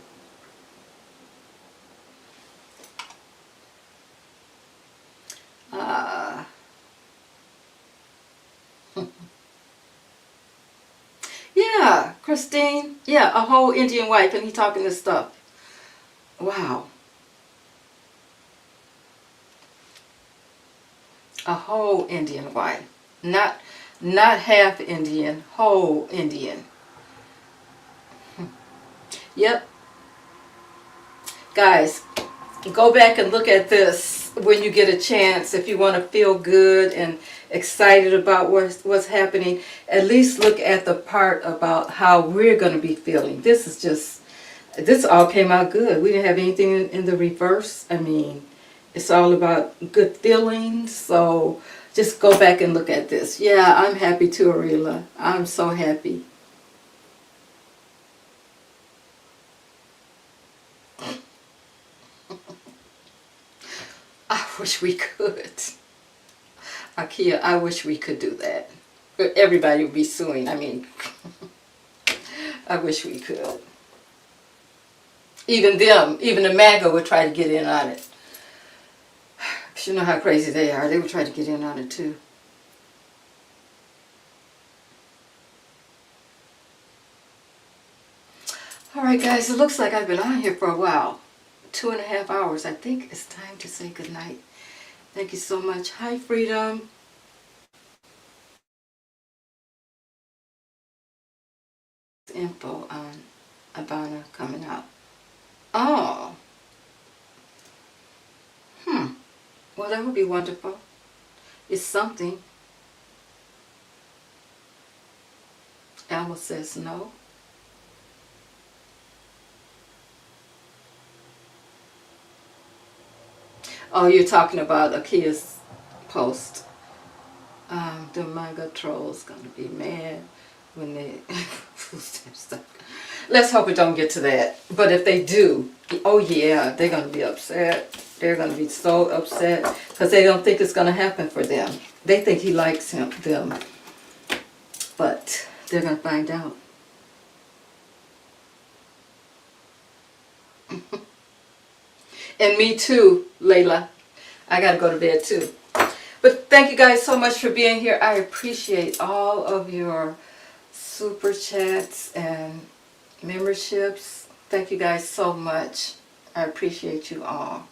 Yeah, Christine. Yeah, a whole Indian wife, and he talking this stuff. Wow. A whole Indian wife. Not half Indian, whole Indian. Yep. Guys, go back and look at this when you get a chance. If you want to feel good and excited about what's happening, at least look at the part about how we're going to be feeling. This all came out good. We didn't have anything in the reverse. I mean, it's all about good feelings. So just go back and look at this. Yeah, I'm happy too, Arila. I'm so happy. I wish we could. Akia, I wish we could do that. But everybody would be suing. I mean, I wish we could. Even the MAGA would try to get in on it. You know how crazy they are. They would try to get in on it too. Alright guys, it looks like I've been on here for a while. 2.5 hours. I think it's time to say goodnight. Thank you so much. Hi, Freedom. Info on Ivana coming out. Oh. Well, that would be wonderful. It's something. Alma says no. Oh, you're talking about Akia's post. The MAGA trolls gonna be mad when they stuff. Let's hope it don't get to that. But if they do, oh yeah, they're gonna be upset. They're gonna be so upset because they don't think it's gonna happen for them. They think he likes them, but they're gonna find out. And me too, Layla. I gotta go to bed too. But thank you guys so much for being here. I appreciate all of your super chats and memberships. Thank you guys so much. I appreciate you all.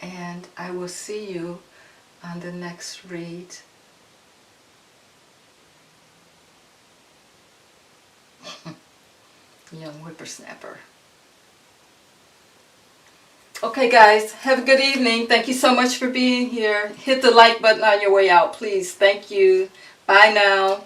And I will see you on the next read. Young whippersnapper. Okay guys, have a good evening. Thank you so much for being here. Hit the like button on your way out, please. Thank you. Bye now.